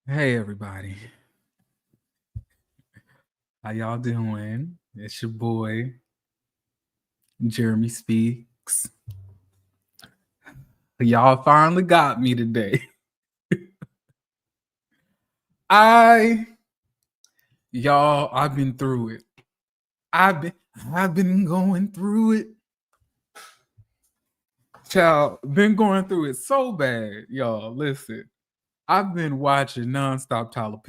Hey everybody, how y'all doing? It's your boy Jeremy Speaks. Y'all finally got me today. I've been through it. I've been going through it. Child, been going through it so bad, y'all. Listen, I've been watching nonstop Tyler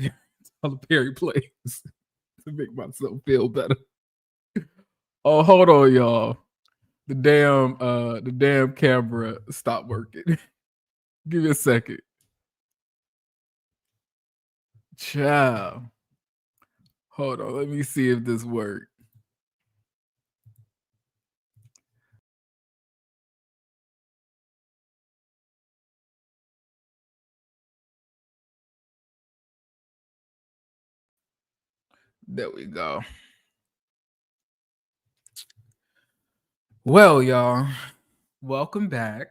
Perry plays to make myself feel better. Oh, hold on, y'all. The damn camera stopped working. Give me a second. Child. Hold on. Let me see if this worked. There we go. Well, y'all, welcome back.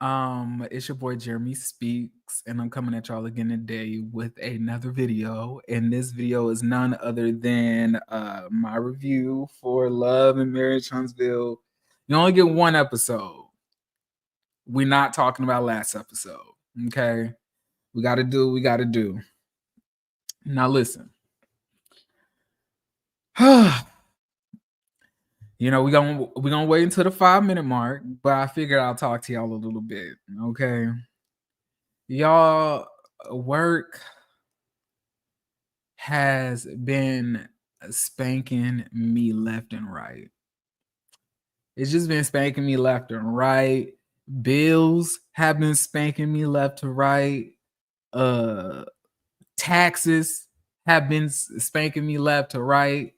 It's your boy Jeremy Speaks, and I'm coming at y'all again today with another video. And this video is none other than my review for Love and Marriage Huntsville. You only get one episode. We're not talking about last episode. Okay. We gotta do what we gotta do. Now listen. We're gonna wait until the 5-minute mark, but I figured I'll talk to y'all a little bit. Okay. Y'all, work has been spanking me left and right. It's just been spanking me left and right. Bills have been spanking me left to right. Taxes have been spanking me left to right.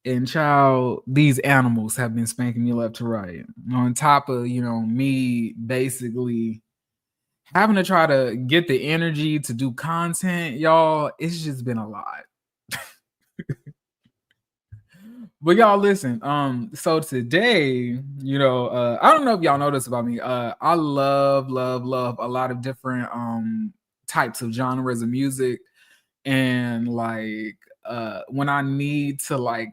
And child, these animals have been spanking me left to right. On top of, me basically having to try to get the energy to do content, y'all, it's just been a lot. But y'all listen, so today, I don't know if y'all know this about me. I love a lot of different types of genres of music. And like when I need to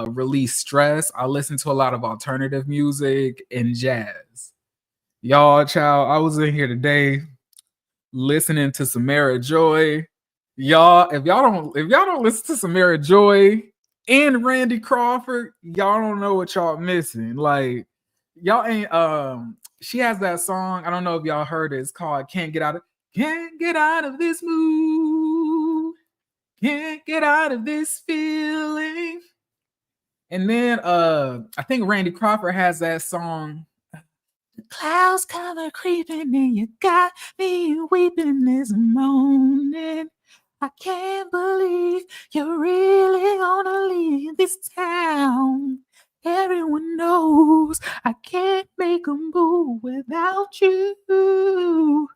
release stress, I listen to a lot of alternative music and jazz. Y'all, child, I was in here today listening to Samara Joy. Y'all, if y'all don't listen to Samara Joy and Randy Crawford, y'all don't know what y'all missing. Like y'all ain't she has that song. I don't know if y'all heard it. It's called Can't Get Out of This Mood. Can't get out of this feeling. And then I think Randy Crawford has that song. The clouds color creeping and you got me weeping this morning. I can't believe you're really gonna leave this town. Everyone knows I can't make a move without you.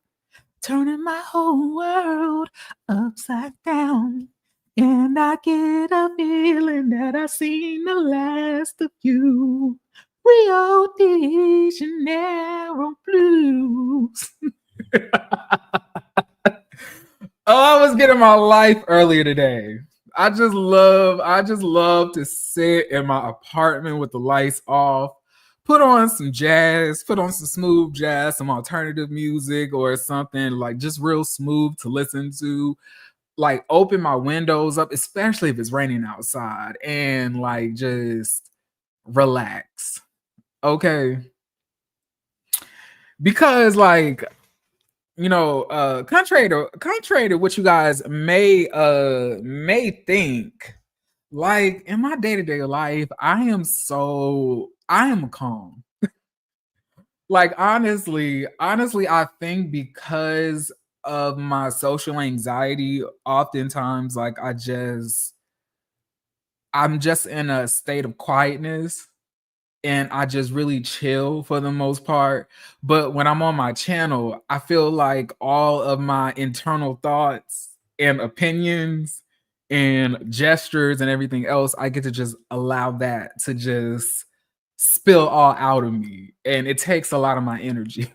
Turning my whole world upside down. And I get a feeling that I've seen the last of you. Rio de Janeiro blues. Oh, I was getting my life earlier today. I just love to sit in my apartment with the lights off, put on some jazz, put on some smooth jazz, some alternative music or something like just real smooth to listen to. Like open my windows up, especially if it's raining outside, and like just relax. Okay. Because like contrary to what you guys may think, like in my day-to-day life, I am calm. Like honestly, I think because of my social anxiety, oftentimes like I'm just in a state of quietness and I just really chill for the most part. But when I'm on my channel, I feel like all of my internal thoughts and opinions and gestures and everything else, I get to just allow that to just spill all out of me. And it takes a lot of my energy.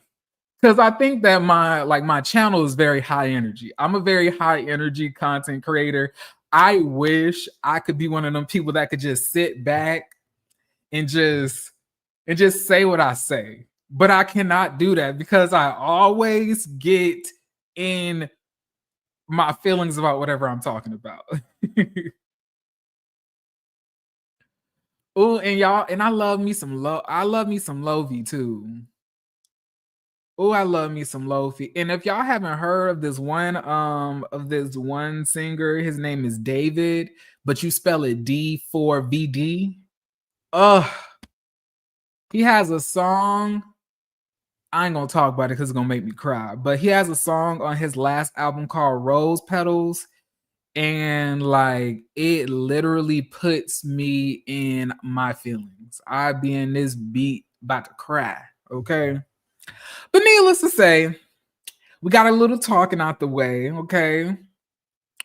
Because I think that my channel is very high energy. I'm a very high energy content creator. I wish I could be one of them people that could just sit back and just say what I say. But I cannot do that because I always get in my feelings about whatever I'm talking about. Oh, and y'all, and I love me some Lovi too. Oh, I love me some Lofi. And if y'all haven't heard of this one singer, his name is David, but you spell it D4VD. He has a song. I ain't gonna talk about it because it's gonna make me cry. But he has a song on his last album called Rose Petals. And like it literally puts me in my feelings. I be in this beat about to cry. Okay. But needless to say, we got a little talking out the way, okay?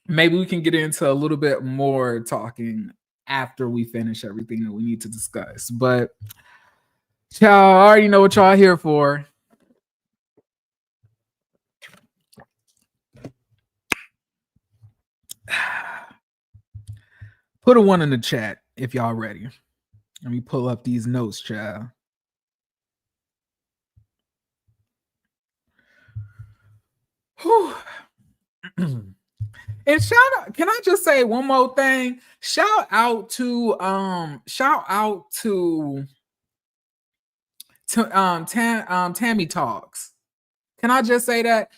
Maybe we can get into a little bit more talking after we finish everything that we need to discuss. But y'all already know what y'all here for. Put a 1 in the chat if y'all ready. Let me pull up these notes, child. Whew. And shout out, can I just say one more thing? Shout out to Tammy Talks. Can I just say that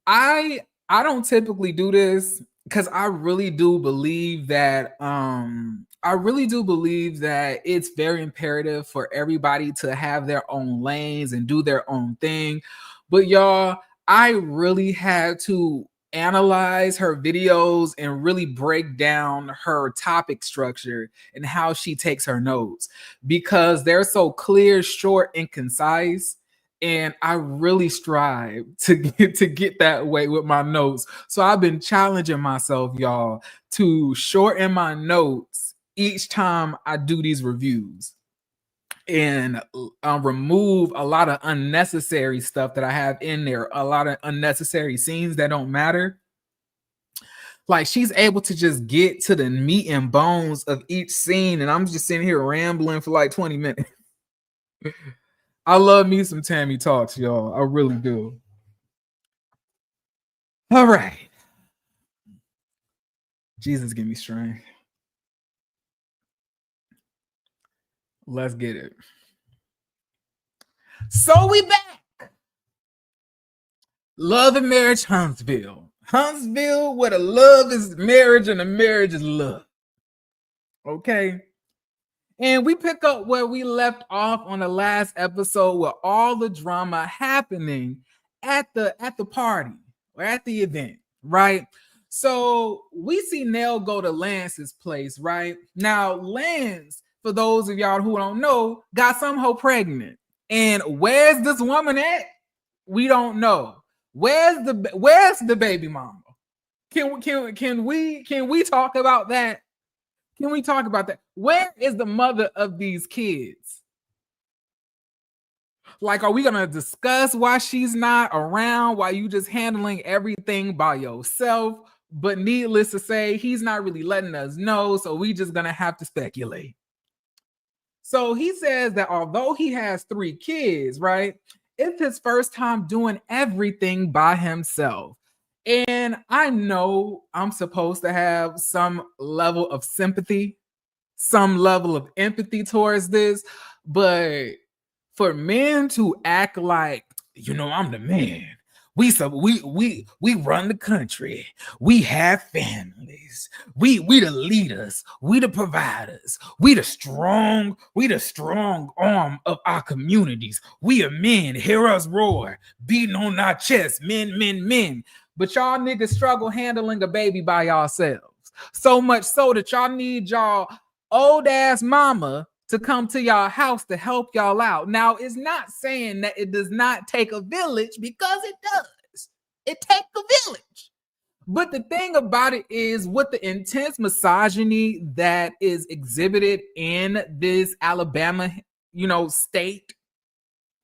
I don't typically do this because I really do believe that it's very imperative for everybody to have their own lanes and do their own thing. But y'all, I really had to analyze her videos and really break down her topic structure and how she takes her notes because they're so clear, short, and concise. And I really strive to get that way with my notes. So I've been challenging myself, y'all, to shorten my notes each time I do these reviews and remove a lot of unnecessary stuff that I have in there, a lot of unnecessary scenes that don't matter. Like she's able to just get to the meat and bones of each scene, and I'm just sitting here rambling for like 20 minutes. I love me some Tammy Talks, y'all. I really do. All right. Jesus, give me strength. Let's get it. So we back. Love and Marriage Huntsville. Huntsville, where the love is marriage and the marriage is love. Okay. And we pick up where we left off on the last episode with all the drama happening at the party or at the event, right? So we see Nell go to Lance's place, right? Now, Lance, for those of y'all who don't know, got some hoe pregnant. And where's this woman at? We don't know. Where's the baby mama? Can we talk about that? Can we talk about that? Where is the mother of these kids? Like, are we going to discuss why she's not around? Why you just handling everything by yourself? But needless to say, he's not really letting us know. So we just going to have to speculate. So he says that although he has 3 kids, right? It's his first time doing everything by himself. And I know I'm supposed to have some level of sympathy, some level of empathy towards this, but for men to act like, I'm the man. We run the country. We have families. We the leaders. We the providers. We the strong arm of our communities. We are men. Hear us roar, beating on our chest. Men. But y'all niggas struggle handling a baby by yourselves. So much so that y'all need y'all old ass mama to come to y'all house to help y'all out. Now, it's not saying that it does not take a village, because it does. It takes a village. But the thing about it is, with the intense misogyny that is exhibited in this Alabama, state,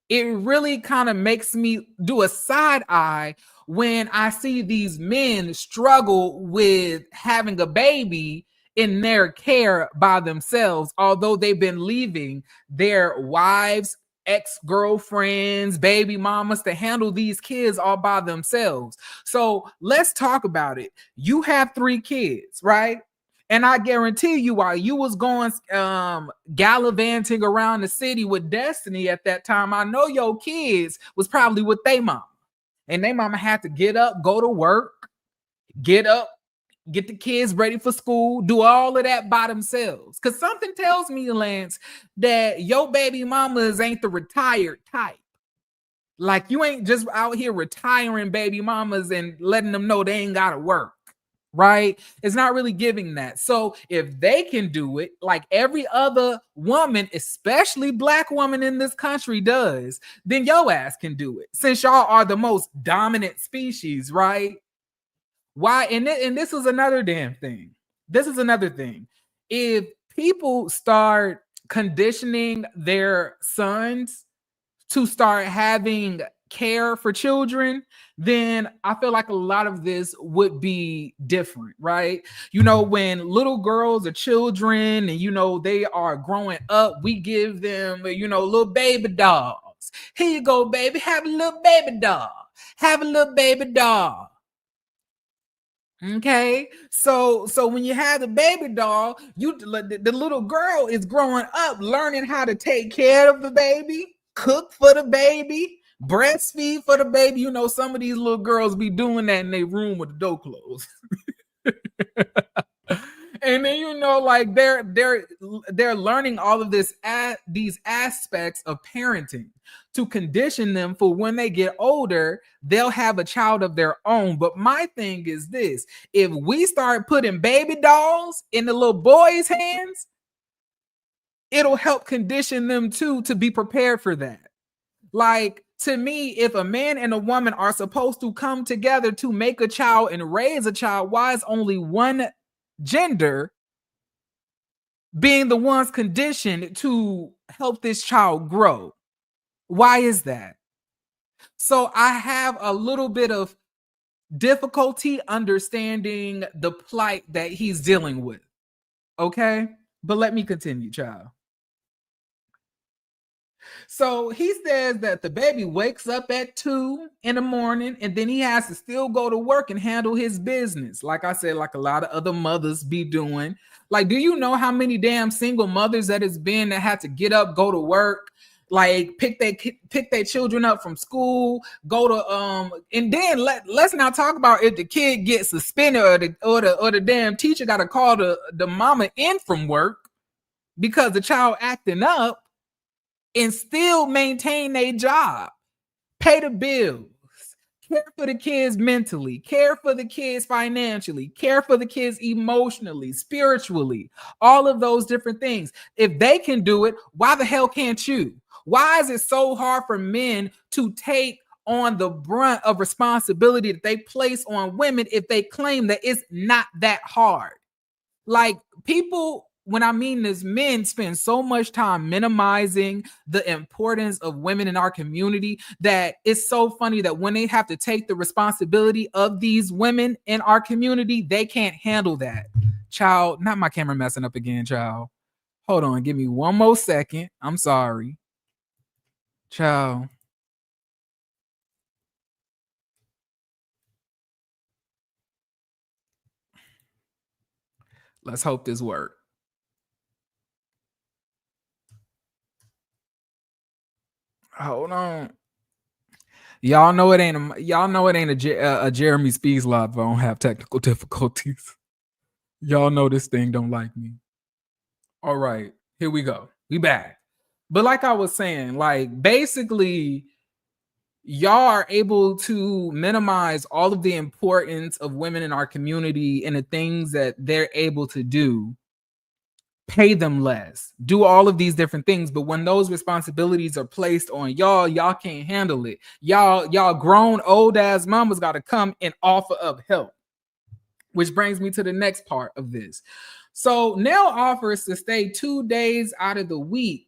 it really kind of makes me do a side eye when I see these men struggle with having a baby in their care by themselves, although they've been leaving their wives, ex-girlfriends, baby mamas to handle these kids all by themselves. So let's talk about it. You have 3 kids, right? And I guarantee you, while you was going gallivanting around the city with Destiny at that time, I know your kids was probably with their mama. And their mama had to get up, go to work, get up, get the kids ready for school, do all of that by themselves. Because something tells me, Lance, that your baby mamas ain't the retired type. Like, you ain't just out here retiring baby mamas and letting them know they ain't got to work. Right? It's not really giving that. So if they can do it, like every other woman, especially Black woman in this country does, then your ass can do it. Since y'all are the most dominant species, right? Why? And this is another damn thing. This is another thing. If people start conditioning their sons to start having care for children, then I feel like a lot of this would be different, right? You know, when little girls or children and, you know, they are growing up, we give them, you know, little baby dolls. Here you go, baby. Have a little baby doll. Have a little baby doll. Okay, so when you have the baby doll, the little girl is growing up learning how to take care of the baby, cook for the baby, breastfeed for the baby. You know, some of these little girls be doing that in their room with the door closed. And then, you know, like they're learning all of these aspects of parenting to condition them for when they get older, they'll have a child of their own. But my thing is this: if we start putting baby dolls in the little boys' hands, it'll help condition them too to be prepared for that. Like, to me, if a man and a woman are supposed to come together to make a child and raise a child, why is only one gender being the ones conditioned to help this child grow? Why is that? So I have a little bit of difficulty understanding the plight that he's dealing with. Okay? But let me continue, child. So he says that the baby wakes up at 2 in the morning and then he has to still go to work and handle his business. Like I said, like a lot of other mothers be doing. Like, do you know how many damn single mothers that has been that had to get up, go to work, like pick their children up from school, go to and then let's not talk about if the kid gets suspended or the damn teacher got to call the mama in from work because the child acting up, and still maintain their job, pay the bills, care for the kids mentally, care for the kids financially, care for the kids emotionally, spiritually, all of those different things. If they can do it, why the hell can't you? Why is it so hard for men to take on the brunt of responsibility that they place on women if they claim that it's not that hard? Like, people, when I mean this, men spend so much time minimizing the importance of women in our community that it's so funny that when they have to take the responsibility of these women in our community, they can't handle that. Child, not my camera messing up again, child. Hold on, give me one more second. I'm sorry. Child. Let's hope this works. Hold on. Y'all know it ain't a Jeremy Speaks live. I don't have technical difficulties. Y'all know this thing don't like me. All right, here we go. We back. But like I was saying, like, basically, y'all are able to minimize all of the importance of women in our community and the things that they're able to do, pay them less, do all of these different things. But when those responsibilities are placed on y'all can't handle it. Y'all grown old ass mamas got to come and offer up help. Which brings me to the next part of this. So Nell offers to stay 2 days out of the week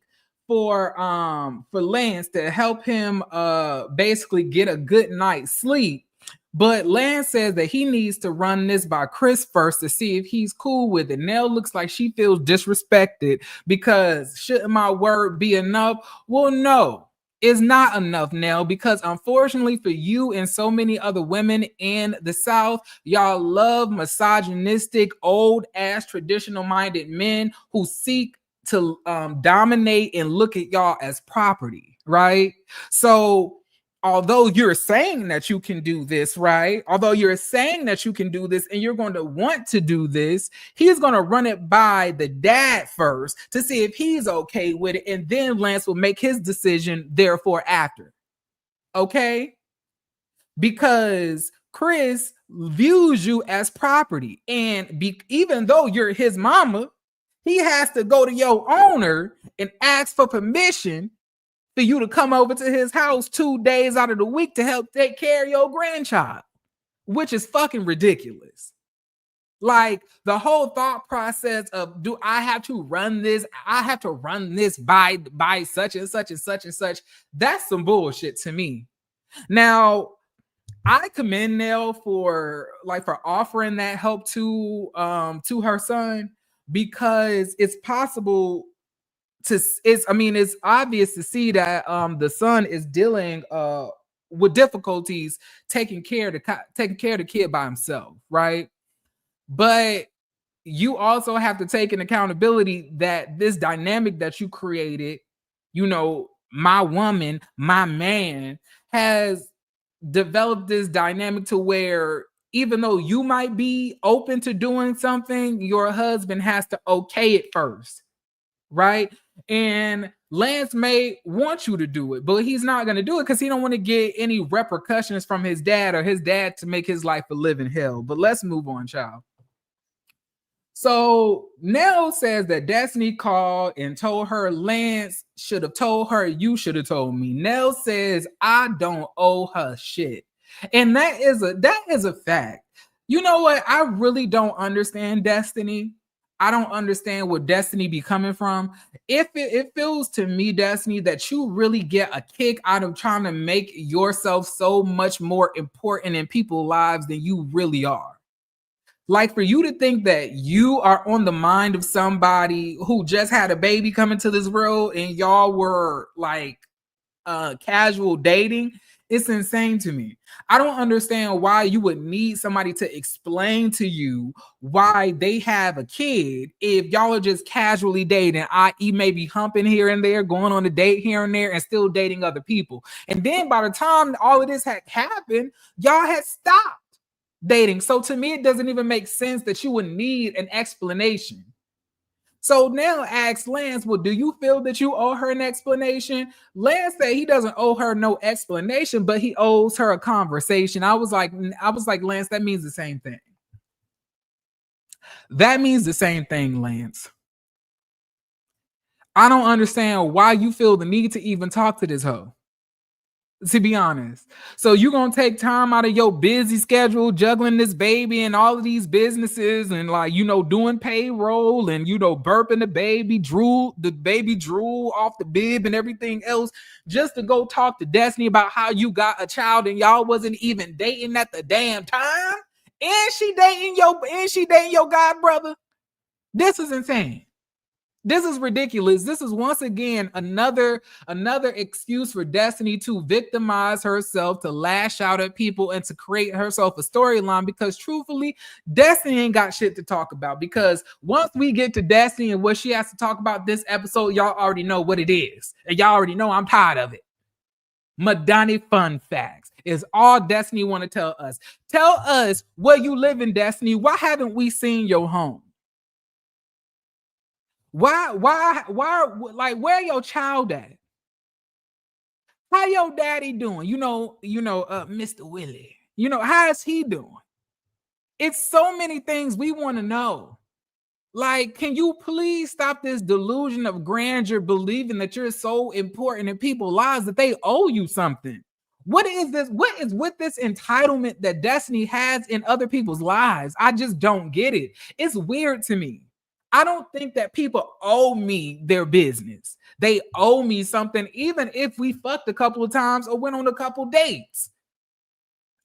for Lance to help him basically get a good night's sleep. But Lance says that he needs to run this by Chris first to see if he's cool with it. Nell looks like she feels disrespected because shouldn't my word be enough? Well, no, it's not enough, Nell, because unfortunately for you and so many other women in the South, y'all love misogynistic, old-ass, traditional-minded men who seek to dominate and look at y'all as property, right? So although you're saying that you can do this, right? Although you're saying that you can do this and you're going to want to do this, he's going to run it by the dad first to see if he's okay with it. And then Lance will make his decision therefore after. Okay? Because Chris views you as property. And even though you're his mama, he has to go to your owner and ask for permission for you to come over to his house 2 days out of the week to help take care of your grandchild, which is fucking ridiculous. Like the whole thought process of, do I have to run this? I have to run this by such and such and such and such. That's some bullshit to me. Now, I commend Nell for offering that help to her son, because it's possible it's obvious to see that the son is dealing with difficulties taking care of the kid by himself, right? But you also have to take an accountability that this dynamic that you created, my woman, my man, has developed this dynamic to where even though you might be open to doing something, your husband has to okay it first, right? And Lance may want you to do it, but he's not going to do it because he don't want to get any repercussions from his dad or his dad to make his life a living hell. But let's move on, child. So Nell says that Destiny called and told her Lance should have told her, you should have told me. Nell says, I don't owe her shit. And that is a fact. You know what? I really don't understand Destiny. I don't understand where Destiny be coming from. If it feels to me, Destiny, that you really get a kick out of trying to make yourself so much more important in people's lives than you really are. Like for you to think that you are on the mind of somebody who just had a baby coming to this world and y'all were like casual dating, it's insane to me. I don't understand why you would need somebody to explain to you why they have a kid if y'all are just casually dating, i.e. maybe humping here and there, going on a date here and there, and still dating other people. And then by the time all of this had happened, y'all had stopped dating. So to me, it doesn't even make sense that you would need an explanation. So now asks Lance, well, do you feel that you owe her an explanation? Lance said he doesn't owe her no explanation, but he owes her a conversation. I was like, Lance, that means the same thing. That means the same thing, Lance. I don't understand why you feel the need to even talk to this hoe, to be honest. So you're going to take time out of your busy schedule, juggling this baby and all of these businesses and doing payroll and, burping the baby drool off the bib and everything else just to go talk to Destiny about how you got a child and y'all wasn't even dating at the damn time. And she dating your god brother. This is insane. This is ridiculous. This is once again another excuse for Destiny to victimize herself, to lash out at people, and to create herself a storyline. Because truthfully, Destiny ain't got shit to talk about. Because once we get to Destiny and what she has to talk about this episode, y'all already know what it is. And y'all already know I'm tired of it. Madani fun facts is all Destiny want to tell us. Tell us where you live in, Destiny. Why haven't we seen your home? Why, like, where your child at? How your daddy doing? Mr. Willie. How is he doing? It's so many things we want to know. Like, can you please stop this delusion of grandeur, believing that you're so important in people's lives that they owe you something? What is this? What is with this entitlement that Destiny has in other people's lives? I just don't get it. It's weird to me. I don't think that people owe me their business. They owe me something, even if we fucked a couple of times or went on a couple dates.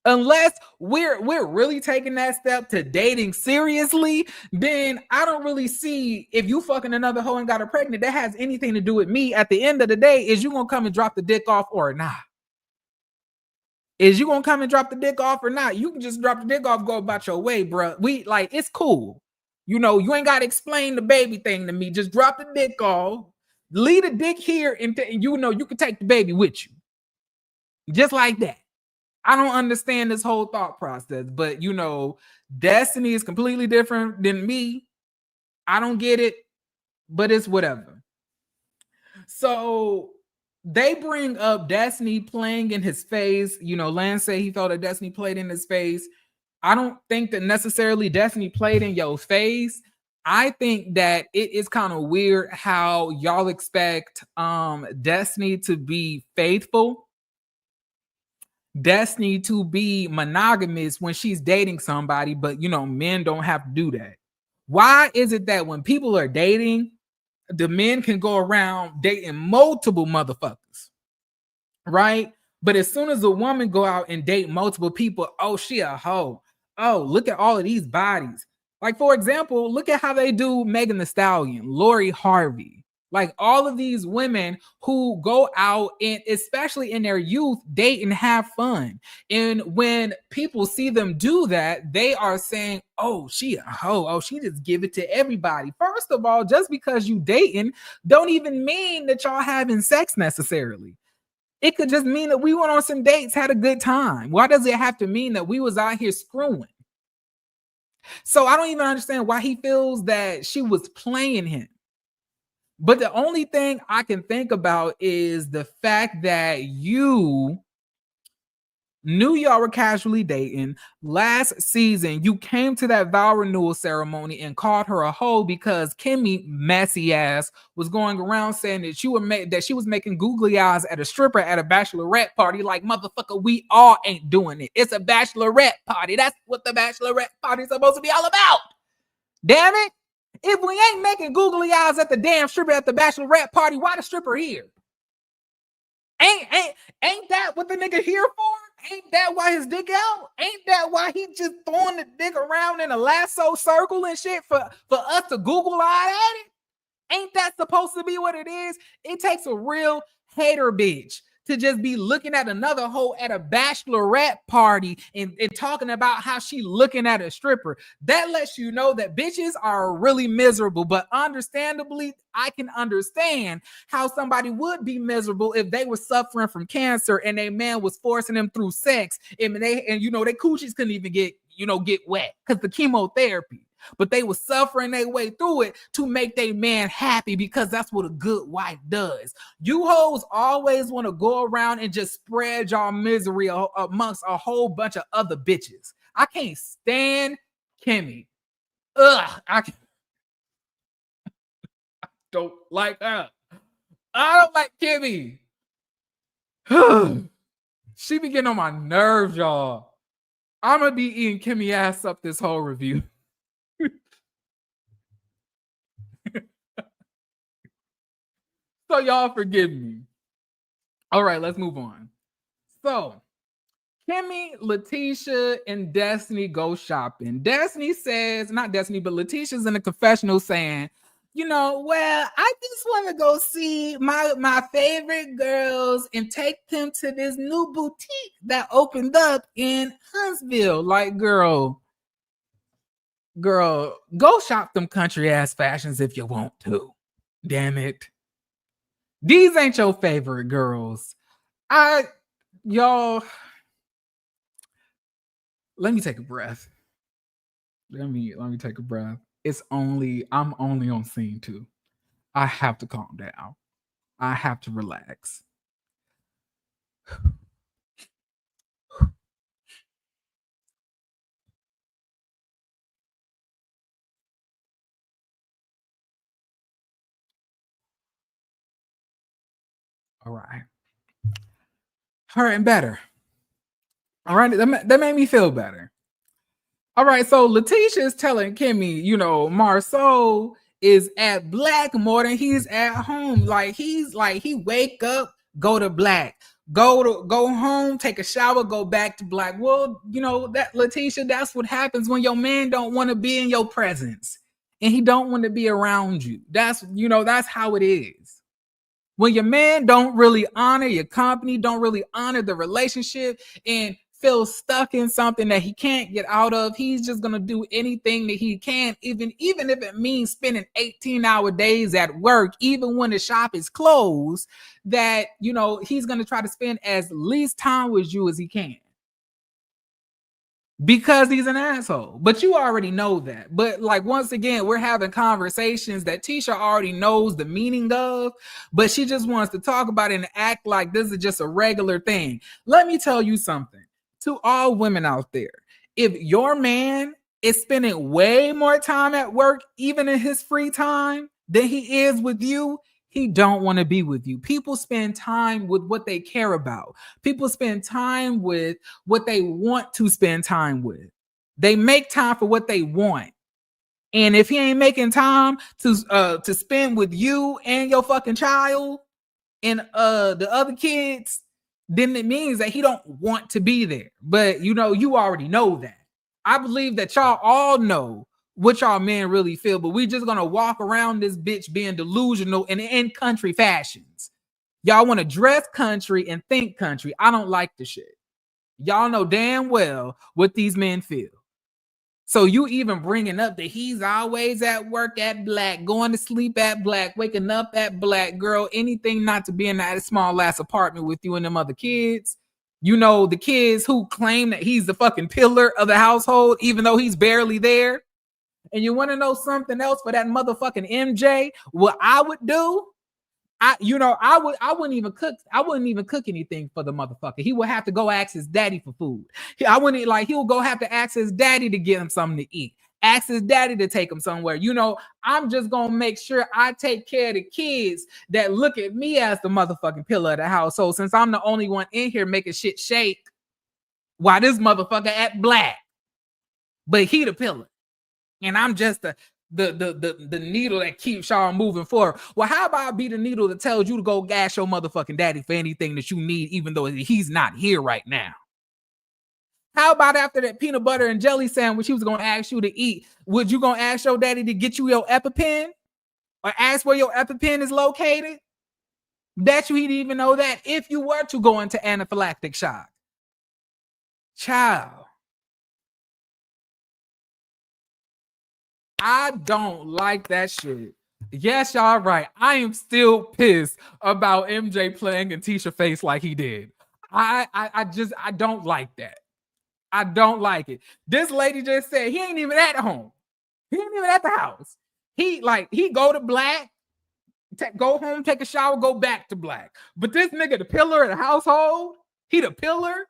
Unless we're really taking that step to dating seriously, then I don't really see if you fucking another hoe and got her pregnant, that has anything to do with me. At the end of the day, is you gonna come and drop the dick off or not? Is you gonna come and drop the dick off or not? You can just drop the dick off, go about your way, bro. We like, it's cool. You know, you ain't gotta explain the baby thing to me. Just drop the dick off, leave the dick here, and you know you can take the baby with you, just like that. I don't understand this whole thought process, but you know, Destiny is completely different than me. I don't get it, but it's whatever. So they bring up Destiny playing in his face. You know, Lance said he felt that Destiny played in his face. I don't think that necessarily Destiny played in your face. I think that it is kind of weird how y'all expect Destiny to be faithful, Destiny to be monogamous when she's dating somebody, but you know, men don't have to do that. Why is it that when people are dating, the men can go around dating multiple motherfuckers, right? But as soon as a woman go out and date multiple people, oh, she a hoe. Oh, look at all of these bodies. Like, for example, look at how they do Megan Thee Stallion, Lori Harvey. Like all of these women who go out and especially in their youth, date and have fun. And when people see them do that, they are saying, oh, she a hoe. Oh, she just give it to everybody. First of all, just because you dating don't even mean that y'all having sex necessarily. It could just mean that we went on some dates, had a good time. Why does it have to mean that we was out here screwing? So I don't even understand why he feels that she was playing him. But the only thing I can think about is the fact that you knew y'all were casually dating. Last season, you came to that vow renewal ceremony and called her a hoe because Kimmy, messy ass, was going around saying that she was making googly eyes at a stripper at a bachelorette party. Like, motherfucker, we all ain't doing it. It's a bachelorette party. That's what the bachelorette party is supposed to be all about. Damn it. If we ain't making googly eyes at the damn stripper at the bachelorette party, why the stripper here? Ain't that what the nigga here for? Ain't that why his dick out? Ain't that why he just throwing the dick around in a lasso circle and shit for us to Google eye at it? Ain't that supposed to be what it is? It takes a real hater bitch to just be looking at another hoe at a bachelorette party and talking about how she looking at a stripper. That lets you know that bitches are really miserable. But understandably, I can understand how somebody would be miserable if they were suffering from cancer and a man was forcing them through sex and you know, their coochies couldn't even get wet because the chemotherapy. But they were suffering their way through it to make their man happy because that's what a good wife does. You hoes always want to go around and just spread y'all misery amongst a whole bunch of other bitches. I can't stand Kimmy. I don't like her. I don't like Kimmy. She be getting on my nerves, y'all. I'm going to be eating Kimmy ass up this whole review. So y'all forgive me. All right, let's move on. So Kimmy, Letitia, and Destiny go shopping. Destiny says, not Destiny, but Letitia's in the confessional saying, you know, well, I just want to go see my favorite girls and take them to this new boutique that opened up in Huntsville. Like, girl, go shop them country ass fashions if you want to. Damn it. These ain't your favorite girls. Y'all, let me take a breath. Let me take a breath. I'm only on scene 2. I have to calm down. I have to relax. All right. Hurting better. All right. That made me feel better. All right. So Letitia is telling Kimmy, you know, Marceau is at Black more than he's at home. Like he wake up, go to Black, go home, take a shower, go back to Black. Well, that Letitia, that's what happens when your man don't want to be in your presence and he don't want to be around you. That's how it is. When your man don't really honor your company, don't really honor the relationship, and feels stuck in something that he can't get out of, he's just gonna do anything that he can, even if it means spending 18-hour days at work, even when the shop is closed, that he's gonna try to spend as least time with you as he can. Because he's an asshole. But you already know that. But once again, we're having conversations that Tisha already knows the meaning of, but she just wants to talk about it and act like this is just a regular thing. Let me tell you something. To all women out there, if your man is spending way more time at work, even in his free time, than he is with you, he don't want to be with you. People spend time with what they care about. People spend time with what they want to spend time with. They make time for what they want. And if he ain't making time to spend with you and your fucking child and the other kids, then it means that he don't want to be there. But you already know that. I believe that y'all all know what y'all men really feel, but we just gonna walk around this bitch being delusional and in country fashions. Y'all want to dress country and think country. I don't like the shit. Y'all know damn well what these men feel. So you even bringing up that he's always at work at Black, going to sleep at Black, waking up at Black, girl, anything not to be in that small ass apartment with you and them other kids. The kids who claim that he's the fucking pillar of the household, even though he's barely there. And you want to know something else for that motherfucking MJ? What I would do? I wouldn't even cook. I wouldn't even cook anything for the motherfucker. He would have to go ask his daddy for food. He'll go have to ask his daddy to get him something to eat. Ask his daddy to take him somewhere. I'm just gonna make sure I take care of the kids that look at me as the motherfucking pillar of the household, since I'm the only one in here making shit shake while this motherfucker at Black. But he the pillar. And I'm just the needle that keeps y'all moving forward. Well, how about I be the needle that tells you to go gas your motherfucking daddy for anything that you need, even though he's not here right now? How about after that peanut butter and jelly sandwich he was going to ask you to eat, would you going to ask your daddy to get you your EpiPen? Or ask where your EpiPen is located? Bet you he'd even know that if you were to go into anaphylactic shock. Child. I don't like that shit. Yes, y'all right. I am still pissed about MJ playing in Tisha's face like he did. I don't like that. I don't like it. This lady just said he ain't even at home. He ain't even at the house. He go to Black, go home, take a shower, go back to Black. But this nigga, the pillar of the household, he the pillar.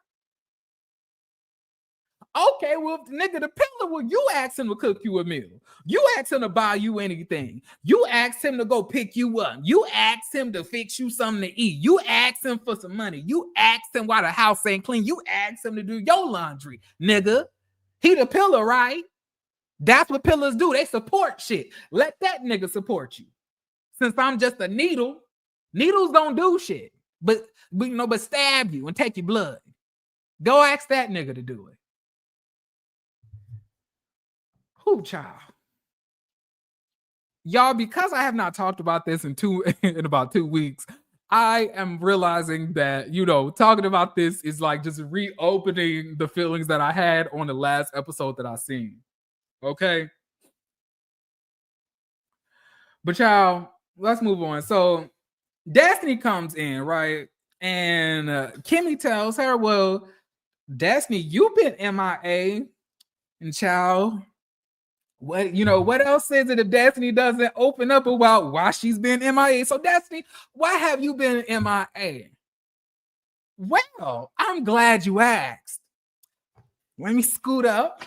Okay, well, nigga, the pillar, well, you asked him to cook you a meal. You asked him to buy you anything. You asked him to go pick you up. You asked him to fix you something to eat. You asked him for some money. You asked him why the house ain't clean. You asked him to do your laundry, nigga. He the pillar, right? That's what pillars do. They support shit. Let that nigga support you. Since I'm just a needle, needles don't do shit. But stab you and take your blood. Go ask that nigga to do it. Who, child? Y'all, because I have not talked about this in about 2 weeks, I am realizing that, talking about this is like just reopening the feelings that I had on the last episode that I seen. Okay? But y'all, let's move on. So Destiny comes in, right? And Kimmy tells her, well, Destiny, you've been MIA. And child, what else is it if Destiny doesn't open up about why she's been MIA? So Destiny, why have you been MIA? Well, I'm glad you asked. Let me scoot up.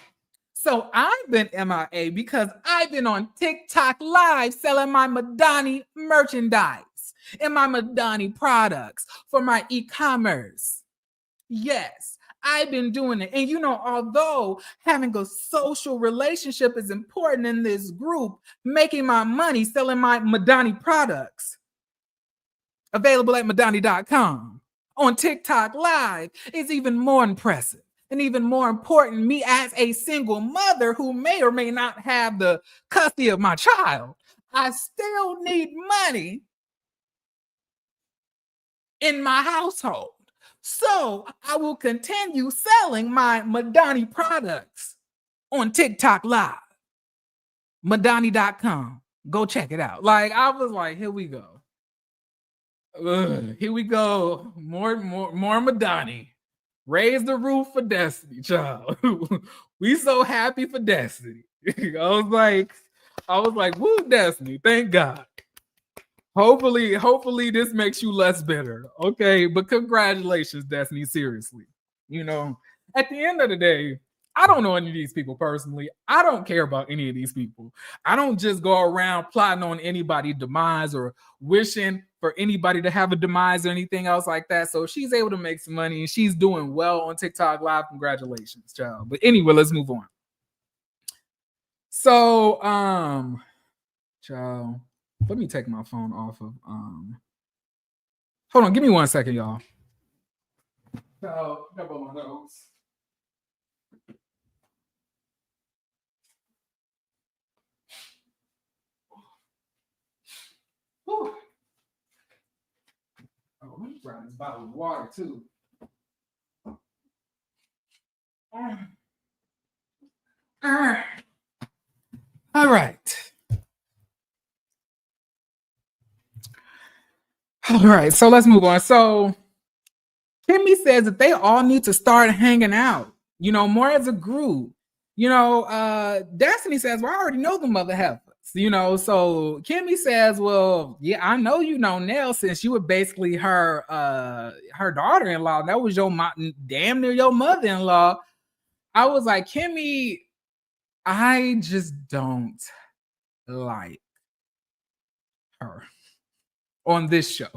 So I've been MIA because I've been on TikTok live selling my Madani merchandise and my Madani products for my e-commerce. Yes, I've been doing it. And although having a social relationship is important in this group, making my money selling my Madani products available at Madani.com on TikTok Live is even more impressive. And even more important, me as a single mother who may or may not have the custody of my child, I still need money in my household. So I will continue selling my Madani products on TikTok Live, Madani.com. Go check it out. Like, I was like, here we go. Here we go. More Madani. Raise the roof for Destiny, child. We so happy for Destiny. I was like, woo, Destiny. Thank God. Hopefully this makes you less bitter. Okay, but congratulations, Destiny. Seriously. At the end of the day, I don't know any of these people personally. I don't care about any of these people. I don't just go around plotting on anybody's demise or wishing for anybody to have a demise or anything else like that. So she's able to make some money and she's doing well on TikTok Live. Congratulations, child. But anyway, let's move on. So, child, let me take my phone off of hold on, give me 1 second, y'all. Child, got on my nose. Whew. Oh, let me grab this bottle of water too. All right. All right, so let's move on. So Kimmy says that they all need to start hanging out, more as a group. Destiny says, well, I already know the mother heifers, so Kimmy says, well, yeah, I know Nell, since you were basically her daughter-in-law. That was your damn near your mother-in-law. I was like, Kimmy, I just don't like her on this show,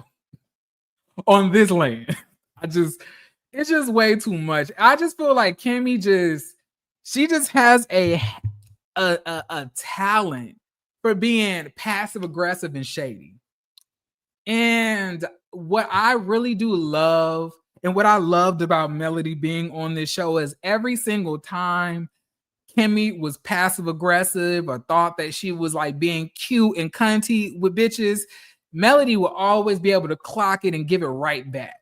on this land. It's just way too much. I just feel like Kimmy she just has a talent for being passive aggressive and shady. And what I really do love, and what I loved about Melody being on this show, is every single time Kimmy was passive aggressive or thought that she was like being cute and cunty with bitches, Melody will always be able to clock it and give it right back.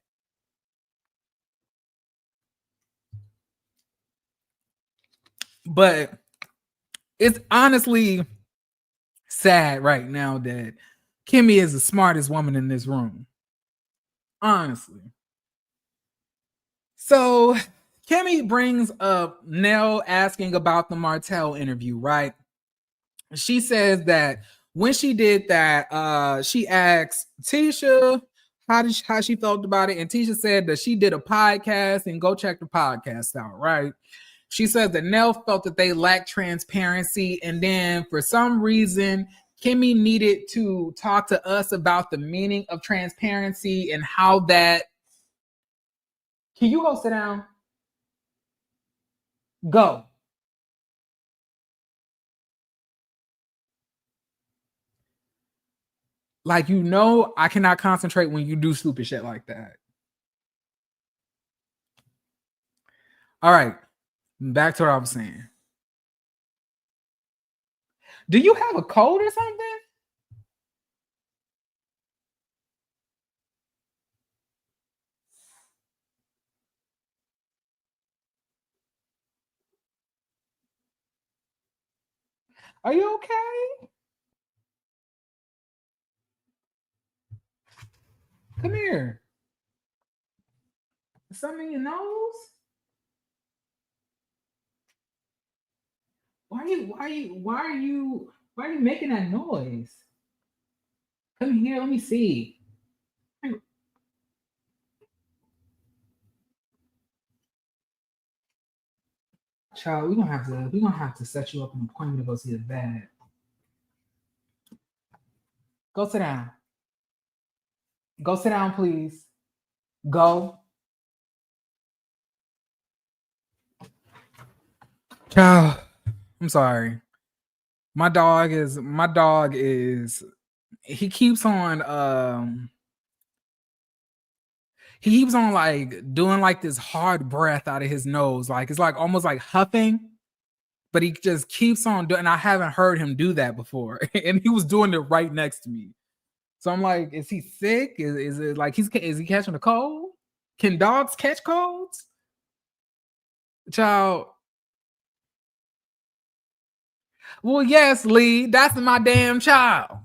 But it's honestly sad right now that Kimmy is the smartest woman in this room. Honestly. So Kimmy brings up Nell asking about the Martell interview, right? She says that when she did that, she asked Tisha how she felt about it, and Tisha said that she did a podcast, and go check the podcast out, right? She says that Nell felt that they lacked transparency, and then for some reason, Kimmy needed to talk to us about the meaning of transparency and how that. Can you go sit down? Go. Like, I cannot concentrate when you do stupid shit like that. All right. Back to what I was saying. Do you have a cold or something? Are you okay? Come here. Something in your nose? Why are you making that noise? Come here, let me see. Child, we're gonna have to set you up an appointment to go see the vet. Go sit down. Go sit down, please. Go. Child, I'm sorry. My dog is he keeps on like doing like this hard breath out of his nose. Like it's like almost like huffing, but he just keeps on doing, and I haven't heard him do that before. And he was doing it right next to me. So I'm like, is he sick? Is it like is he catching a cold? Can dogs catch colds? Child. Well, yes, Lee, that's my damn child.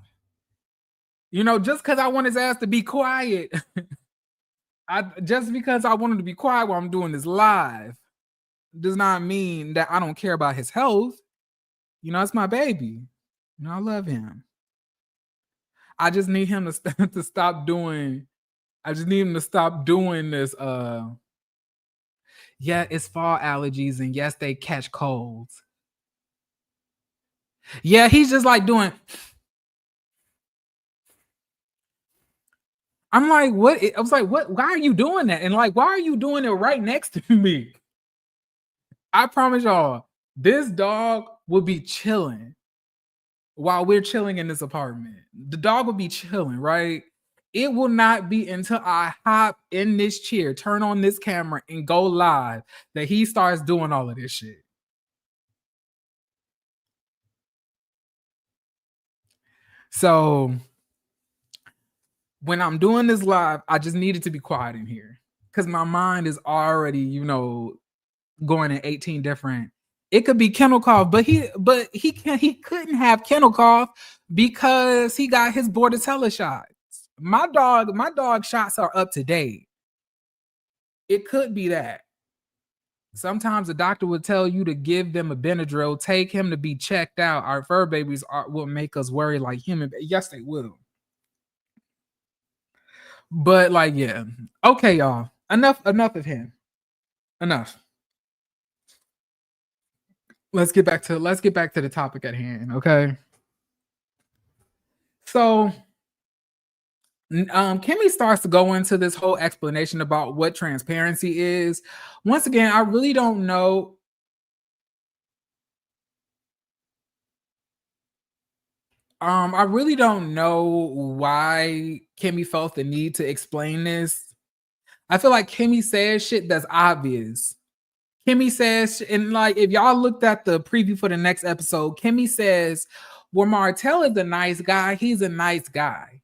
You know, just because I want his ass to be quiet, just because I want him to be quiet while I'm doing this live, does not mean that I don't care about his health. You know, it's my baby. You know, I love him. I just need him to stop doing. I just need him to stop doing this. Yeah, it's fall allergies, and yes, they catch colds. Yeah, he's just like doing. I'm like, what? I was like, what? Why are you doing that? And like, why are you doing it right next to me? I promise y'all, this dog will be chilling while we're chilling in this apartment. The dog will be chilling, right? It will not be until I hop in this chair, turn on this camera, and go live that he starts doing all of this shit. So when I'm doing this live, I just needed to be quiet in here because my mind is already, you know, going in 18 different. It could be kennel cough, but he couldn't have kennel cough because he got his Bordetella shots. My dog shots are up to date. It could be that. Sometimes the doctor would tell you to give them a Benadryl, take him to be checked out. Our fur babies will make us worry like human. Yes, they will. But like, yeah. Okay, y'all. Enough of him. Enough. Let's get back to the topic at hand, okay? So Kimmy starts to go into this whole explanation about what transparency is. Once again, I really don't know. I really don't know why Kimmy felt the need to explain this. I feel like Kimmy says shit that's obvious. Kimmy says, and like if y'all looked at the preview for the next episode, Kimmy says, well, Martell is a nice guy, he's a nice guy.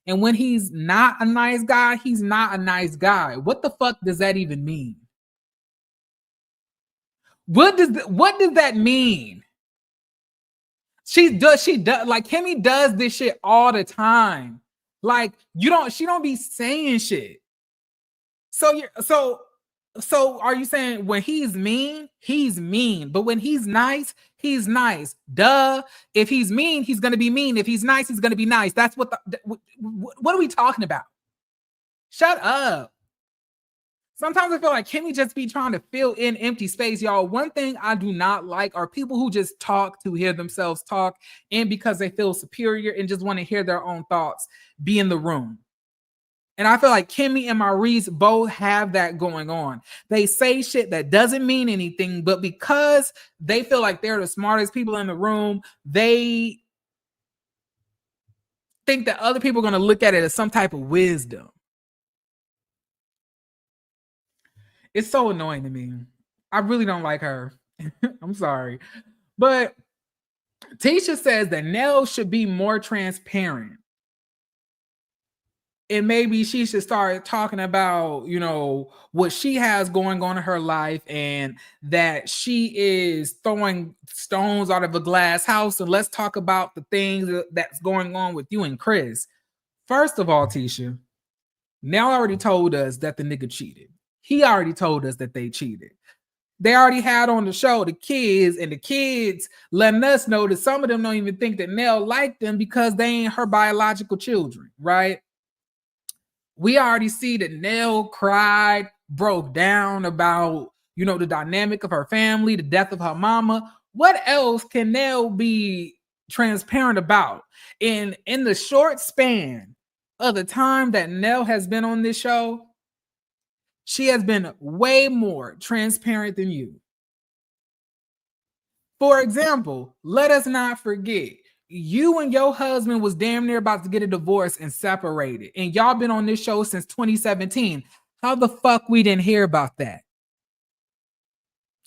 And when he's not a nice guy, he's not a nice guy. What the fuck does that even mean? What does that mean? She does like Kimmy does this shit all the time. Like she don't be saying shit. So are you saying when he's mean, but when he's nice, he's nice? Duh. If he's mean, he's gonna be mean. If he's nice, he's gonna be nice. That's what are we talking about? Shut up. Sometimes I feel like Kimmy just be trying to fill in empty space, y'all. One thing I do not like are people who just talk to hear themselves talk and because they feel superior and just want to hear their own thoughts be in the room. And I feel like Kimmy and Maurice both have that going on. They say shit that doesn't mean anything, but because they feel like they're the smartest people in the room, they think that other people are going to look at it as some type of wisdom. It's so annoying to me. I really don't like her. I'm sorry. But Tisha says that Nell should be more transparent. And maybe she should start talking about, you know, what she has going on in her life and that she is throwing stones out of a glass house. And let's talk about the things that's going on with you and Chris. First of all, Tisha, Nell already told us that the nigga cheated. He already told us that they cheated. They already had on the show the kids, and the kids letting us know that some of them don't even think that Nell liked them because they ain't her biological children, right? We already see that Nell cried, broke down about, you know, the dynamic of her family, the death of her mama. What else can Nell be transparent about? In the short span of the time that Nell has been on this show, she has been way more transparent than you. For example, let us not forget, you and your husband was damn near about to get a divorce and separated, and y'all been on this show since 2017. How the fuck we didn't hear about that?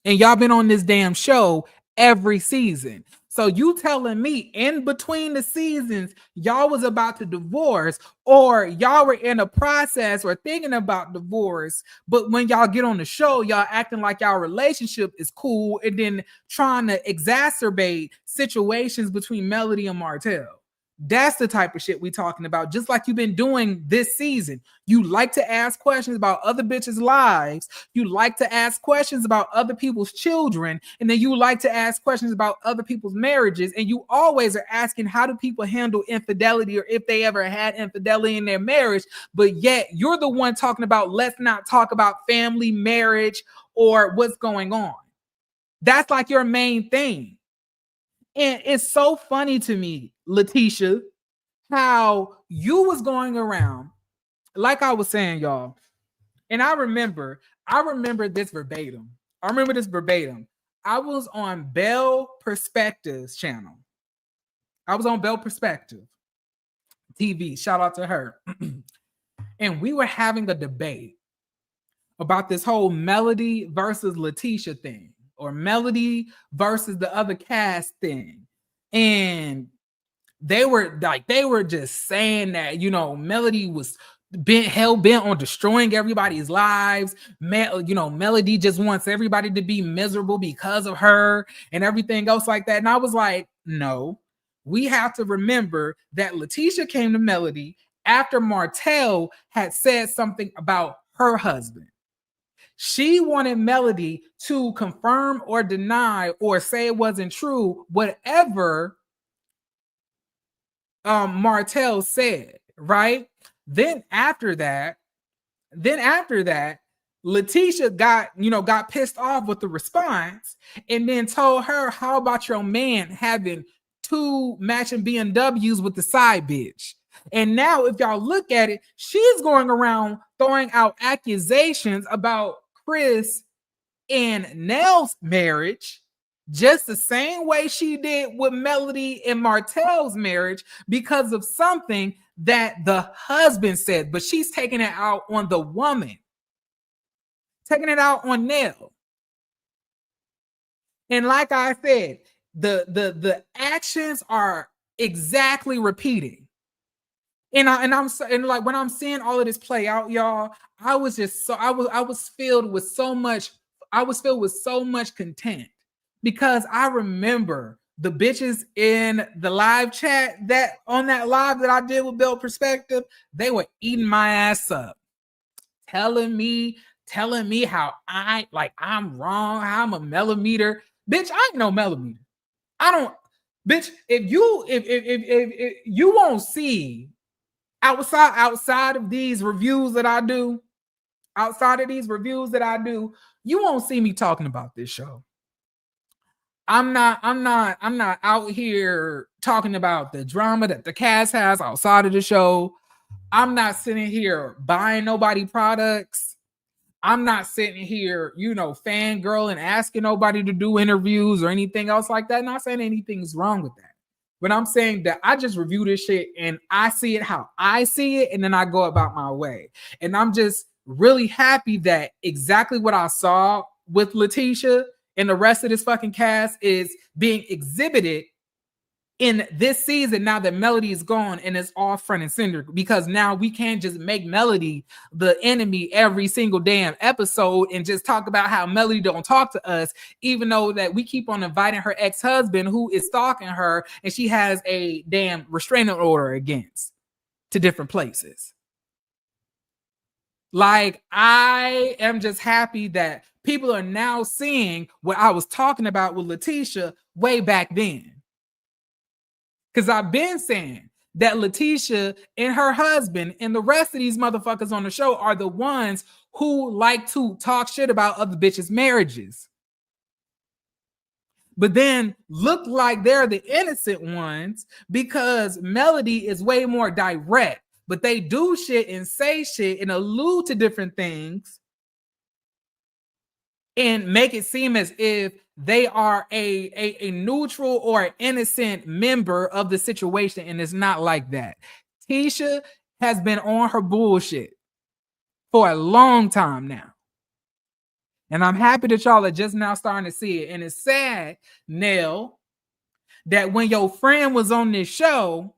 And y'all been on this damn show every season. So you telling me in between the seasons, y'all was about to divorce, or y'all were in a process or thinking about divorce, but when y'all get on the show, y'all acting like y'all relationship is cool and then trying to exacerbate situations between Melody and Martell. That's the type of shit we talking about. Just like you've been doing this season. You like to ask questions about other bitches' lives. You like to ask questions about other people's children. And then you like to ask questions about other people's marriages. And you always are asking, how do people handle infidelity, or if they ever had infidelity in their marriage? But yet you're the one talking about, let's not talk about family, marriage, or what's going on. That's like your main thing. And it's so funny to me, Letitia, how you was going around, like I was saying, y'all. And I remember this verbatim. I was on Bell Perspective's channel. I was on Bell Perspective TV. Shout out to her. And we were having a debate about this whole Melody versus Letitia thing, or Melody versus the other cast thing. And they were just saying that, Melody was hell bent on destroying everybody's lives. Melody just wants everybody to be miserable because of her and everything else like that. And I was like, no, we have to remember that Letitia came to Melody after Martell had said something about her husband. She wanted Melody to confirm or deny or say it wasn't true, whatever Martell said, right? Then after that, Letitia got pissed off with the response and then told her, how about your man having 2 matching BMWs with the side bitch? And now if y'all look at it, she's going around throwing out accusations about Chris and Nell's marriage, just the same way she did with Melody and Martell's marriage, because of something that the husband said. But she's taking it out on the woman, taking it out on Nell. And like I said, the actions are exactly repeating. And like when I'm seeing all of this play out, y'all, I was filled with so much content, because I remember the bitches in the live chat that live that I did with Bell Perspective, they were eating my ass up, telling me how I'm wrong, how I'm a millimeter. Bitch, I ain't no millimeter. I don't, bitch, if you won't see outside of these reviews that I do, you won't see me talking about this show. I'm not out here talking about the drama that the cast has outside of the show. I'm not sitting here buying nobody products. I'm not sitting here, fangirl and asking nobody to do interviews or anything else like that. Not saying anything's wrong with that. But I'm saying that I just review this shit and I see it how I see it, and then I go about my way. And I'm just really happy that exactly what I saw with Letitia and the rest of this fucking cast is being exhibited in this season, now that Melody is gone, and it's all front and center, because now we can't just make Melody the enemy every single damn episode and just talk about how Melody don't talk to us, even though that we keep on inviting her ex-husband who is stalking her and she has a damn restraining order against to different places. Like, I am just happy that people are now seeing what I was talking about with Letitia way back then. Because I've been saying that Letitia and her husband and the rest of these motherfuckers on the show are the ones who like to talk shit about other bitches' marriages, but then look like they're the innocent ones, because Melody is way more direct, but they do shit and say shit and allude to different things and make it seem as if they are a neutral or innocent member of the situation, and it's not like that. Tisha has been on her bullshit for a long time now. And I'm happy that y'all are just now starting to see it. And it's sad, Nell, that when your friend was on this show,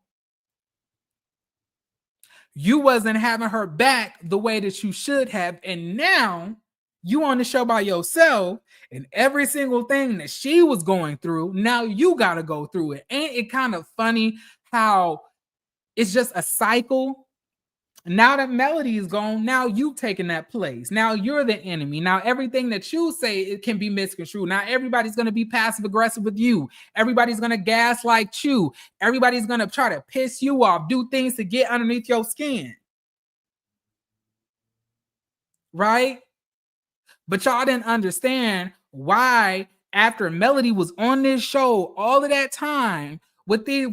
you wasn't having her back the way that you should have. And now you on the show by yourself, and every single thing that she was going through, now you got to go through it. Ain't it kind of funny how it's just a cycle? Now that Melody is gone, now you've taken that place. Now you're the enemy. Now everything that you say, it can be misconstrued. Now everybody's going to be passive aggressive with you. Everybody's going to gaslight you. Everybody's going to try to piss you off, do things to get underneath your skin. Right? But y'all didn't understand why after Melody was on this show all of that time with these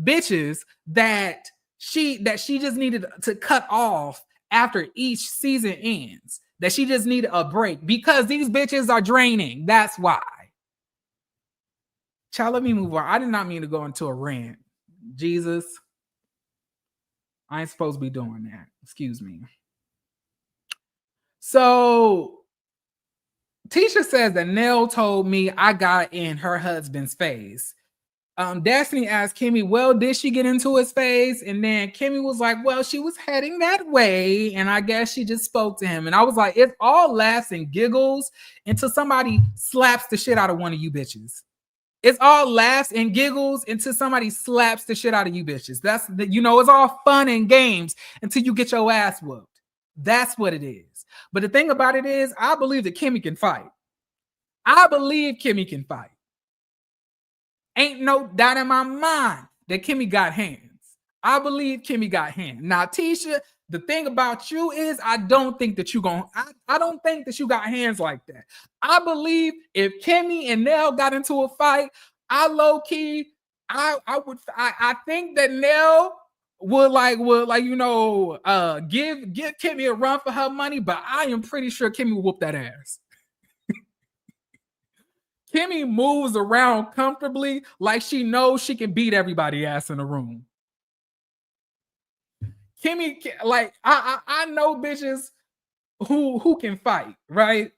bitches that she just needed to cut off after each season ends, that she just needed a break because these bitches are draining. That's why. Child, let me move on. I did not mean to go into a rant. Jesus, I ain't supposed to be doing that. Excuse me. So Tisha says that Nell told me I got in her husband's face. Destiny asked Kimmy, well, did she get into his face? And then Kimmy was like, well, she was heading that way. And I guess she just spoke to him. And I was like, it's all laughs and giggles until somebody slaps the shit out of one of you bitches. It's all laughs and giggles until somebody slaps the shit out of you bitches. That's the, it's all fun and games until you get your ass whooped. That's what it is. But the thing about it is, I believe that Kimmy can fight. I believe Kimmy can fight. Ain't no doubt in my mind that Kimmy got hands. I believe Kimmy got hands. Now, Tisha, the thing about you is I don't think that you got hands like that. I believe if Kimmy and Nell got into a fight, I think that Nell would give Kimmy a run for her money, but I am pretty sure Kimmy will whoop that ass. Kimmy moves around comfortably like she knows she can beat everybody ass in the room. Kimmy, I know bitches who can fight, right?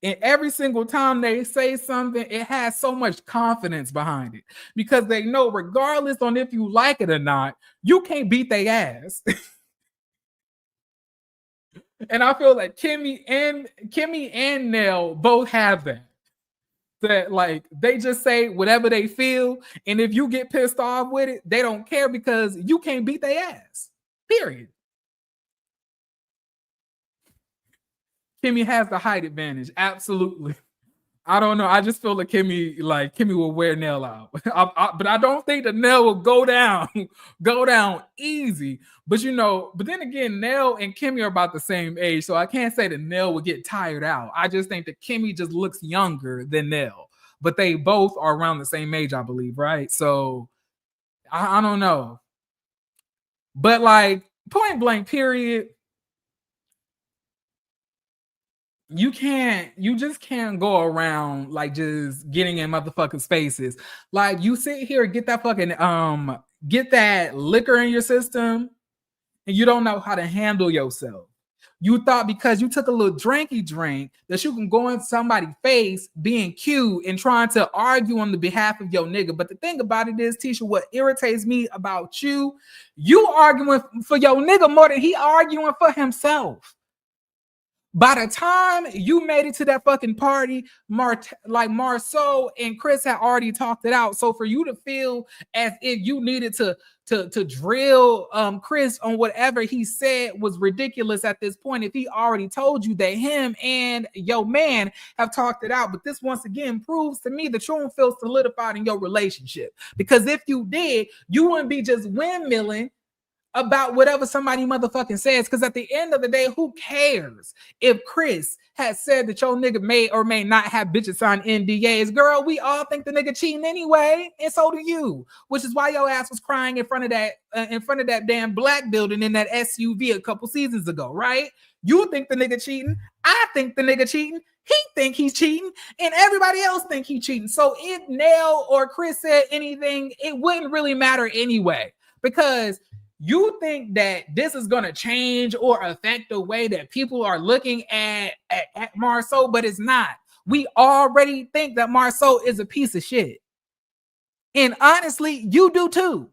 And every single time they say something, it has so much confidence behind it because they know regardless on if you like it or not, you can't beat their ass. And I feel like Kimmy and Nell both have that. That like they just say whatever they feel, and if you get pissed off with it, they don't care because you can't beat their ass. Period. Kimmy has the height advantage, absolutely. I don't know. I just feel like Kimmy will wear Nell out, but I don't think that Nell will go down easy. But but then again, Nell and Kimmy are about the same age, so I can't say that Nell will get tired out. I just think that Kimmy just looks younger than Nell, but they both are around the same age, I believe, right? So I don't know, but like point blank, period. You just can't go around like just getting in motherfuckers' faces. Like you sit here and get that fucking get that liquor in your system and you don't know how to handle yourself. You thought because you took a little drinky drink that you can go in somebody's face being cute and trying to argue on the behalf of your nigga. But the thing about it is, Tisha, what irritates me about you arguing for your nigga more than he arguing for himself. By the time you made it to that fucking party, Marceau and Chris had already talked it out. So for you to feel as if you needed to drill Chris on whatever he said was ridiculous at this point, if he already told you that him and your man have talked it out. But this once again proves to me that you don't feel solidified in your relationship. Because if you did, you wouldn't be just windmilling about whatever somebody motherfucking says, because at the end of the day, who cares if Chris has said that your nigga may or may not have bitches sign NDAs? Girl, we all think the nigga cheating anyway, and so do you. Which is why your ass was crying in front of that damn black building in that SUV a couple seasons ago, right? You think the nigga cheating? I think the nigga cheating. he think he's cheating, and everybody else think he's cheating. So if Nell or Chris said anything, it wouldn't really matter anyway, because you think that this is going to change or affect the way that people are looking at Marceau, but it's not. We already think that Marceau is a piece of shit. And honestly, you do too.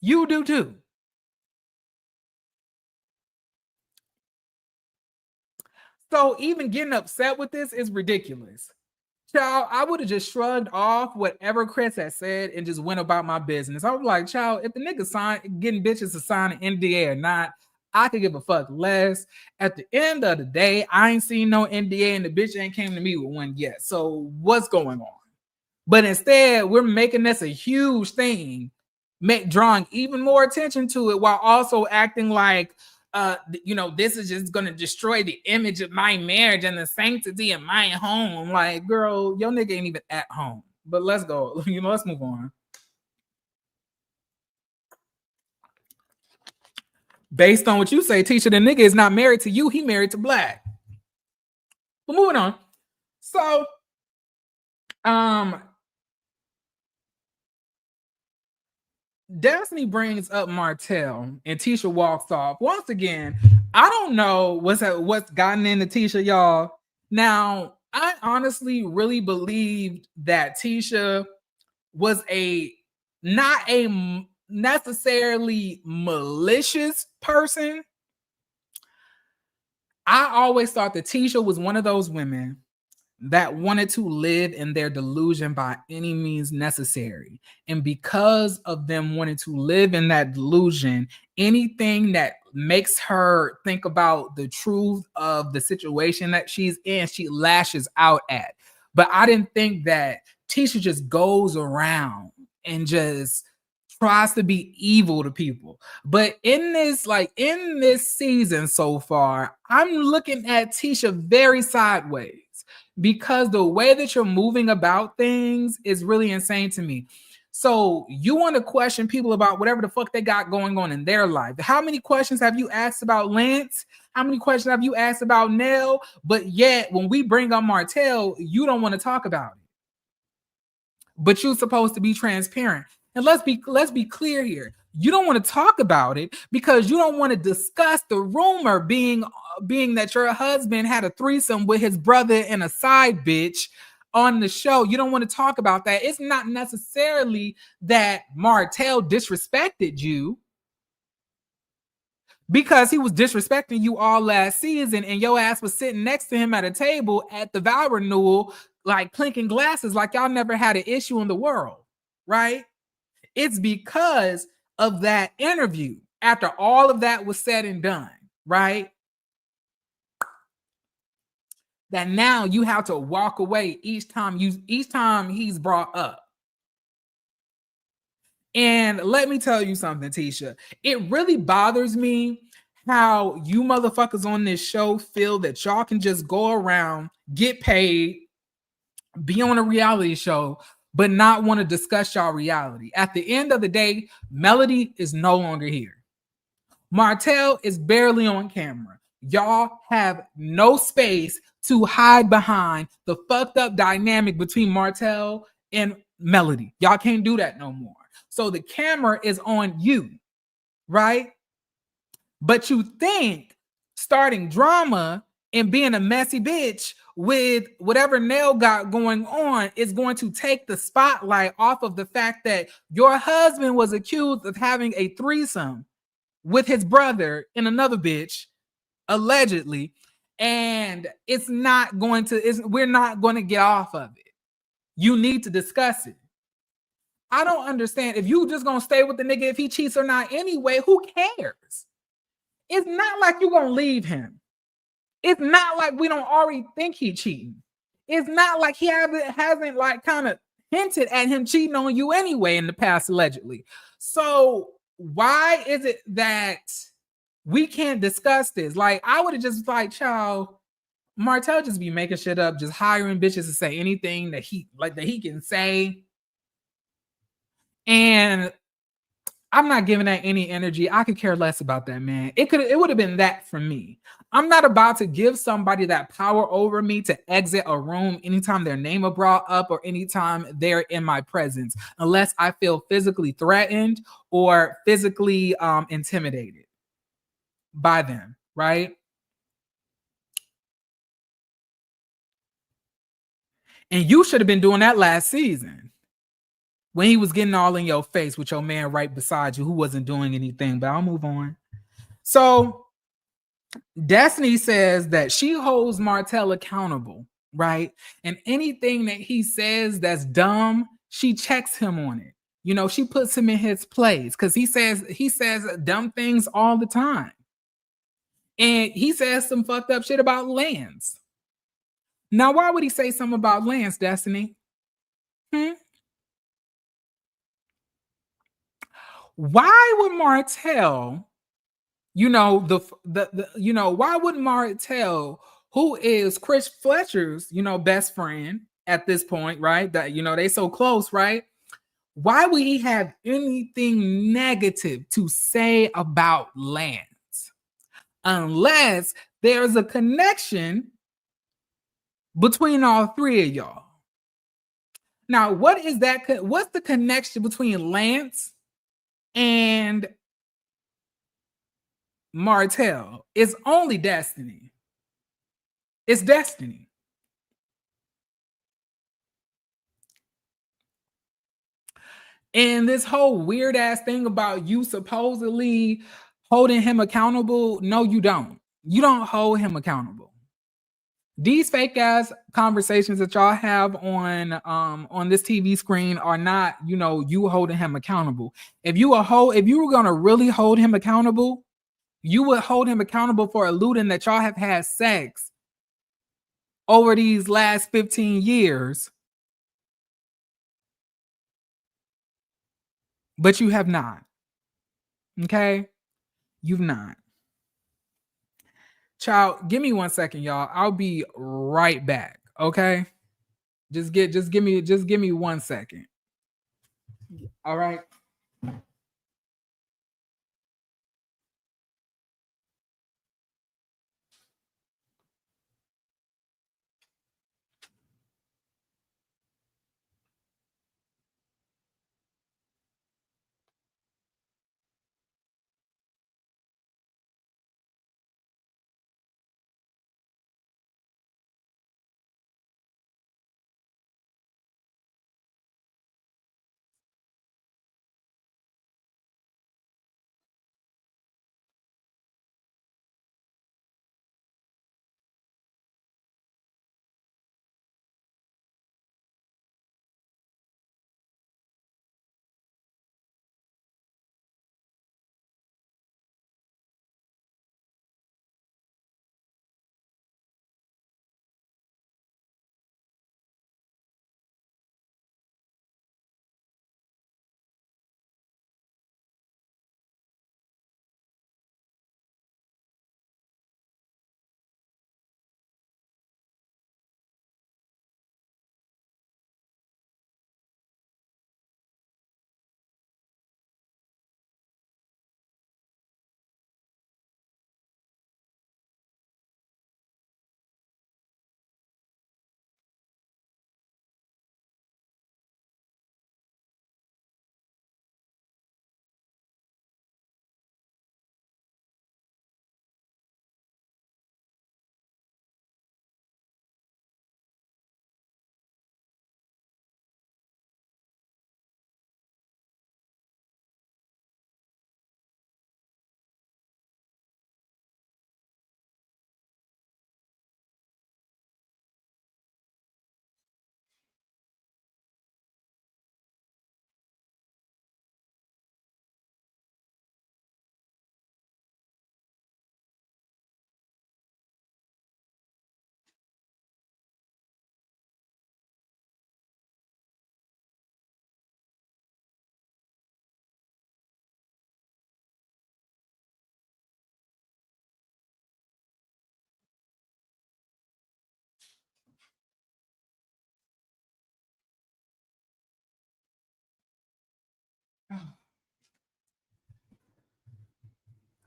You do too. So even getting upset with this is ridiculous. Child, I would have just shrugged off whatever Chris had said and just went about my business. I was like, child, if the nigga getting bitches to sign an NDA or not, I could give a fuck less. At the end of the day, I ain't seen no NDA and the bitch ain't came to me with one yet. So what's going on? But instead, we're making this a huge thing, drawing even more attention to it, while also acting like, this is just going to destroy the image of my marriage and the sanctity of my home. Like, girl, your nigga ain't even at home. But let's go. Let's move on. Based on what you say, Tisha, the nigga is not married to you. He married to Black. But moving on. So, Destiny brings up Martell and Tisha walks off. Once again, I don't know what's gotten into Tisha, y'all. Now, I honestly really believed that Tisha was not a necessarily malicious person. I always thought that Tisha was one of those women that wanted to live in their delusion by any means necessary. And because of them wanting to live in that delusion, anything that makes her think about the truth of the situation that she's in, she lashes out at. But I didn't think that Tisha just goes around and just tries to be evil to people. But in this season so far, I'm looking at Tisha very sideways, because the way that you're moving about things is really insane to me. So you want to question people about whatever the fuck they got going on in their life. How many questions have you asked about Lance? How many questions have you asked about Nell? But yet when we bring up Martell, you don't want to talk about it. But you're supposed to be transparent. And let's be clear here. You don't want to talk about it because you don't want to discuss the rumor being that your husband had a threesome with his brother and a side bitch on the show. You don't want to talk about that. It's not necessarily that Martell disrespected you, because he was disrespecting you all last season, and your ass was sitting next to him at a table at the vow renewal, like clinking glasses, like y'all never had an issue in the world, right? It's because of that interview, after all of that was said and done, right, that now you have to walk away each time he's brought up. And let me tell you something, Tisha. It really bothers me how you motherfuckers on this show feel that y'all can just go around, get paid, be on a reality show, but not want to discuss y'all reality. At the end of the day, Melody is no longer here. Martell is barely on camera. Y'all have no space to hide behind the fucked up dynamic between Martell and Melody. Y'all can't do that no more. So the camera is on you, right? But you think starting drama and being a messy bitch with whatever Nell got going on is going to take the spotlight off of the fact that your husband was accused of having a threesome with his brother and another bitch, allegedly, and we're not going to get off of it. You need to discuss it. I don't understand. If you just gonna stay with the nigga if he cheats or not anyway, who cares? It's not like you're gonna leave him. It's not like we don't already think he cheating. It's not like he hasn't like kind of hinted at him cheating on you anyway in the past, allegedly. So why is it that we can't discuss this? Like, I would have just like, child, Martell just be making shit up, just hiring bitches to say anything that he can say. And I'm not giving that any energy. I could care less about that man. It would have been that for me. I'm not about to give somebody that power over me to exit a room anytime their name is brought up or anytime they're in my presence, unless I feel physically threatened or physically intimidated by them, right? And you should have been doing that last season when he was getting all in your face with your man right beside you who wasn't doing anything. But I'll move on. So Destiny says that she holds Martell accountable, right? And anything that he says that's dumb, she checks him on it. You know, she puts him in his place because he says dumb things all the time. And he says some fucked up shit about Lance. Now, why would he say something about Lance, Destiny? Hmm? Why would Martell, why would Martell, who is Chris Fletcher's, best friend at this point, right? That they so close, right? Why would he have anything negative to say about Lance? Unless there's a connection between all three of y'all. Now, what is that? What's the connection between Lance and Martell? It's only Destiny. It's Destiny. And this whole weird ass thing about you supposedly holding him accountable, no, you don't. You don't hold him accountable. These fake ass conversations that y'all have on this TV screen are not, you holding him accountable. If you were gonna really hold him accountable, you would hold him accountable for alluding that y'all have had sex over these last 15 years, but you have not. Okay? You've not. Child, give me 1 second, y'all. I'll be right back. Okay? Just give me 1 second. All right.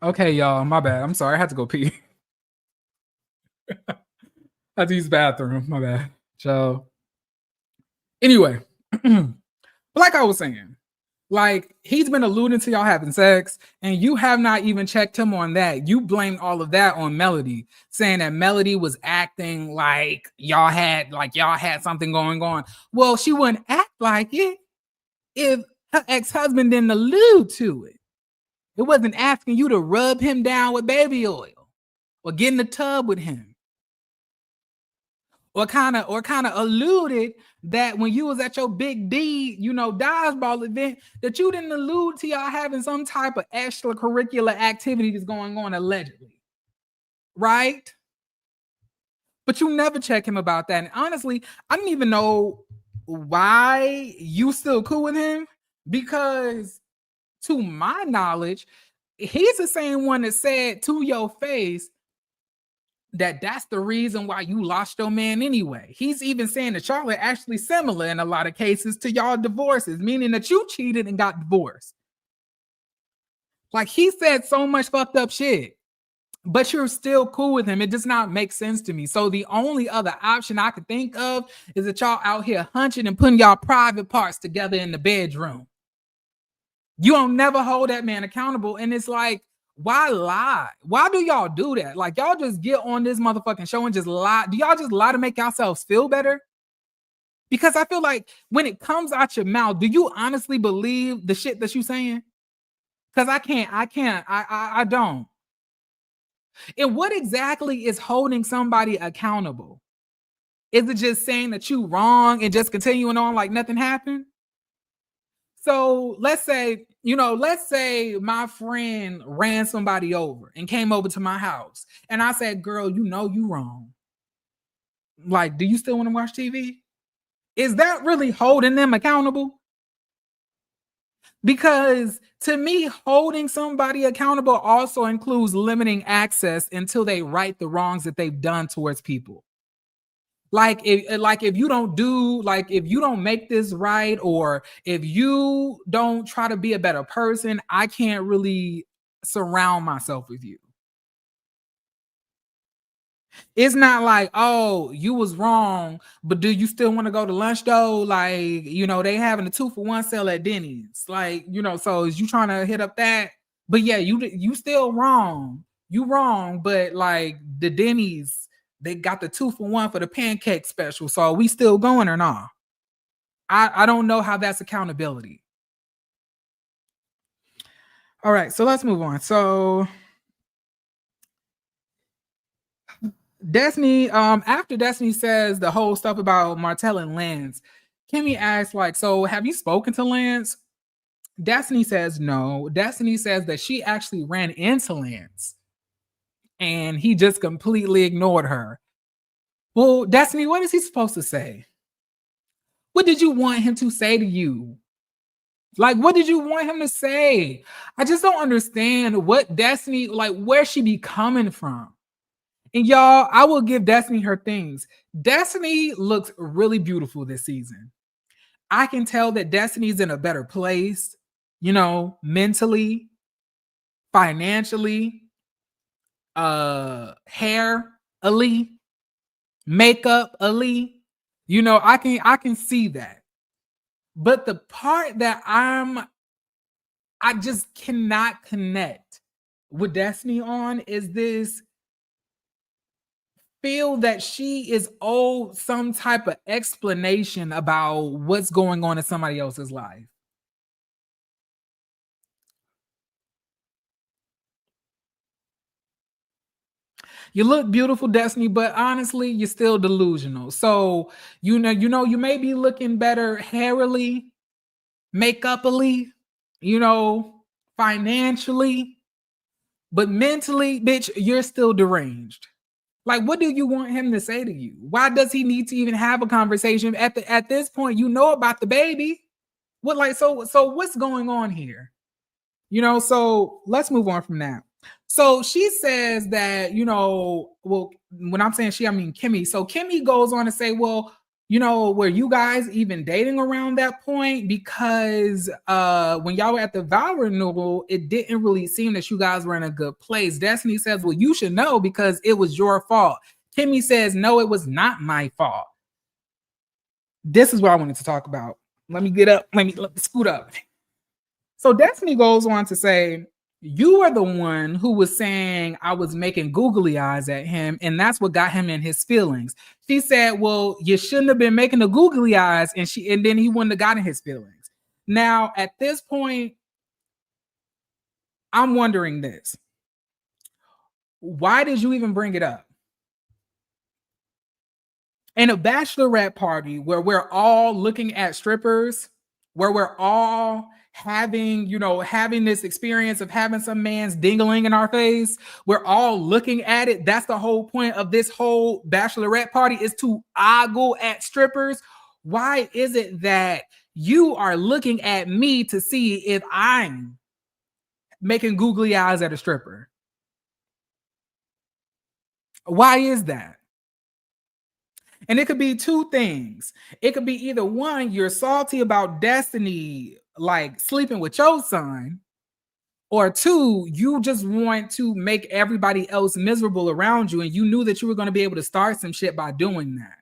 Okay, y'all, my bad. I'm sorry. I had to go pee. I had to use the bathroom. My bad. So, anyway, like I was saying, like he's been alluding to y'all having sex, and you have not even checked him on that. You blame all of that on Melody, saying that Melody was acting like y'all had something going on. Well, she wouldn't act like it if her ex-husband didn't allude to it. It wasn't asking you to rub him down with baby oil or get in the tub with him. Or kind of alluded that when you was at your big D, dodgeball event, that you didn't allude to y'all having some type of extracurricular activity that's going on allegedly. Right? But you never check him about that. And honestly, I don't even know why you still cool with him, because to my knowledge, he's the same one that said to your face that's the reason why you lost your man anyway. He's even saying that y'all are actually similar in a lot of cases to y'all divorces, meaning that you cheated and got divorced. Like, he said so much fucked up shit, but you're still cool with him. It does not make sense to me. So the only other option I could think of is that y'all out here hunching and putting y'all private parts together in the bedroom. You don't never hold that man accountable. And it's like, why lie? Why do y'all do that? Like, y'all just get on this motherfucking show and just lie. Do y'all just lie to make yourselves feel better? Because I feel like when it comes out your mouth, do you honestly believe the shit that you saying? Because I don't. And what exactly is holding somebody accountable? Is it just saying that you wrong and just continuing on like nothing happened? So let's say my friend ran somebody over and came over to my house, and I said, girl, you wrong. Like, do you still want to watch TV? Is that really holding them accountable? Because to me, holding somebody accountable also includes limiting access until they right the wrongs that they've done towards people. If you don't make this right, or if you don't try to be a better person, I can't really surround myself with you. It's not like, oh, you was wrong, but do you still want to go to lunch though? Like, they having a 2-for-1 sale at Denny's. Like, so is you trying to hit up that? But yeah, you still wrong. You wrong, but like the Denny's, they got the 2-for-1 for the pancake special. So are we still going or not? I don't know how that's accountability. All right, so let's move on. So Destiny, after Destiny says the whole stuff about Martell and Lance, Kimmy asks, like, so have you spoken to Lance? Destiny says no. Destiny says that she actually ran into Lance and he just completely ignored her. Well, Destiny, what is he supposed to say? What did you want him to say to you? Like, what did you want him to say? I just don't understand what Destiny, like, where she be coming from. And y'all, I will give Destiny her things. Destiny looks really beautiful this season. I can tell that Destiny's in a better place, mentally, financially, hair, makeup, I can see that. But the part that I just cannot connect with Destiny on is this feel that she is owed some type of explanation about what's going on in somebody else's life. You look beautiful, Destiny, but honestly, you're still delusional. So, you may be looking better hairily, makeuply, financially, but mentally, bitch, you're still deranged. Like, what do you want him to say to you? Why does he need to even have a conversation? At this point, about the baby. So what's going on here? So let's move on from that. So she says that, well, when I'm saying she, I mean Kimmy. So Kimmy goes on to say, well, were you guys even dating around that point? Because when y'all were at the vow renewal, it didn't really seem that you guys were in a good place. Destiny says, well, you should know because it was your fault. Kimmy says, no, it was not my fault. This is what I wanted to talk about. Let me get up. Let me scoot up. So Destiny goes on to say, you are the one who was saying I was making googly eyes at him, and that's what got him in his feelings. She said, well, you shouldn't have been making the googly eyes, and then he wouldn't have gotten his feelings. Now, at this point, I'm wondering this. Why did you even bring it up? In a bachelorette party where we're all looking at strippers, where we're all having this experience of having some man's dingling in our face, we're all looking at it. That's the whole point of this whole bachelorette party, is to ogle at strippers. Why is it that you are looking at me to see if I'm making googly eyes at a stripper? Why is that? And it could be two things. It could be either one, you're salty about Destiny like sleeping with your son, or two, you just want to make everybody else miserable around you, and you knew that you were going to be able to start some shit by doing that.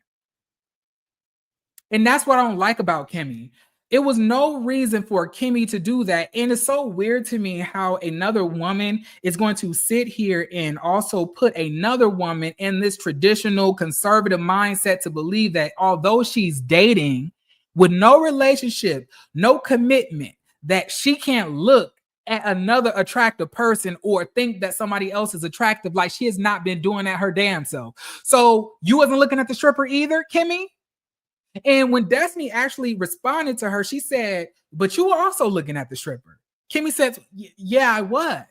And that's what I don't like about Kimmy. It was no reason for Kimmy to do that. And it's so weird to me how another woman is going to sit here and also put another woman in this traditional conservative mindset to believe that although she's dating with no relationship, no commitment, that she can't look at another attractive person or think that somebody else is attractive, like she has not been doing that her damn self. So you wasn't looking at the stripper either, Kimmy? And when Destiny actually responded to her, she said, but you were also looking at the stripper. Kimmy said, yeah, I was.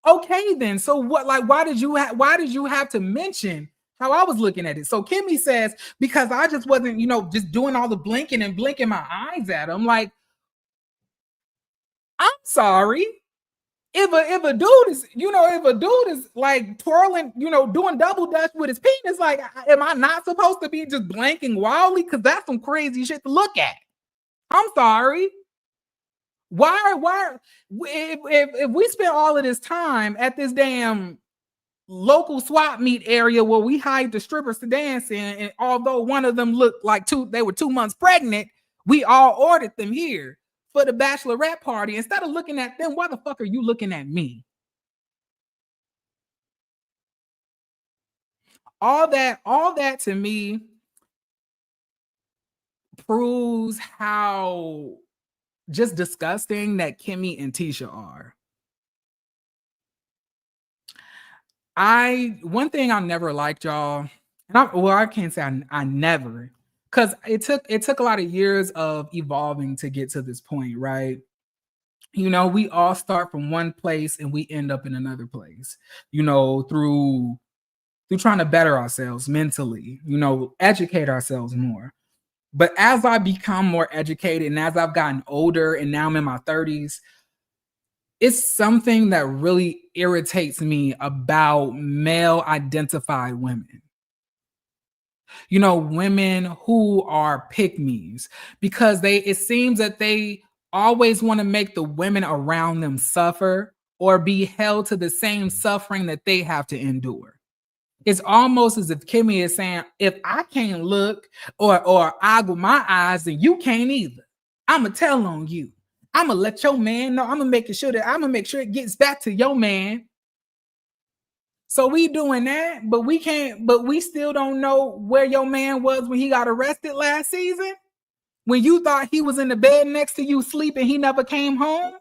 Okay, then. So what, like, why did you have to mention how I was looking at it? So Kimmy says, because I just wasn't, just doing all the blinking and blinking my eyes at him. Like, I'm sorry. If a dude is like twirling, doing double dutch with his penis, like, am I not supposed to be just blanking wildly? Because that's some crazy shit to look at. I'm sorry. Why if we spend all of this time at this damn local swap meet area where we hired the strippers to dance in, and although one of them looked like they were 2 months pregnant, we all ordered them here for the bachelorette party. Instead of looking at them, why the fuck are you looking at me? All that to me proves how just disgusting that Kimmy and Tisha are. One thing I never liked, y'all, and I can't say I never, because it took a lot of years of evolving to get to this point, right? We all start from one place and we end up in another place, through trying to better ourselves mentally, educate ourselves more. But as I become more educated and as I've gotten older and now I'm in my 30s, it's something that really irritates me about male identified women. Women who are pick-me's, because it seems that they always want to make the women around them suffer or be held to the same suffering that they have to endure. It's almost as if Kimmy is saying, if I can't look or ogle my eyes, then you can't either. I'ma tell on you. I'ma let your man know. I'm gonna make sure it gets back to your man. So we doing that, but we still don't know where your man was when he got arrested last season. When you thought he was in the bed next to you sleeping, he never came home.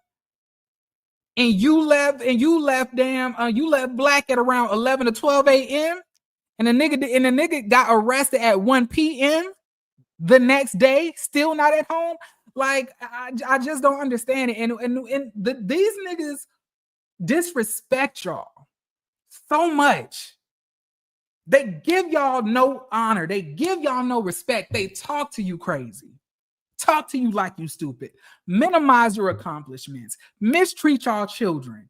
And you left Black at around 11 or 12 a.m. And the nigga got arrested at 1 p.m. the next day, still not at home. Like, I just don't understand it. And these niggas disrespect y'all so much. They give y'all no honor. They give y'all no respect. They talk to you crazy. Talk to you like you stupid. Minimize your accomplishments. Mistreat y'all children.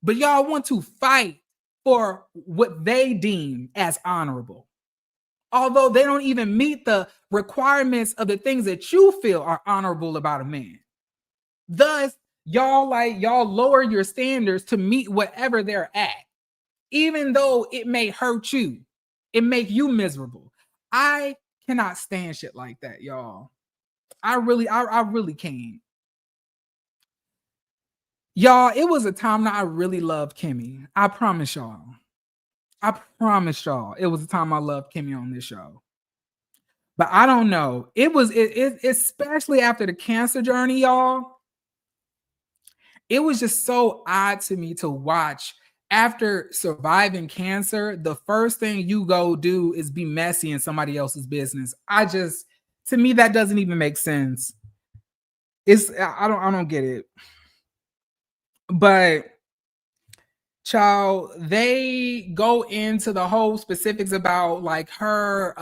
But y'all want to fight for what they deem as honorable. although they don't even meet the requirements of the things that you feel are honorable about a man. Thus, y'all lower your standards to meet whatever they're at, even though it may hurt you, it make you miserable. I cannot stand shit like that, y'all. I really can't. Y'all, it was a time that I really loved Kimmy. I promise y'all. It was a time I loved Kimmy on this show. But I don't know. It was especially after the cancer journey, y'all. It was just so odd to me to watch. After surviving cancer, the first thing you go do is be messy in somebody else's business. To me, that doesn't even make sense. I don't get it. But child, they go into the whole specifics about like her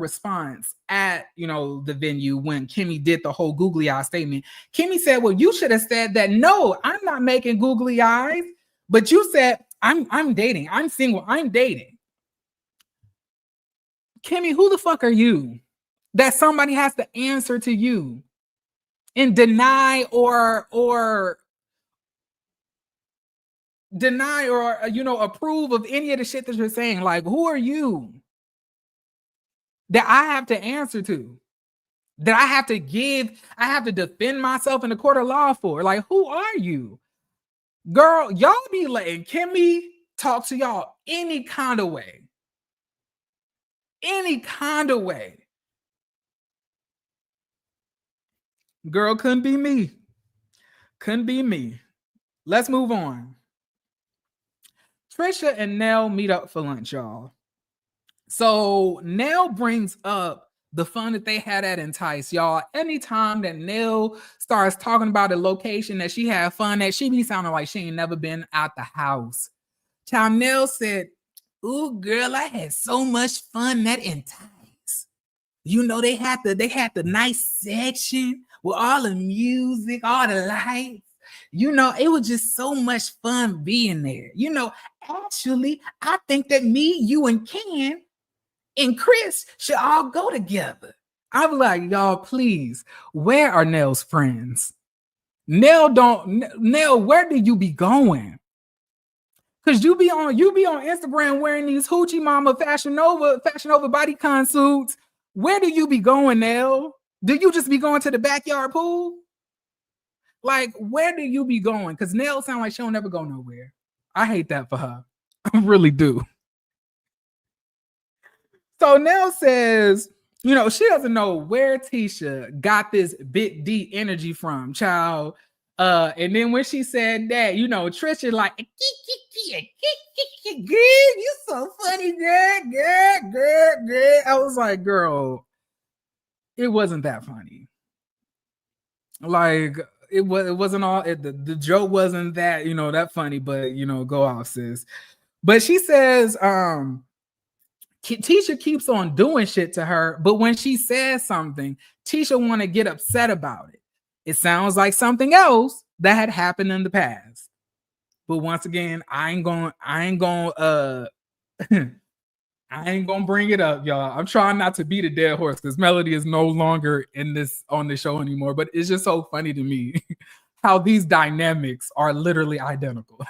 response at the venue when Kimmy did the whole googly eye statement. Kimmy said, well, you should have said that. No, I'm not making googly eyes. But you said, I'm dating. I'm single. I'm dating. Kimmy, who the fuck are you that somebody has to answer to you and deny or approve of any of the shit that you're saying? Like, who are you that I have to answer to? That I have to defend myself in the court of law for? Like, who are you? Girl, y'all be letting Kimmy talk to y'all any kind of way. Any kind of way. Girl, couldn't be me. Couldn't be me. Let's move on. Tisha and Nell meet up for lunch, y'all. So Nell brings up the fun that they had at Entice, y'all. Anytime that Nell starts talking about a location that she had fun at, she be sounding like she ain't never been out the house. Child, Nell said, ooh, girl, I had so much fun at Entice. They had the nice section with all the music, all the lights. It was just so much fun being there. Actually, I think that me, you, and Ken and Chris should all go together. I'm like, y'all, please, where are Nell's friends? Nell, where do you be going? Because you be on Instagram wearing these Hoochie Mama Fashion Nova bodycon suits. Where do you be going, Nell? Do you just be going to the backyard pool? Like, where do you be going? Because Nell sound like she'll never go nowhere. I hate that for her. I really do. So Nell says, she doesn't know where Tisha got this big D energy from, child. And then when she said that, Trisha like, girl, you so funny, girl. I was like, girl, it wasn't that funny. Like, it wasn't all the joke wasn't that that funny, but go off, sis. But she says Tisha keeps on doing shit to her, but when she says something, Tisha want to get upset about it. It sounds like something else that had happened in the past. But once again, I ain't gonna bring it up, y'all. I'm trying not to beat a dead horse because Melody is no longer on the show anymore. But it's just so funny to me how these dynamics are literally identical.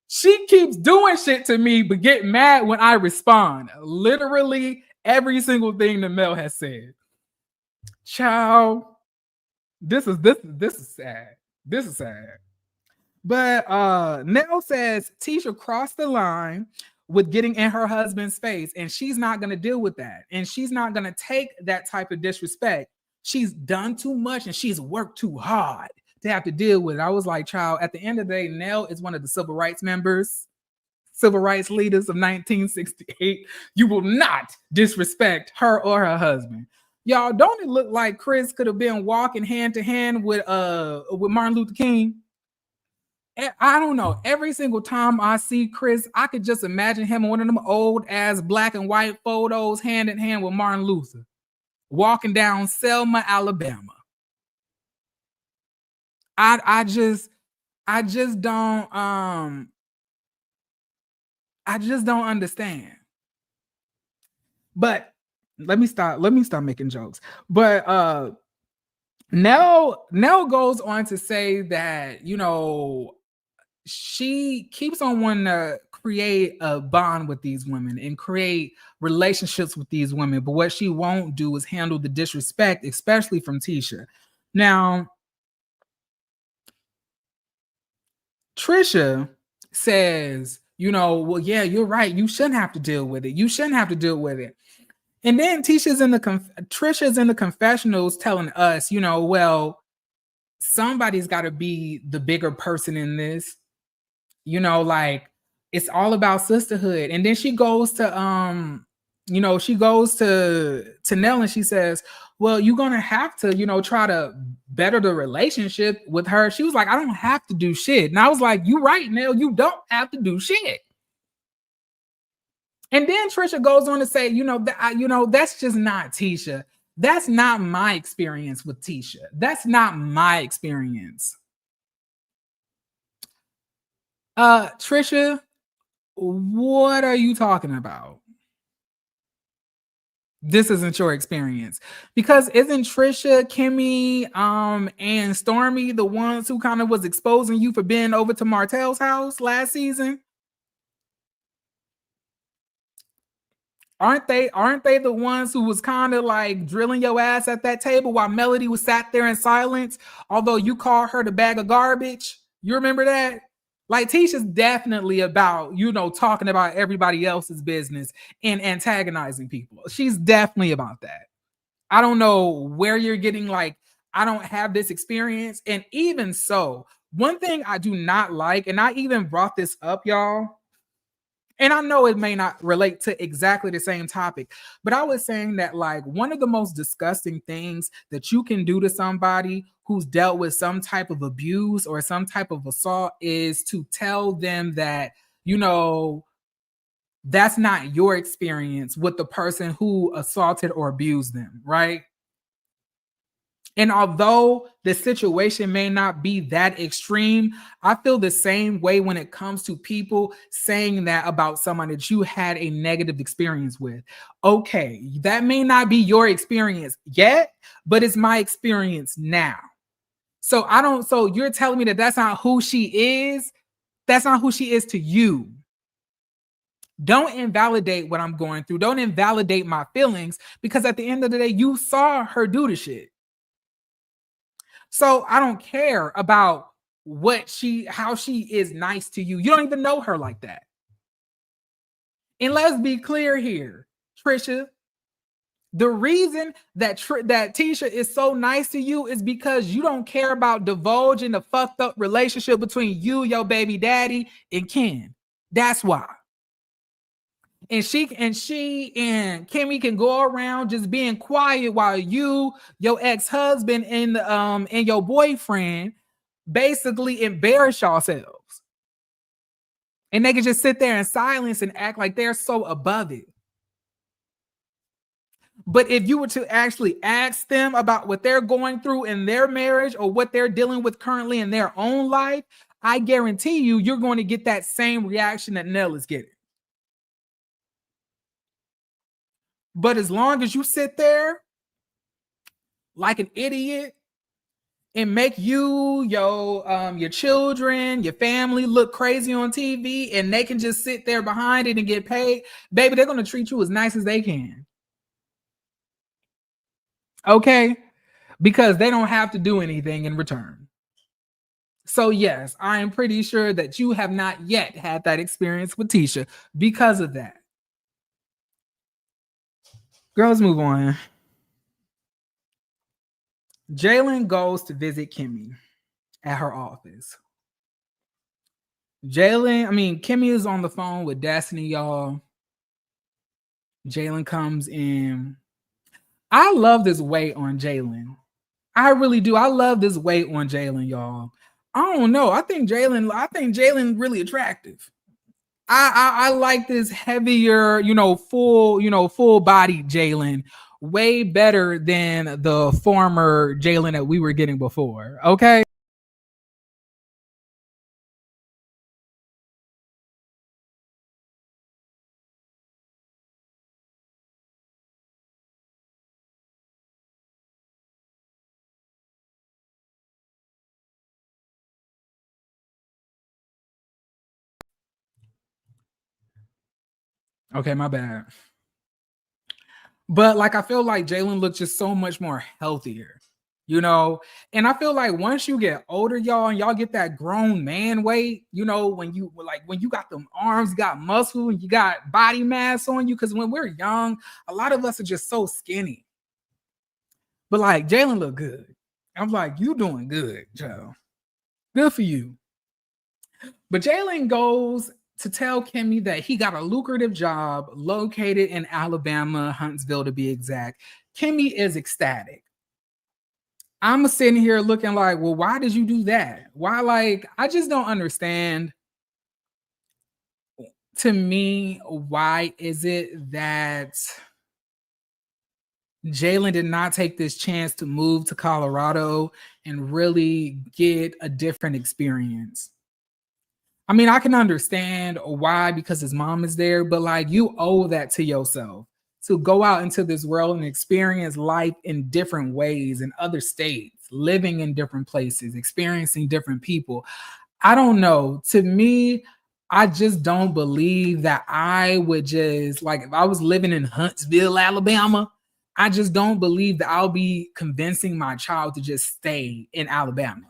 She keeps doing shit to me, but get mad when I respond. Literally every single thing that Mel has said. Child, this is sad. This is sad. But Nell says Tisha crossed the line with getting in her husband's face, and she's not going to deal with that. And she's not going to take that type of disrespect. She's done too much and she's worked too hard to have to deal with it. I was like, child, at the end of the day, Nell is one of the civil rights leaders of 1968. You will not disrespect her or her husband. Y'all, don't it look like Chris could have been walking hand to hand with Martin Luther King? I don't know. Every single time I see Chris, I could just imagine him in one of them old ass black and white photos, hand in hand with Martin Luther, walking down Selma, Alabama. I just don't understand. But let me stop making jokes. But Nell goes on to say that, she keeps on wanting to create a bond with these women and create relationships with these women. But what she won't do is handle the disrespect, especially from Tisha. Now, Trisha says, well, yeah, you're right. You shouldn't have to deal with it. You shouldn't have to deal with it. And then Trisha's in the confessionals telling us, well, somebody's got to be the bigger person in this. Like, it's all about sisterhood. And then she goes to Nell and she says, well, you're gonna have to, try to better the relationship with her. She was like, I don't have to do shit. And I was like, you right, Nell, you don't have to do shit. And then Trisha goes on to say, that's just not Tisha. That's not my experience with Tisha. That's not my experience. Trisha, what are you talking about? This isn't your experience. Because isn't Trisha, Kimmy, and Stormy the ones who kind of was exposing you for being over to Martell's house last season? Aren't they the ones who was kind of like drilling your ass at that table while Melody was sat there in silence, although you called her the bag of garbage? You remember that? Like, Tisha's definitely about, talking about everybody else's business and antagonizing people. She's definitely about that. I don't know where you're getting, like, I don't have this experience. And even so, one thing I do not like, and I even brought this up, y'all, and I know it may not relate to exactly the same topic, but I was saying that, like, one of the most disgusting things that you can do to somebody who's dealt with some type of abuse or some type of assault is to tell them that, that's not your experience with the person who assaulted or abused them, right? And although the situation may not be that extreme, I feel the same way when it comes to people saying that about someone that you had a negative experience with. Okay, that may not be your experience yet, but it's my experience now. So you're telling me that that's not who she is? That's not who she is to you. Don't invalidate what I'm going through. Don't invalidate my feelings, because at the end of the day, you saw her do the shit. So I don't care about how she is nice to you. You don't even know her like that. And let's be clear here, Trisha. The reason that Tisha is so nice to you is because you don't care about divulging the fucked up relationship between you, your baby daddy, and Ken. That's why. And she and Kimmy can go around just being quiet while you, your ex-husband, and your boyfriend basically embarrass yourselves. And they can just sit there in silence and act like they're so above it. But if you were to actually ask them about what they're going through in their marriage or what they're dealing with currently in their own life, I guarantee you're going to get that same reaction that Nell is getting. But as long as you sit there like an idiot and make your children, your family look crazy on TV, and they can just sit there behind it and get paid, baby, they're going to treat you as nice as they can. Okay? Because they don't have to do anything in return. So yes, I am pretty sure that you have not yet had that experience with Tisha because of that. Girls, move on. Jaylen goes to visit Kimmy at her office. Kimmy is on the phone with Destiny, y'all. Jaylen comes in. I love this weight on Jaylen. I really do. I love this weight on Jaylen, y'all. I don't know. I think Jaylen really attractive. I like this heavier, full body Jaylen way better than the former Jaylen that we were getting before. Okay. Okay, my bad. But like, I feel like Jaylen looks just so much more healthier, you know. And I feel like once you get older, y'all, and y'all get that grown man weight, you know, when you got them arms, you got muscle, and you got body mass on you. Because when we're young, a lot of us are just so skinny. But like, Jaylen look good. I'm like, you doing good, Joe. Good for you. But Jaylen goes to tell Kimmy that he got a lucrative job located in Alabama, Huntsville to be exact. Kimmy is ecstatic. I'm sitting here looking like, well, why did you do that? Why? Like, I just don't understand. To me, why is it that Jaylen did not take this chance to move to Colorado and really get a different experience? I mean, I can understand why, because his mom is there, but like, you owe that to yourself to go out into this world and experience life in different ways in other states, living in different places, experiencing different people. I don't know. To me, I just don't believe that I would just, like, if I was living in Huntsville, Alabama, I just don't believe that I'll be convincing my child to just stay in Alabama.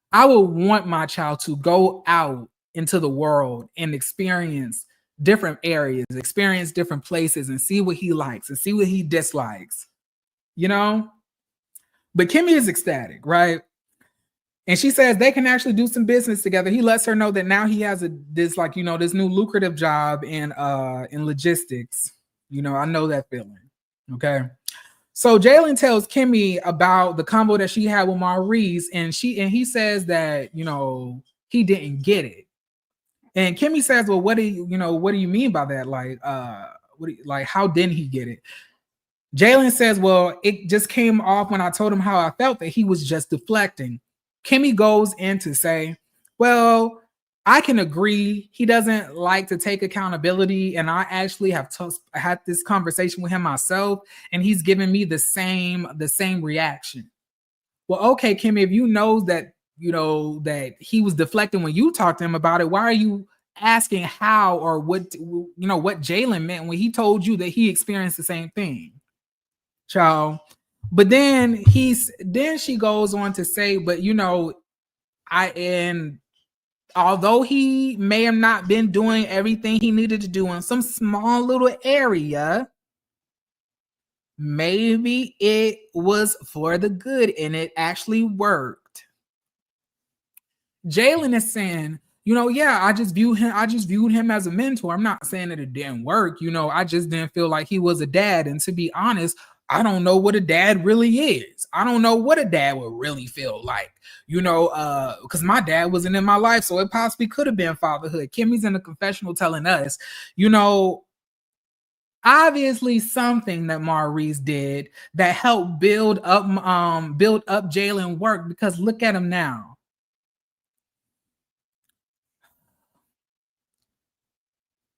I would want my child to go out into the world and experience different areas, experience different places, and see what he likes and see what he dislikes, you know? But Kimmy is ecstatic, right? And she says they can actually do some business together. He lets her know that now he has this new lucrative job in logistics. You know, I know that feeling. Okay. So Jaylen tells Kimmy about the combo that she had with Maurice, and he says that, you know, he didn't get it. And Kimmy says, well, what do you mean by that? Like, how didn't he get it? Jaylen says, well, it just came off when I told him how I felt, that he was just deflecting. Kimmy goes in to say, well, I can agree. He doesn't like to take accountability. And I actually have had this conversation with him myself, and he's given me the same reaction. Well, okay, Kimmy, if you know that he was deflecting when you talked to him about it, why are you asking how or what Jaylen meant when he told you that he experienced the same thing? Child. But then she goes on to say, but although he may have not been doing everything he needed to do in some small little area, maybe it was for the good and it actually worked. Jaylen is saying, I just viewed him as a mentor. I'm not saying that it didn't work. I just didn't feel like he was a dad. And to be honest, I don't know what a dad really is. I don't know what a dad would really feel like, because my dad wasn't in my life. So it possibly could have been fatherhood. Kimmy's in the confessional telling us, obviously something that Maurice did that helped build up Jaylen work, because look at him now.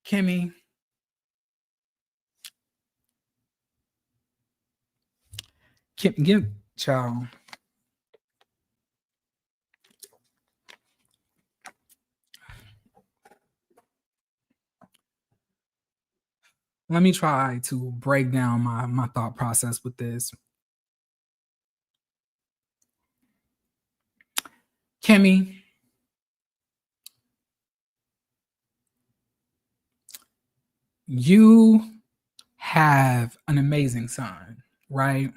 Kimmy, child. Let me try to break down my thought process with this. Kimmy, you have an amazing son, right?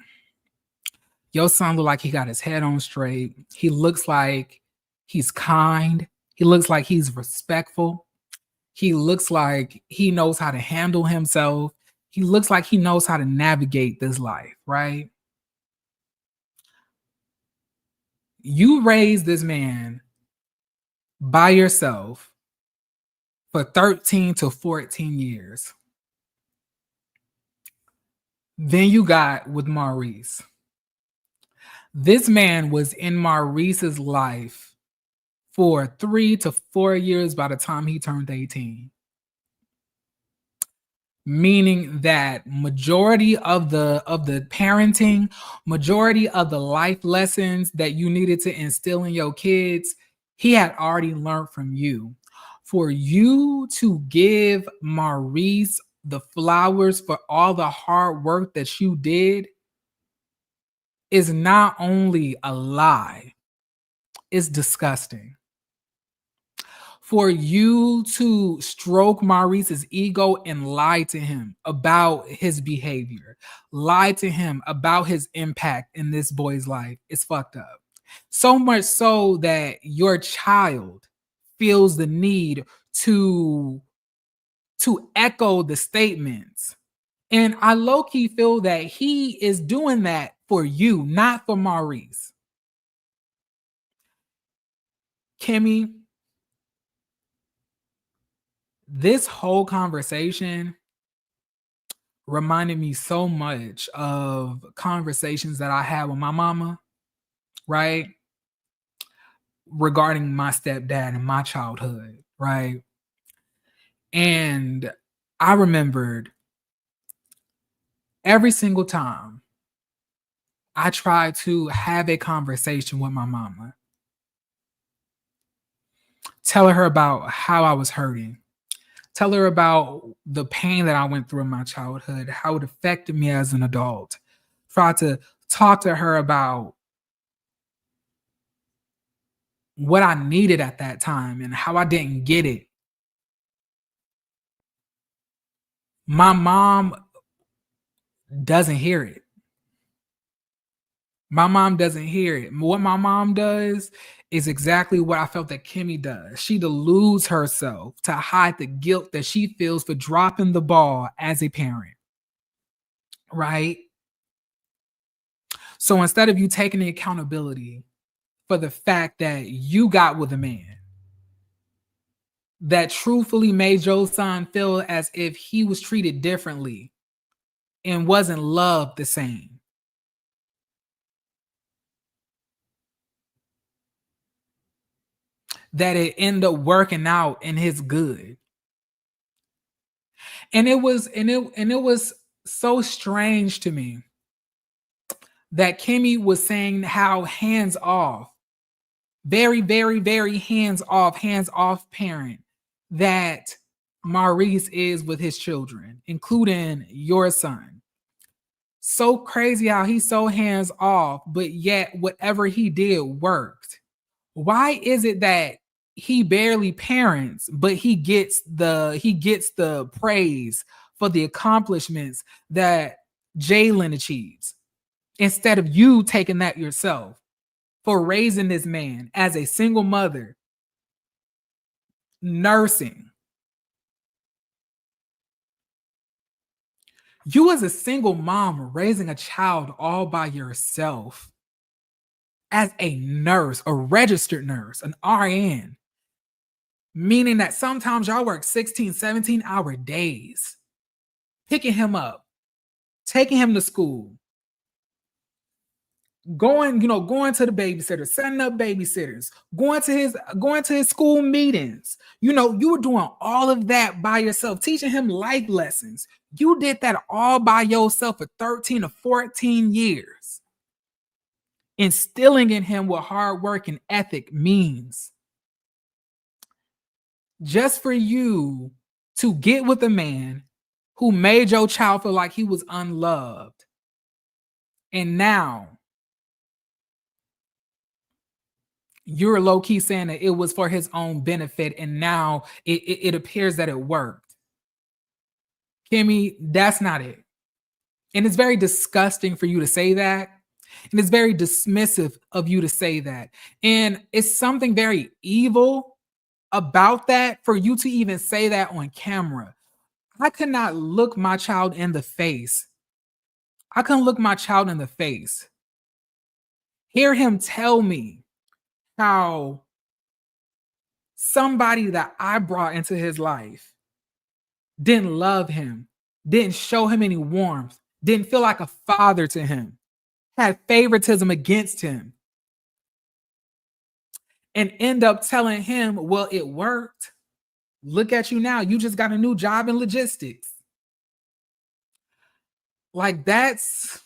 Your son looks like he got his head on straight. He looks like he's kind. He looks like he's respectful. He looks like he knows how to handle himself. He looks like he knows how to navigate this life, right? You raised this man by yourself for 13 to 14 years. Then you got with Maurice. This man was in Maurice's life for 3 to 4 years by the time he turned 18. Meaning that majority of the parenting, majority of the life lessons that you needed to instill in your kids, he had already learned from you. for you to give Maurice the flowers for all the hard work that you did is not only a lie, it's disgusting. For you to stroke Maurice's ego and lie to him about his behavior, lie to him about his impact in this boy's life is fucked up. So much so that your child feels the need to echo the statements. And I low-key feel that he is doing that for you, not for Maurice. Kimmy, this whole conversation reminded me so much of conversations that I had with my mama, right? Regarding my stepdad and my childhood, right? And I remembered every single time I tried to have a conversation with my mama, telling her about how I was hurting, tell her about the pain that I went through in my childhood, how it affected me as an adult. Try to talk to her about what I needed at that time and how I didn't get it. My mom doesn't hear it. My mom doesn't hear it. What my mom does is exactly what I felt that Kimmy does. She deludes herself to hide the guilt that she feels for dropping the ball as a parent. Right? So instead of you taking the accountability for the fact that you got with a man that truthfully made your son feel as if he was treated differently and wasn't loved the same, that it ended up working out in his good. And it was so strange to me that Kimmy was saying how hands off, very, very, very hands off parent that Maurice is with his children, including your son. So crazy how he's so hands off, but yet whatever he did worked. Why is it that he barely parents, but he gets the praise for the accomplishments that Jaylen achieves, instead of you taking that yourself for raising this man as a single mother, nursing? You as a single mom raising a child all by yourself as a nurse, a registered nurse, an RN, meaning that sometimes y'all work 16, 17-hour days, picking him up, taking him to school, going to the babysitter, setting up babysitters, going to his school meetings. You were doing all of that by yourself, teaching him life lessons. You did that all by yourself for 13 to 14 years, instilling in him what hard work and ethic means. Just for you to get with a man who made your child feel like he was unloved. And now you're low-key saying that it was for his own benefit, and now it appears that it worked. Kimmy, that's not it. And it's very disgusting for you to say that. And it's very dismissive of you to say that. And it's something very evil about that for you to even say that on camera. I could not look my child in the face. I couldn't look my child in the face. Hear him tell me how somebody that I brought into his life didn't love him, didn't show him any warmth, didn't feel like a father to him, had favoritism against him, and end up telling him, well, it worked. Look at you now. You just got a new job in logistics. Like that's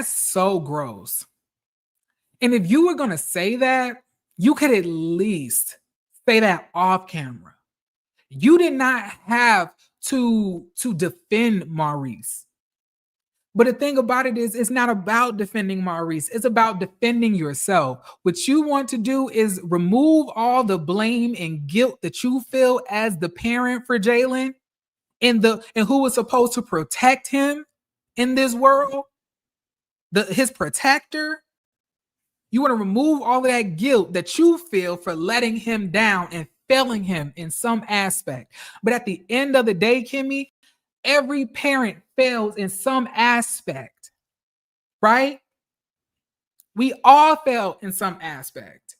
so gross. And if you were going to say that, You could at least say that off camera. You did not have to defend Maurice. But the thing about it is, it's not about defending Maurice. It's about defending yourself. What you want to do is remove all the blame and guilt that you feel as the parent for Jaylen and who was supposed to protect him in this world, his protector. You want to remove all of that guilt that you feel for letting him down and failing him in some aspect. But at the end of the day, Kimmy, every parent fails in some aspect, right? We all fail in some aspect.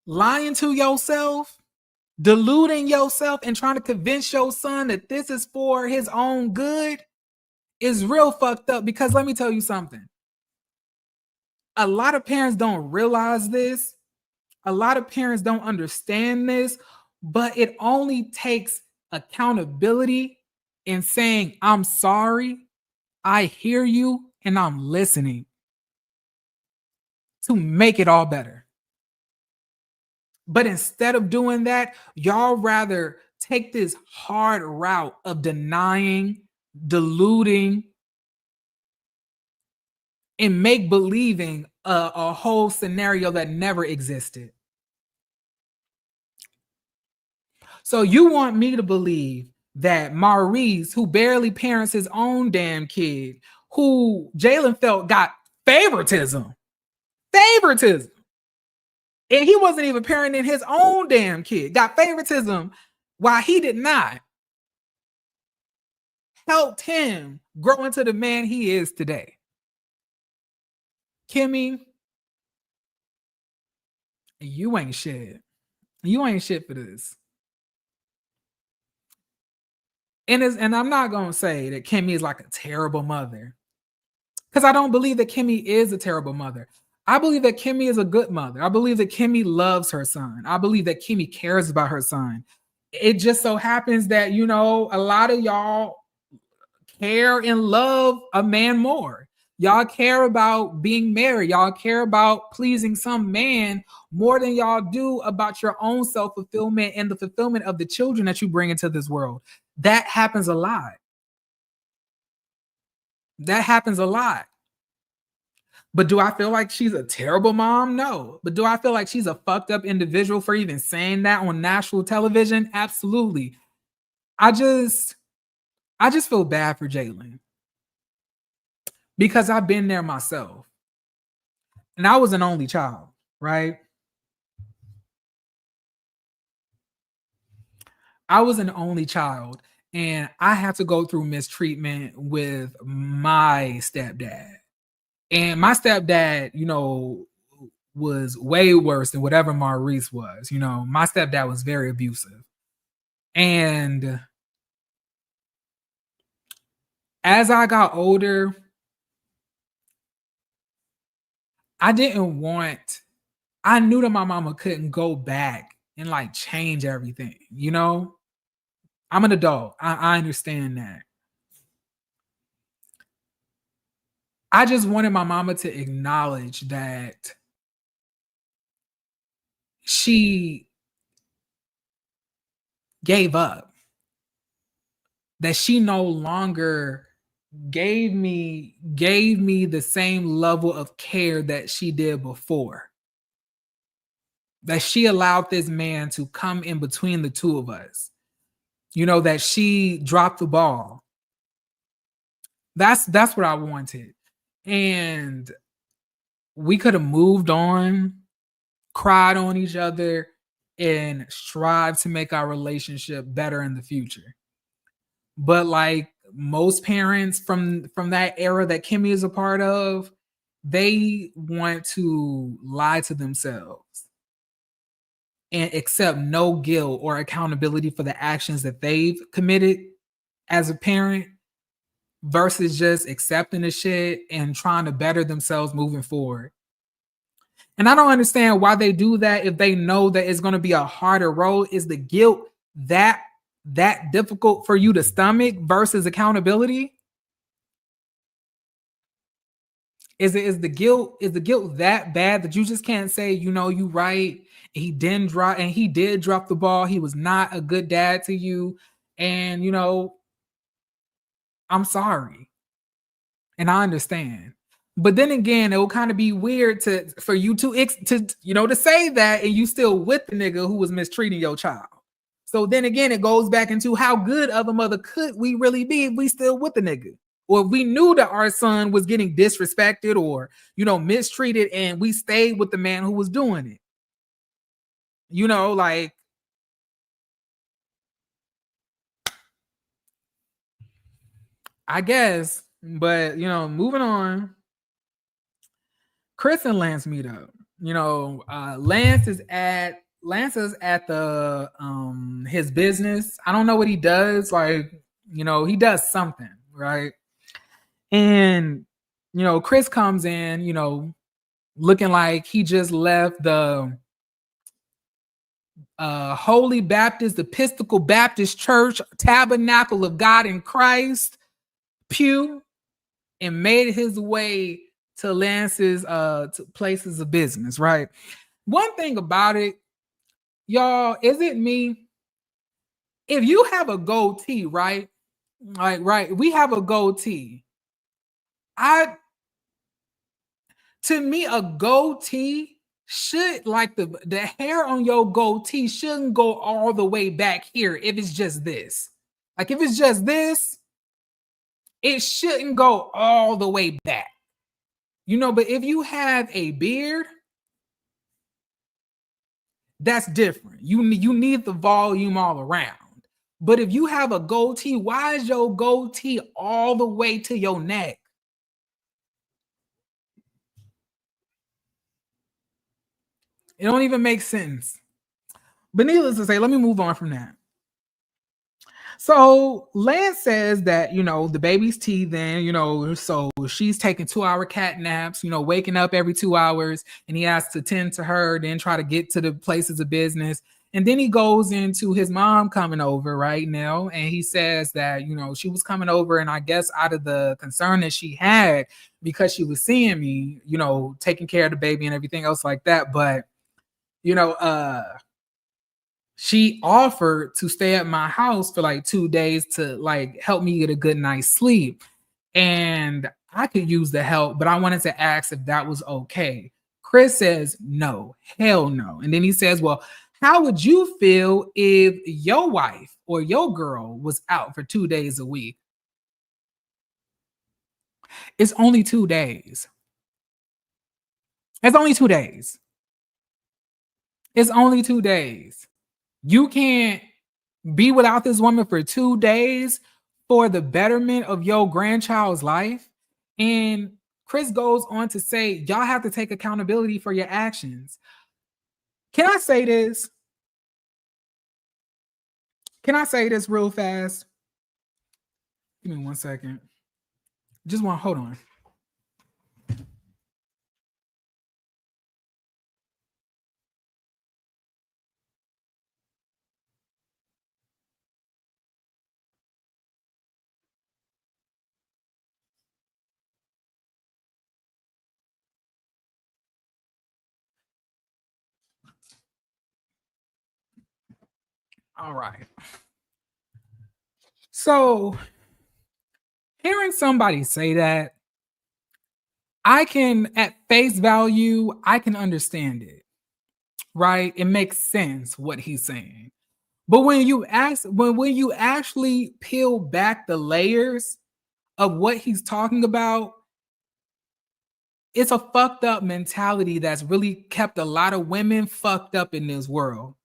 Lying to yourself, deluding yourself, and trying to convince your son that this is for his own good is real fucked up, because let me tell you something. A lot of parents don't realize this. A lot of parents don't understand this, but it only takes accountability and saying, I'm sorry, I hear you, and I'm listening to make it all better. But instead of doing that, y'all rather take this hard route of denying, deluding, and make believing a whole scenario that never existed. So you want me to believe that Maurice, who barely parents his own damn kid, who Jaylen felt got favoritism, and he wasn't even parenting his own damn kid, got favoritism while he did not, helped him grow into the man he is today. Kimmy, you ain't shit. You ain't shit for this. And I'm not going to say that Kimmy is like a terrible mother, because I don't believe that Kimmy is a terrible mother. I believe that Kimmy is a good mother. I believe that Kimmy loves her son. I believe that Kimmy cares about her son. It just so happens that, you know, a lot of y'all care and love a man more. Y'all care about being married. Y'all care about pleasing some man more than y'all do about your own self-fulfillment and the fulfillment of the children that you bring into this world. That happens a lot. That happens a lot. But do I feel like she's a terrible mom? No. But do I feel like she's a fucked up individual for even saying that on national television? Absolutely. I just feel bad for Jaylen, because I've been there myself. And I was an only child, right? I was an only child, and I had to go through mistreatment with my stepdad. And my stepdad, you know, was way worse than whatever Maurice was. You know, my stepdad was very abusive. And as I got older, I knew that my mama couldn't go back and like change everything, you know? I'm an adult. I understand that. I just wanted my mama to acknowledge that she gave up, that she no longer gave me the same level of care that she did before, that she allowed this man to come in between the two of us, you know, that she dropped the ball. That's what I wanted. And we could have moved on, cried on each other, and strive to make our relationship better in the future. But like most parents from that era that Kimmy is a part of, they want to lie to themselves and accept no guilt or accountability for the actions that they've committed as a parent, versus just accepting the shit and trying to better themselves moving forward. And I don't understand why they do that if they know that it's going to be a harder road. Is the guilt that difficult for you to stomach versus accountability? Is the guilt that bad that you just can't say, you know, you right? He did drop the ball. He was not a good dad to you. And you know, I'm sorry. And I understand. But then again, it will kind of be weird for you to say that and you still with the nigga who was mistreating your child. So then again, it goes back into how good of a mother could we really be if we still with the nigga? Or if we knew that our son was getting disrespected or, you know, mistreated and we stayed with the man who was doing it. You know, like, I guess, but, you know, moving on. Chris and Lance meet up. You know, Lance is at the his business. I don't know what he does. Like, you know, he does something, right? And you know, Chris comes in, you know, looking like he just left the Holy Baptist Episcopal Baptist Church Tabernacle of God in Christ pew and made his way to Lance's to places of business, right? One thing about it, y'all, is it me? If you have a goatee, right? Like, right, we have a goatee. To me, a goatee should, like, the hair on your goatee shouldn't go all the way back here if it's just this. Like, if it's just this, it shouldn't go all the way back. You know, but if you have a beard, that's different. You need the volume all around. But if you have a goatee, why is your goatee all the way to your neck? It don't even make sense. But needless to say, let me move on from that. So Lance says that, you know, the baby's teething, you know, so she's taking 2-hour cat naps, you know, waking up every 2 hours, and he has to tend to her, then try to get to the places of business. And then he goes into his mom coming over right now, and he says that, you know, she was coming over, and I guess out of the concern that she had because she was seeing me, you know, taking care of the baby and everything else like that. But, you know, she offered to stay at my house for like 2 days to like help me get a good night's sleep. And I could use the help, but I wanted to ask if that was okay. Chris says, no, hell no. And then he says, well, how would you feel if your wife or your girl was out for 2 days a week? It's only 2 days. It's only 2 days. It's only 2 days. You can't be without this woman for 2 days for the betterment of your grandchild's life. And Chris goes on to say, y'all have to take accountability for your actions. Can I say this? Can I say this real fast? Give me 1 second. Hold on. All right. So, hearing somebody say that, I can, at face value, I can understand it, right? It makes sense what he's saying. But when you actually peel back the layers of what he's talking about, it's a fucked up mentality that's really kept a lot of women fucked up in this world.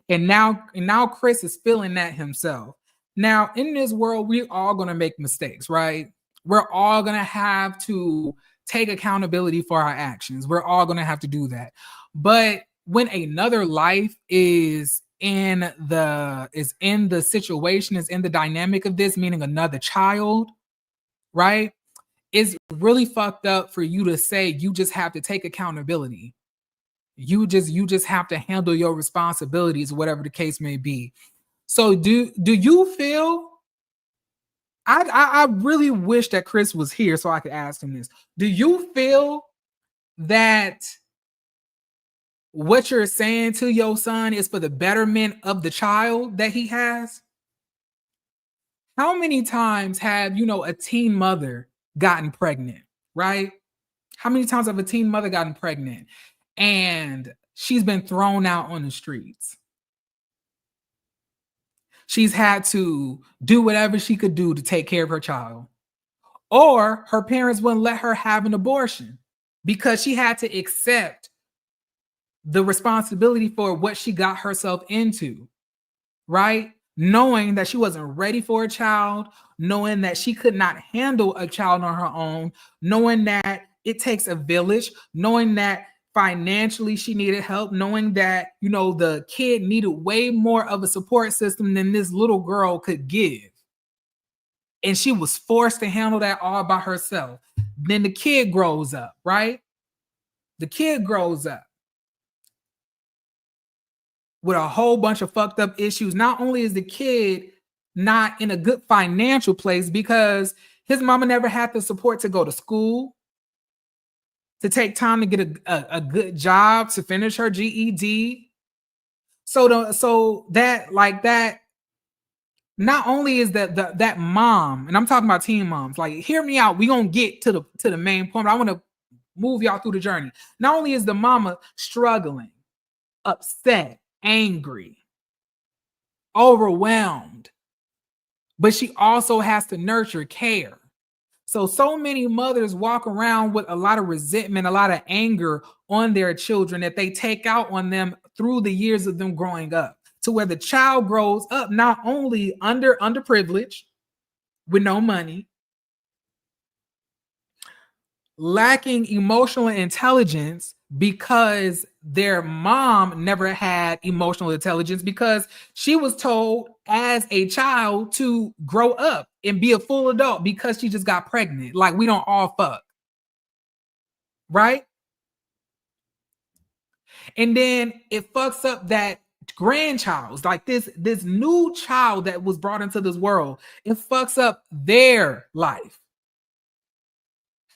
And now Chris is feeling that himself. Now, in this world, we're all gonna make mistakes, right? We're all gonna have to take accountability for our actions. We're all gonna have to do that. But when another life is in the situation, is in the dynamic of this, meaning another child, right? It's really fucked up for you to say you just have to take accountability. You just have to handle your responsibilities, whatever the case may be. So do you feel I really wish that Chris was here so I could ask him this. Do you feel that what you're saying to your son is for the betterment of the child that he has? How many times have, a teen mother gotten pregnant, right? How many times have a teen mother gotten pregnant and she's been thrown out on the streets? She's had to do whatever she could do to take care of her child. Or her parents wouldn't let her have an abortion because she had to accept the responsibility for what she got herself into, right? Knowing that she wasn't ready for a child, knowing that she could not handle a child on her own, knowing that it takes a village, knowing that financially she needed help, knowing that, the kid needed way more of a support system than this little girl could give. And she was forced to handle that all by herself. Then the kid grows up, right? The kid grows up with a whole bunch of fucked up issues. Not only is the kid not in a good financial place because his mama never had the support to go to school, to take time to get a good job, to finish her GED. So that not only is that mom, and I'm talking about teen moms, like, hear me out. We're gonna get to the main point. I want to move y'all through the journey. Not only is the mama struggling, upset, angry, overwhelmed, but she also has to nurture care. So many mothers walk around with a lot of resentment, a lot of anger on their children that they take out on them through the years of them growing up, to where the child grows up not only underprivileged, with no money, lacking emotional intelligence because their mom never had emotional intelligence because she was told as a child to grow up and be a full adult because she just got pregnant. Like, we don't all fuck, right? And then it fucks up that grandchild, like this new child that was brought into this world. It fucks up their life,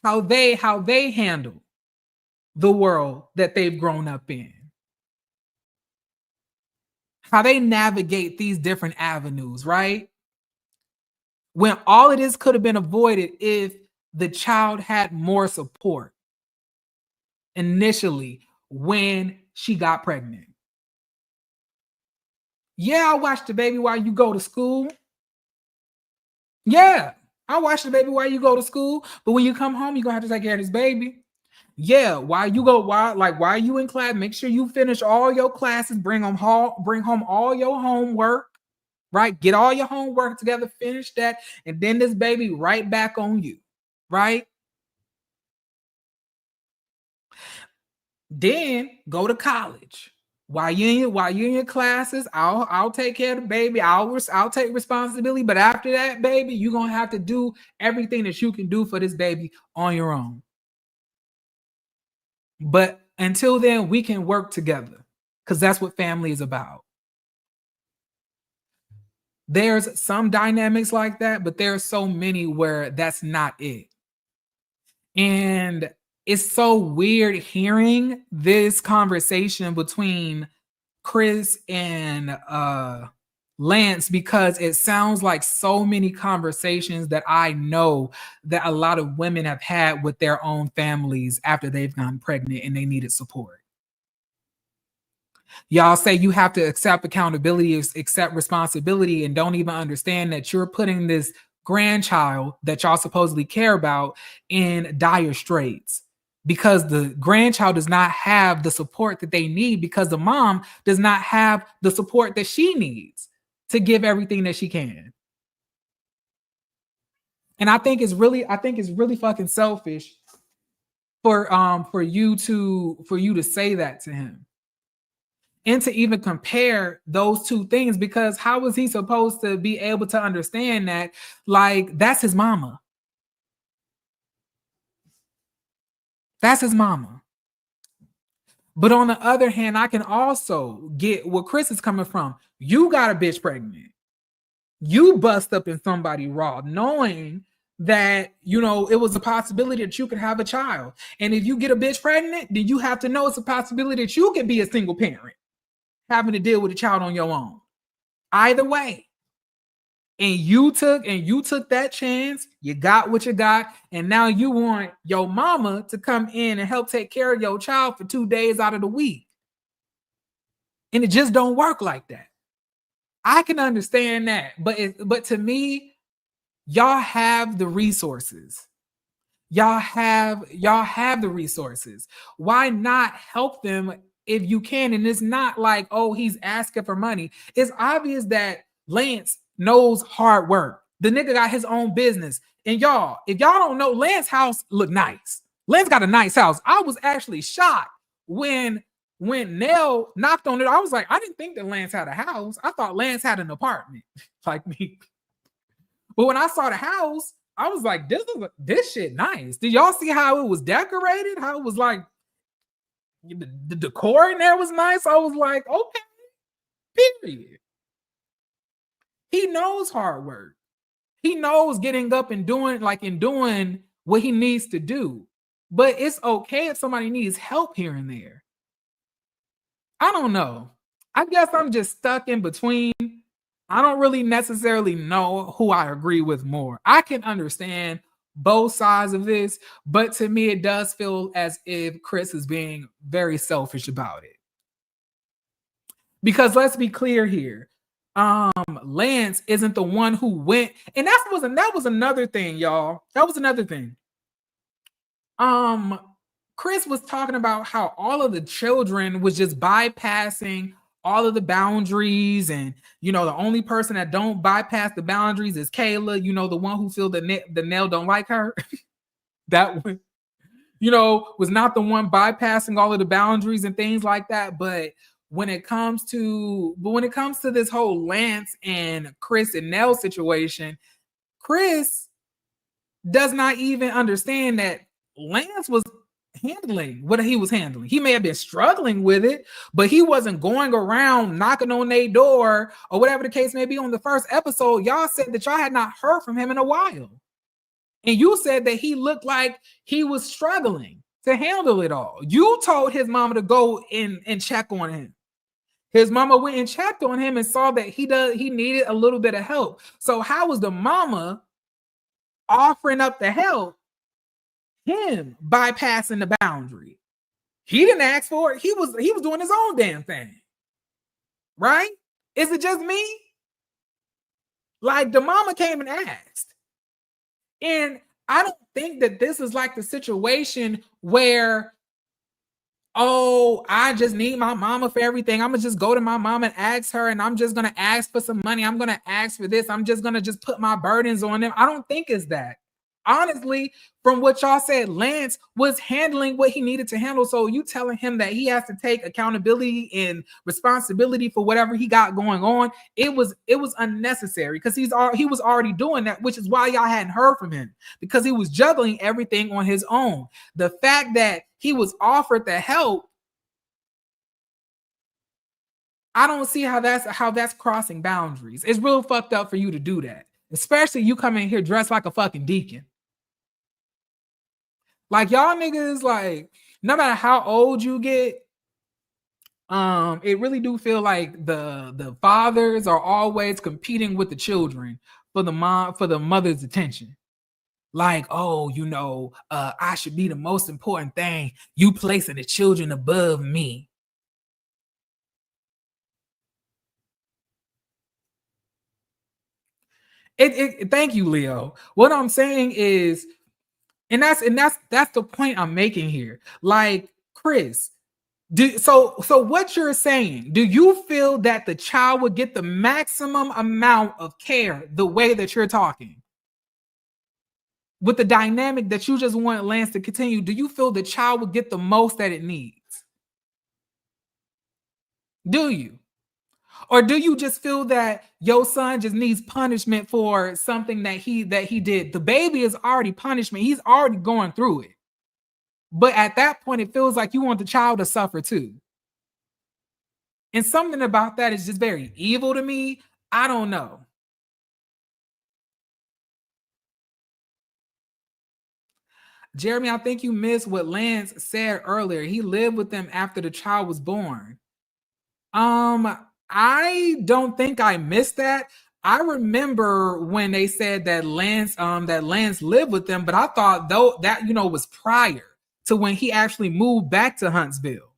how they handle the world that they've grown up in, how they navigate these different avenues, right? When all of this could have been avoided if the child had more support initially when she got pregnant. Yeah, I watch the baby while you go to school. Yeah, I watch the baby while you go to school. But when you come home, you're going to have to take care of this baby. Yeah, while you in class, make sure you finish all your classes, bring home all your homework, right? Get all your homework together, finish that, and then this baby right back on you, right? Then go to college. While you in your classes, I'll take care of the baby. I'll take responsibility. But after that, baby, you're gonna have to do everything that you can do for this baby on your own. But until then, we can work together because that's what family is about. There's some dynamics like that, but there are so many where that's not it. And it's so weird hearing this conversation between Chris and Lance, because it sounds like so many conversations that I know that a lot of women have had with their own families after they've gotten pregnant and they needed support. Y'all say you have to accept accountability, accept responsibility, and don't even understand that you're putting this grandchild that y'all supposedly care about in dire straits because the grandchild does not have the support that they need because the mom does not have the support that she needs to give everything that she can. And I think it's really fucking selfish for you to say that to him. And to even compare those two things, because how was he supposed to be able to understand that? Like, that's his mama. That's his mama. But on the other hand, I can also get where Chris is coming from. You got a bitch pregnant. You bust up in somebody raw, knowing that, you know, it was a possibility that you could have a child. And if you get a bitch pregnant, then you have to know it's a possibility that you could be a single parent, having to deal with a child on your own. Either way. And you took that chance, you got what you got, and now you want your mama to come in and help take care of your child for 2 days out of the week. And it just don't work like that. I can understand that, but to me, y'all have the resources. Y'all have the resources. Why not help them if you can? And it's not like, oh, he's asking for money. It's obvious that Lance knows hard work. The nigga got his own business. And y'all, if y'all don't know, Lance's house look nice. Lance got a nice house. I was actually shocked when Nell knocked on it. I was like, I didn't think that Lance had a house. I thought Lance had an apartment like me. But when I saw the house, I was like, this shit nice. Did y'all see how it was decorated? How it was like, the decor in there was nice. I was like, okay, period. He knows hard work. He knows getting up and doing what he needs to do. But it's okay if somebody needs help here and there. I don't know. I guess I'm just stuck in between. I don't really necessarily know who I agree with more. I can understand both sides of this, but to me, it does feel as if Chris is being very selfish about it. Because let's be clear here. Lance isn't the one who went, and that was another thing, y'all. That was another thing. Chris was talking about how all of the children was just bypassing all of the boundaries, and you know, the only person that don't bypass the boundaries is Kayla, you know, the one who feel the Nell don't like her. That one, you know, was not the one bypassing all of the boundaries and things like that. But when it comes to this whole Lance and Chris and Nell situation, Chris does not even understand that Lance was handling what he was handling. He may have been struggling with it, but he wasn't going around knocking on their door or whatever the case may be. On the first episode, y'all said that y'all had not heard from him in a while. And you said that he looked like he was struggling to handle it all. You told his mama to go in and check on him. His mama went and checked on him and saw that he needed a little bit of help. So how was the mama offering up the help? Him bypassing the boundary. He didn't ask for it. He was doing his own damn thing. Right? Is it just me? Like, the mama came and asked. And I don't think that this is like the situation where, oh, I just need my mama for everything. I'm going to just go to my mom and ask her, and I'm just going to ask for some money. I'm going to ask for this. I'm just going to just put my burdens on them. I don't think it's that. Honestly, from what y'all said, Lance was handling what he needed to handle. So you telling him that he has to take accountability and responsibility for whatever he got going on, it was unnecessary, because he was already doing that, which is why y'all hadn't heard from him, because he was juggling everything on his own. The fact that he was offered the help, I don't see how that's crossing boundaries. It's real fucked up for you to do that, especially you come in here dressed like a fucking deacon. Like, y'all niggas, like, no matter how old you get, it really do feel like the fathers are always competing with the children for the mother's attention. Like, oh, you know, I should be the most important thing. You placing the children above me. Thank you, Leo. What I'm saying is, and that's the point I'm making here. Like, Chris, so what you're saying, do you feel that the child would get the maximum amount of care the way that you're talking? With the dynamic that you just want Lance to continue, do you feel the child would get the most that it needs? Do you? Or do you just feel that your son just needs punishment for something that he did? The baby is already punishment. He's already going through it. But at that point, it feels like you want the child to suffer too. And something about that is just very evil to me. I don't know. Jeremy, I think you missed what Lance said earlier. He lived with them after the child was born. I don't think I missed that. I remember when they said that Lance lived with them, but I thought though that was prior to when he actually moved back to Huntsville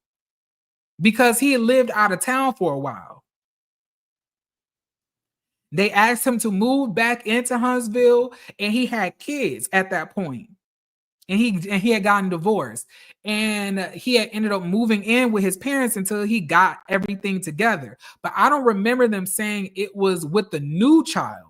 because he had lived out of town for a while. They asked him to move back into Huntsville, and he had kids at that point. And he had gotten divorced, and he had ended up moving in with his parents until he got everything together. But I don't remember them saying it was with the new child.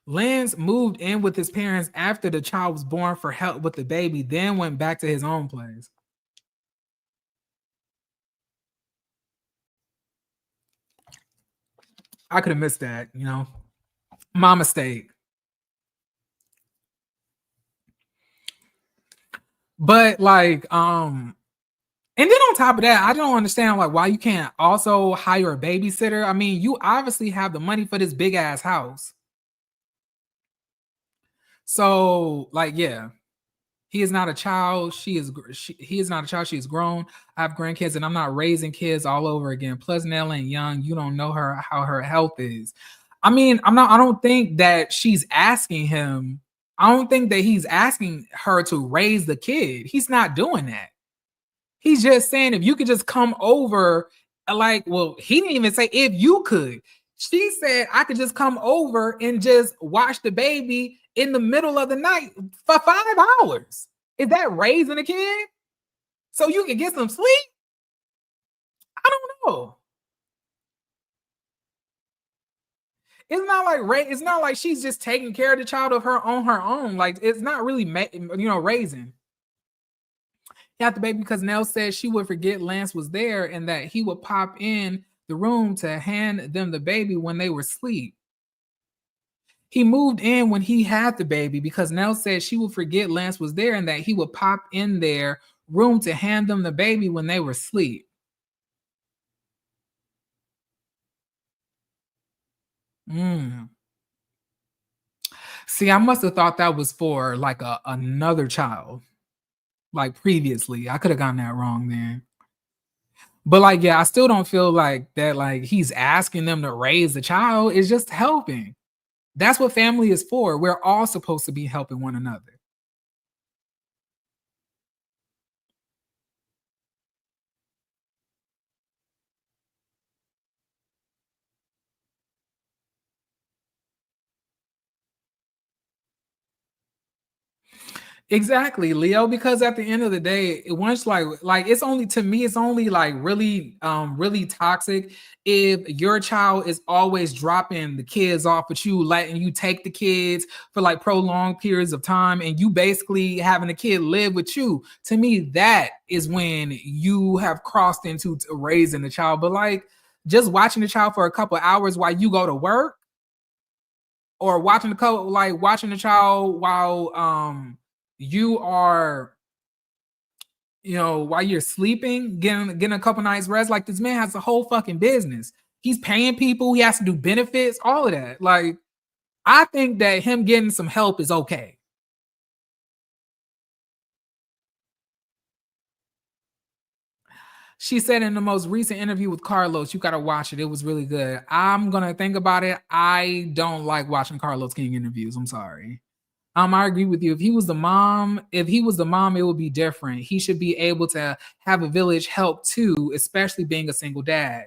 Lance moved in with his parents after the child was born for help with the baby, then went back to his own place. I could have missed that, my mistake. But like, and then on top of that, I don't understand like why you can't also hire a babysitter. I mean, you obviously have the money for this big ass house. So like, yeah, he is not a child. He is not a child. She is grown. I have grandkids, and I'm not raising kids all over again. Plus, Nell ain't young. You don't know how her health is. I mean, I don't think that she's asking him. I don't think that he's asking her to raise the kid. He's not doing that. He's just saying if you could just come over, like, well, he didn't even say if you could. She said I could just come over and just watch the baby in the middle of the night for 5 hours. Is that raising a kid? So you can get some sleep? I don't know. It's not like she's just taking care of the child on her own. Like it's not really raising. He had the baby because Nell said she would forget Lance was there and that he would pop in the room to hand them the baby when they were asleep. He moved in when he had the baby because Nell said she would forget Lance was there and that he would pop in their room to hand them the baby when they were asleep. See, I must have thought that was for like another child, like previously. I could have gotten that wrong then. But like, yeah, I still don't feel like that. Like he's asking them to raise the child. It's just helping. That's what family is for. We're all supposed to be helping one another. Exactly, Leo, because at the end of the day, once like it's only to me, it's only like really toxic if your child is always dropping the kids off with you, letting you take the kids for like prolonged periods of time, and you basically having a kid live with you. To me, that is when you have crossed into raising the child. But like just watching the child for a couple of hours while you go to work, or watching the child while you are, while you're sleeping, getting a couple nights rest. Like this man has a whole fucking business. He's paying people. He has to do benefits, all of that. Like, I think that him getting some help is okay. She said in the most recent interview with Carlos, you got to watch it. It was really good. I'm going to think about it. I don't like watching Carlos King interviews. I'm sorry. I agree with you. If he was the mom, it would be different. He should be able to have a village help too, especially being a single dad.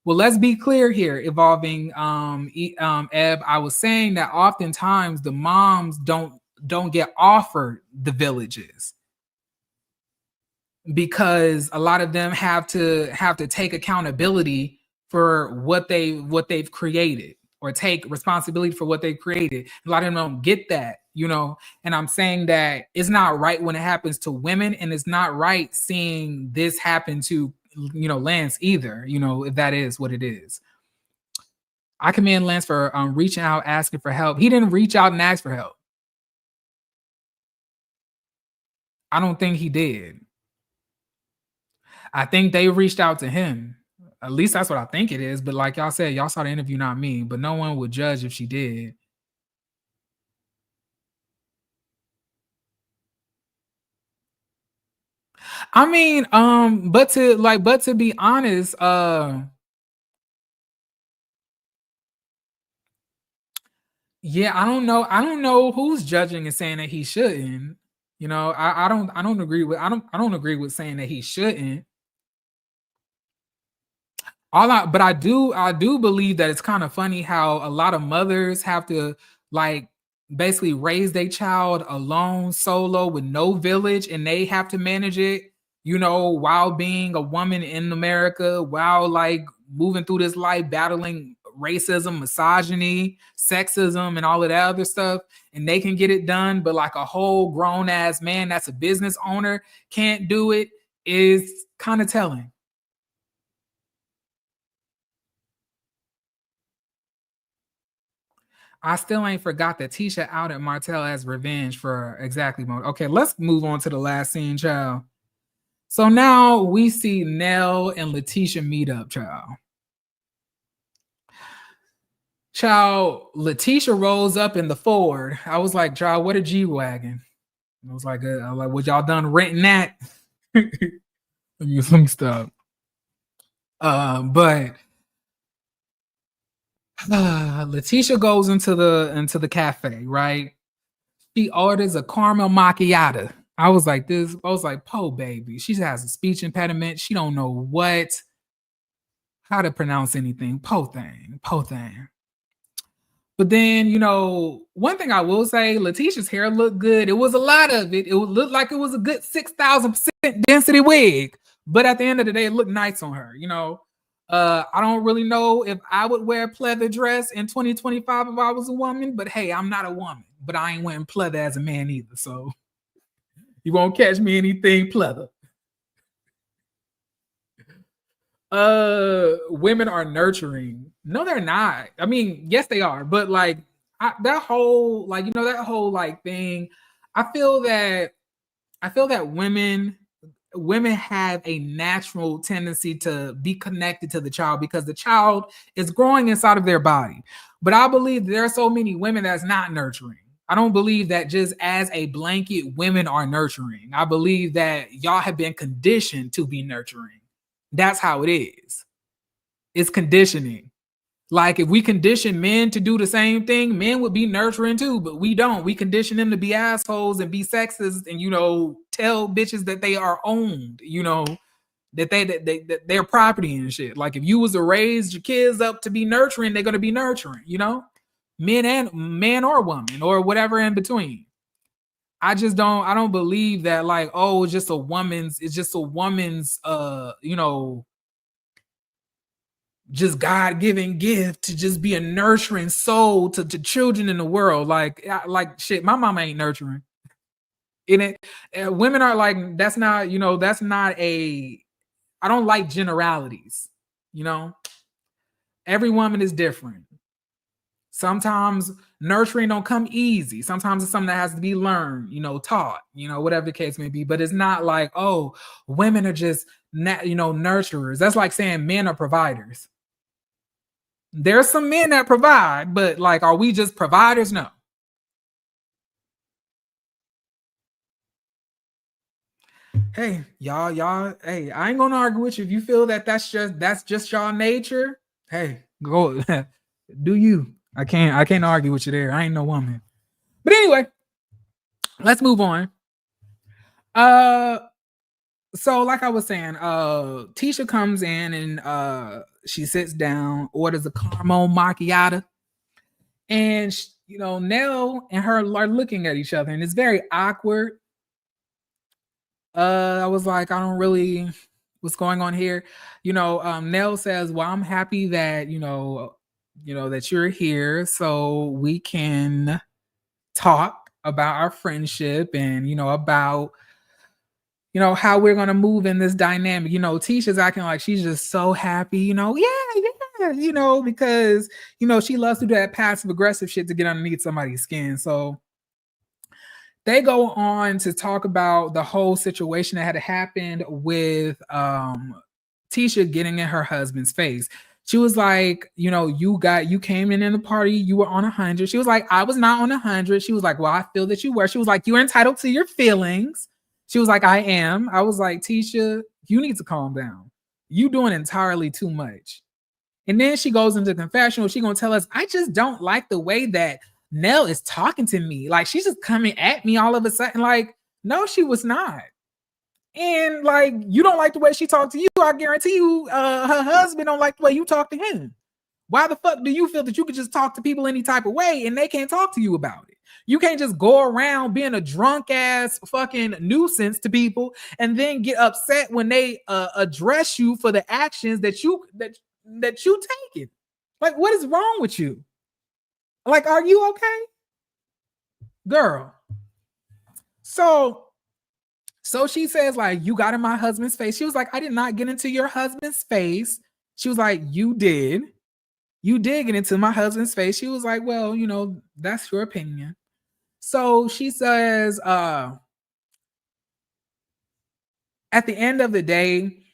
Well, let's be clear here, evolving Eb. I was saying that oftentimes the moms don't get offered the villages because a lot of them have to take accountability for what they've created, or take responsibility for what they've created. A lot of them don't get that, and I'm saying that it's not right when it happens to women, and it's not right seeing this happen to Lance either, if that is what it is. I commend Lance for reaching out, asking for help. He didn't reach out and ask for help. I don't think he did. I think they reached out to him. At least that's what I think it is. But like y'all said, y'all saw the interview, not me. But no one would judge if she did. I mean, but to be honest, yeah, I don't know. I don't know who's judging and saying that he shouldn't. You know, I don't agree with I don't agree with saying that he shouldn't. But I do believe that it's kind of funny how a lot of mothers have to like basically raise their child alone, solo, with no village, and they have to manage it, you know, while being a woman in America, while like moving through this life, battling racism, misogyny, sexism, and all of that other stuff, and they can get it done, but like a whole grown ass man that's a business owner can't do it is kind of telling. I still ain't forgot that Tisha outed Martell as revenge for exactly. Okay, let's move on to the last scene, child. So now we see Nell and Letitia meet up, child. Child, Letitia rolls up in the Ford. I was like, child, what a G-Wagon. I was like, what y'all done renting that? Let me stop. But Letitia goes into the cafe, right? She orders a caramel macchiato. I was like, po baby. She has a speech impediment. She don't know how to pronounce anything. Po thing. But then, you know, one thing I will say, Letitia's hair looked good. It was a lot of it. It looked like it was a good 6,000% density wig. But at the end of the day, it looked nice on her, you know. I don't really know if I would wear a pleather dress in 2025 if I was a woman, but hey, I'm not a woman, but I ain't wearing pleather as a man either. So you won't catch me anything pleather. Women are nurturing. No, they're not. I mean, yes, they are, but like that whole like that whole like thing. I feel that women have a natural tendency to be connected to the child because the child is growing inside of their body. But I believe there are so many women that's not nurturing. I don't believe that just as a blanket, women are nurturing. I believe that y'all have been conditioned to be nurturing. That's how it is. It's conditioning. Like if we condition men to do the same thing, men would be nurturing too, but we don't. We condition them to be assholes and be sexist and tell bitches that they are owned, that they're property and shit. Like if you was to raise your kids up to be nurturing, they're gonna be nurturing, man or woman or whatever in between. I don't believe that like, oh, it's just a woman's just God-given gift to just be a nurturing soul to children in the world. Like shit, my mama ain't nurturing. Women are like, that's not a, I don't like generalities, every woman is different. Sometimes nurturing don't come easy. Sometimes it's something that has to be learned, taught, whatever the case may be. But it's not like, oh, women are just, nurturers. That's like saying men are providers. There's some men that provide, but like, are we just providers? No. Hey, y'all. Hey, I ain't gonna argue with you. If you feel that that's just y'all nature, hey, go do you. I can't argue with you there. I ain't no woman. But anyway, let's move on. So like I was saying, Tisha comes in and she sits down, orders a caramel macchiato, and Nell and her are looking at each other, and it's very awkward. I was like, I don't really, what's going on here? Nell says, well, I'm happy that that you're here, so we can talk about our friendship and about how we're gonna move in this dynamic. Tisha's acting like she's just so happy, yeah, because she loves to do that passive aggressive shit to get underneath somebody's skin. So they go on to talk about the whole situation that had happened with Tisha getting in her husband's face. She was like, you came in the party, you were on 100. She was like, I was not on 100. She was like, well, I feel that you were. She was like, you're entitled to your feelings. She was like, I am. I was like, Tisha, you need to calm down. You doing entirely too much. And then she goes into confessional. She gonna tell us, I just don't like the way that Nell is talking to me. Like, she's just coming at me all of a sudden. Like, no, she was not. And like, you don't like the way she talked to you. I guarantee you, her husband don't like the way you talk to him. Why the fuck do you feel that you could just talk to people any type of way and they can't talk to you about it? You can't just go around being a drunk ass fucking nuisance to people and then get upset when they address you for the actions that you taking. Like, what is wrong with you? Like, are you okay, girl? So she says, like, you got in my husband's face. She was like, I did not get into your husband's face. She was like, you did. You did get into my husband's face. She was like, well, that's your opinion. So she says, at the end of the day,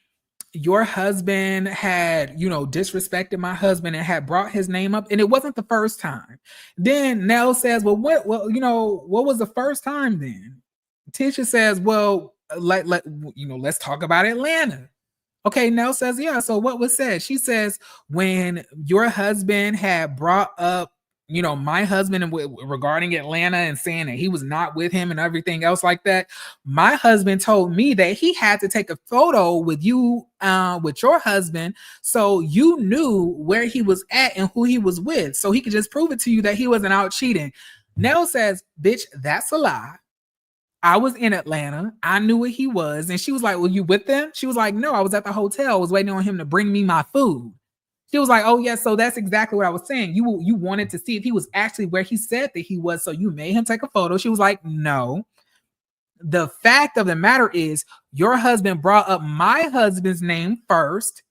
your husband had, disrespected my husband and had brought his name up, and it wasn't the first time. Then Nell says, well, what was the first time then? Tisha says, well, let's talk about Atlanta. Okay, Nell says, yeah. So what was said? She says, when your husband had brought up, my husband regarding Atlanta and saying that he was not with him and everything else like that, my husband told me that he had to take a photo with you, with your husband, so you knew where he was at and who he was with, so he could just prove it to you that he wasn't out cheating. Nell says, bitch, that's a lie. I was in Atlanta. I knew where he was. And she was like, well, you with them? She was like, no, I was at the hotel. I was waiting on him to bring me my food. She was like, oh, yeah, so that's exactly what I was saying. You wanted to see if he was actually where he said that he was, so you made him take a photo. She was like, no. The fact of the matter is, your husband brought up my husband's name first,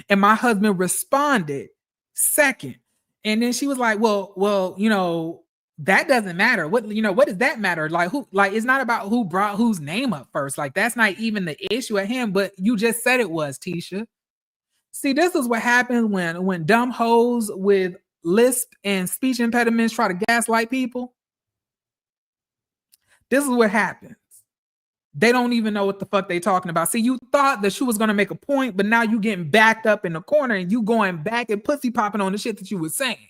and my husband responded second. And then she was like, well, that doesn't matter. What does that matter? Like, it's not about who brought whose name up first. Like, that's not even the issue at hand, but you just said it was, Tisha. See, this is what happens when dumb hoes with lisp and speech impediments try to gaslight people. This is what happens. They don't even know what the fuck they talking about. See, you thought that she was going to make a point, but now you getting backed up in the corner and you going back and pussy popping on the shit that you were saying.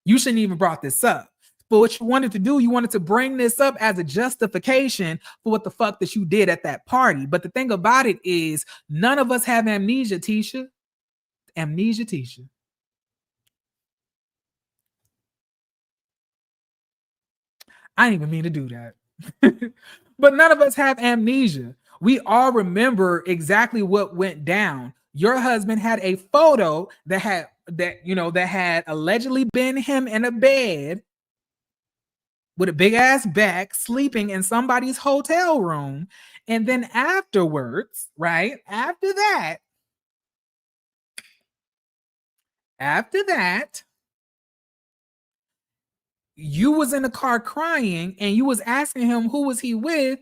You shouldn't even brought this up. But what you wanted to do, you wanted to bring this up as a justification for what the fuck that you did at that party. But the thing about it is, none of us have amnesia, Tisha. Amnesia, Tisha. I didn't even mean to do that. But none of us have amnesia. We all remember exactly what went down. Your husband had a photo that had allegedly been him in a bed with a big ass back, sleeping in somebody's hotel room. And then afterwards, right? After that, you was in the car crying and you was asking him who was he with,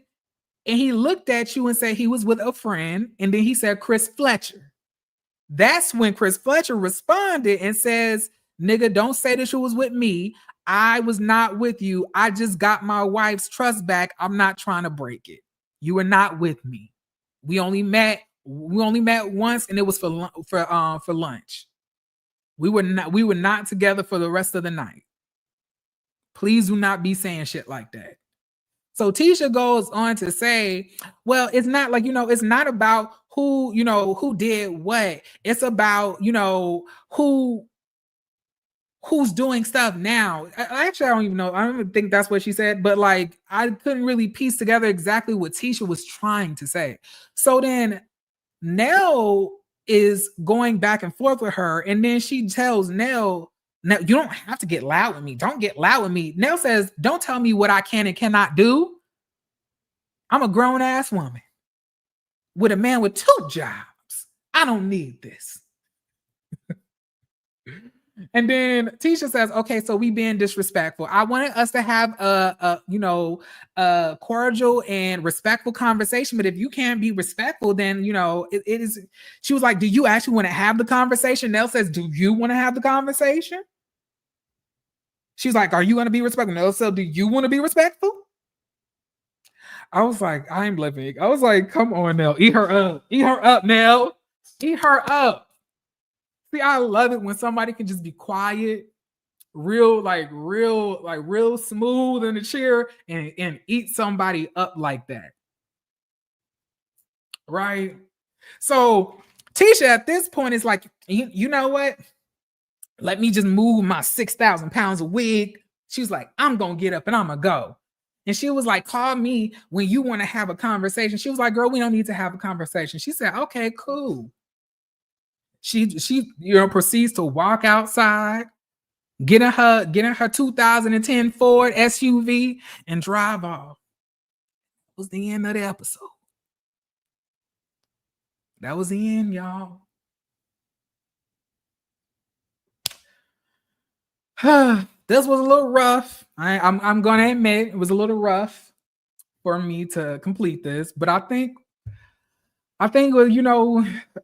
and he looked at you and said he was with a friend, and then he said Chris Fletcher. That's when Chris Fletcher responded and says, nigga, don't say that you was with me. I was not with you. I just got my wife's trust back. I'm not trying to break it. You were not with me. We only met once, and it was for lunch. We were not together for the rest of the night. Please do not be saying shit like that. So Tisha goes on to say, well, it's not like, it's not about who did what. It's about, who's doing stuff now. Actually, I don't even know. I don't even think that's what she said, but like, I couldn't really piece together exactly what Tisha was trying to say. So then Nell is going back and forth with her, and then she tells Nell, "Now you don't have to get loud with me. Don't get loud with me." Nell says, "Don't tell me what I can and cannot do. I'm a grown ass woman with a man with 2 jobs. I don't need this." And then Tisha says, okay, so we being disrespectful. I wanted us to have a cordial and respectful conversation. But if you can't be respectful, then, it is. She was like, do you actually want to have the conversation? Nell says, do you want to have the conversation? She's like, are you going to be respectful? Nell said, do you want to be respectful? I was like, I'm living. I was like, come on, Nell. Eat her up. Eat her up, Nell. Eat her up. See, I love it when somebody can just be quiet, real smooth in the chair and eat somebody up like that. Right? So Tisha at this point is like, you know what? Let me just move my 6,000 pounds of wig. She was like, I'm going to get up and I'm going to go. And she was like, call me when you want to have a conversation. She was like, girl, we don't need to have a conversation. She said, okay, cool. She proceeds to walk outside, get in her 2010 Ford SUV and drive off. That was the end of the episode. That was the end, y'all. This was a little rough. I'm gonna admit it was a little rough for me to complete this, but I think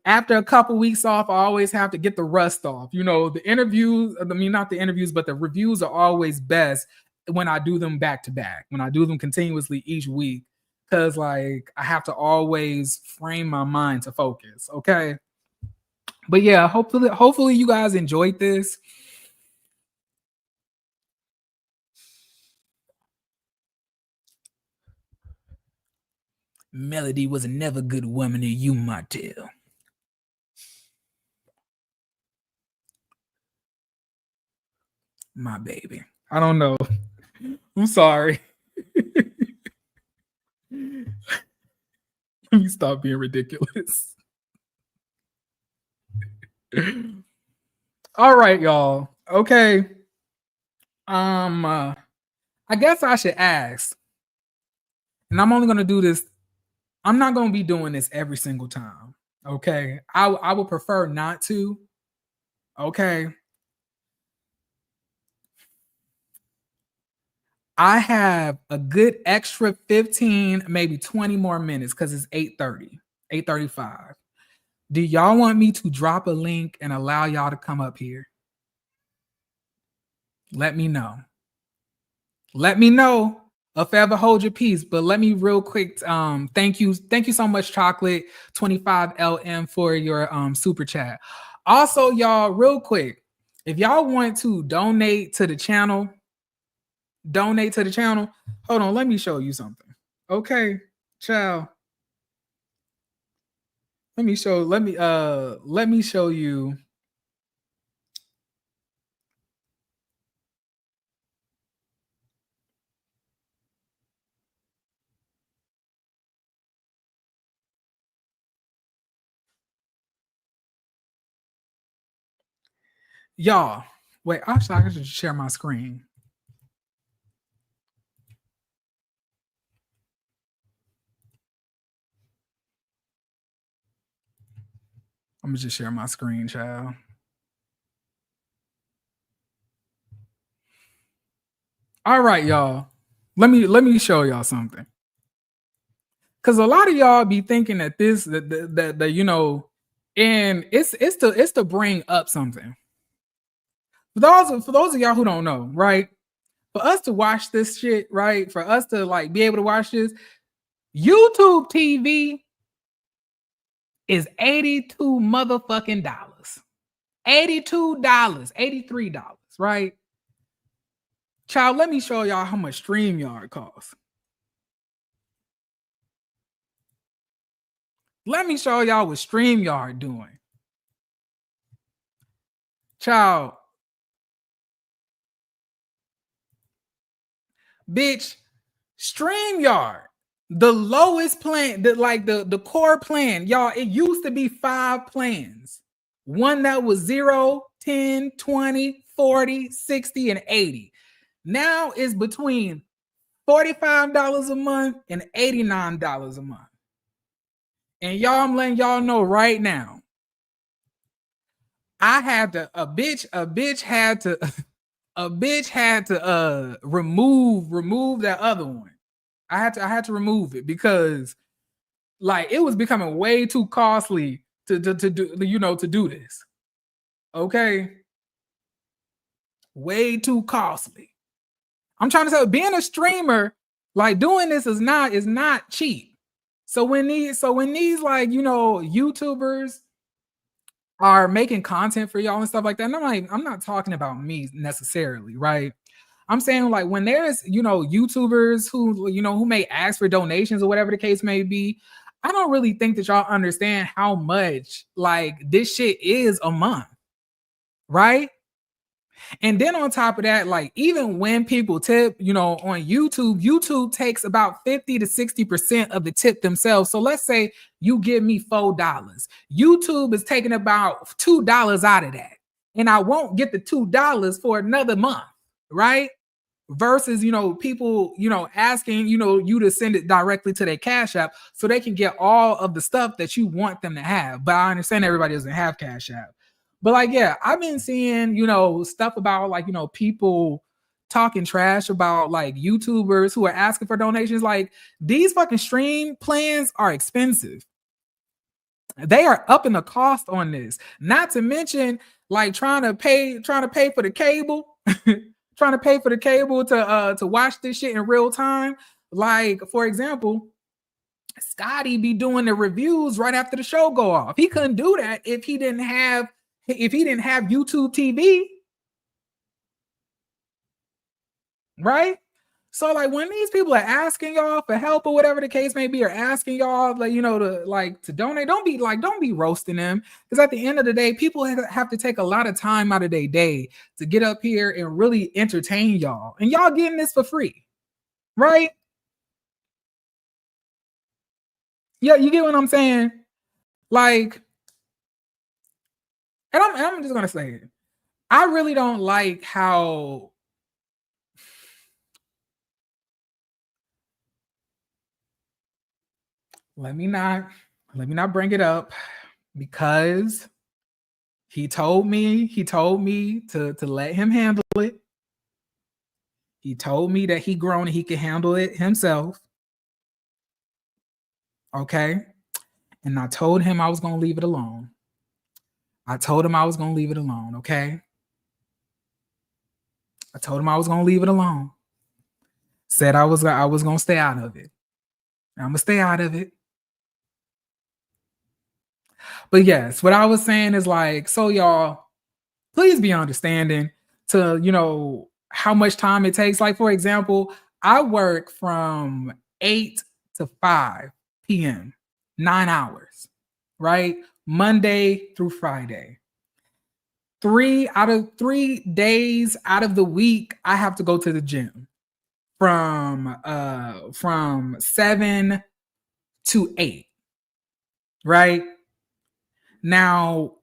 after a couple weeks off, I always have to get the rust off. The interviews, not the interviews, but the reviews are always best when I do them back to back, when I do them continuously each week, because I have to always frame my mind to focus. Okay. But yeah, hopefully you guys enjoyed this. Melody was a never good woman to you, Martell. My baby. I don't know. I'm sorry. Let me stop being ridiculous. All right, y'all. Okay. I guess I should ask. And I'm only going to do this. I'm not going to be doing this every single time. Okay. I would prefer not to. Okay. I have a good extra 15, maybe 20 more minutes because it's 8:30, 8:35. Do y'all want me to drop a link and allow y'all to come up here? Let me know. Let me know. If ever hold your peace, but let me real quick. Thank you so much, Chocolate 25 LM for your super chat. Also, y'all, real quick, if y'all want to donate to the channel, hold on, let me show you something. Okay, ciao. Let me show you. Y'all, wait, actually, I can just share my screen. I'm gonna just share my screen, child. All right, y'all. Let me show y'all something. Cause a lot of y'all be thinking that and it's to bring up something. For those of y'all who don't know, right? For us to watch this shit, right? For us to be able to watch this, YouTube TV is $82 motherfucking dollars. $82, $83, right? Child, let me show y'all how much StreamYard costs. Let me show y'all what StreamYard doing. Child. Bitch, StreamYard, the lowest plan, the core plan, y'all, it used to be 5 plans. One that was 0, 10, 20, 40, 60, and 80. Now it's between $45 a month and $89 a month. And y'all, I'm letting y'all know right now, I had to a bitch had to a bitch had to remove that other one. I had to remove it because like it was becoming way too costly to do to do this. Okay, way too costly. I'm trying to say being a streamer, like doing this is not cheap. So when these like YouTubers are making content for y'all and stuff like that, and I'm not talking about me necessarily, right? I'm saying like when there's YouTubers who may ask for donations or whatever the case may be, I don't really think that y'all understand how much like this shit is a month, right? And then on top of that, like even when people tip, on YouTube takes about 50 to 60% of the tip themselves. So let's say you give me $4. YouTube is taking about $2 out of that. And I won't get the $2 for another month, right? Versus, people, asking, you to send it directly to their Cash App so they can get all of the stuff that you want them to have. But I understand everybody doesn't have Cash App. But like, yeah, I've been seeing, stuff about like, people talking trash about like YouTubers who are asking for donations. Like these fucking stream plans are expensive. They are upping the cost on this. Not to mention like trying to pay for the cable. Trying to pay for the cable to watch this shit in real time. Like, for example, Scotty be doing the reviews right after the show go off. He couldn't do that if he didn't have YouTube TV. Right? So like when these people are asking y'all for help or whatever the case may be, or asking y'all like to donate, don't be roasting them, because at the end of the day, people have to take a lot of time out of their day to get up here and really entertain y'all, and y'all getting this for free, right? Yeah, you get what I'm saying? Like, and I'm just gonna say it. I really don't like how. Let me not bring it up, because he told me to let him handle it. He told me that he grown and he can handle it himself. Okay. And I told him I was going to leave it alone. Okay. I told him I was going to leave it alone. Said I was going to stay out of it. I'm going to stay out of it. But yes, what I was saying is like, so y'all, please be understanding to, how much time it takes. Like, for example, I work from 8 to 5 p.m., 9 hours, right? Monday through Friday. 3 days out of the week, I have to go to the gym from 7 to 8, right? Now,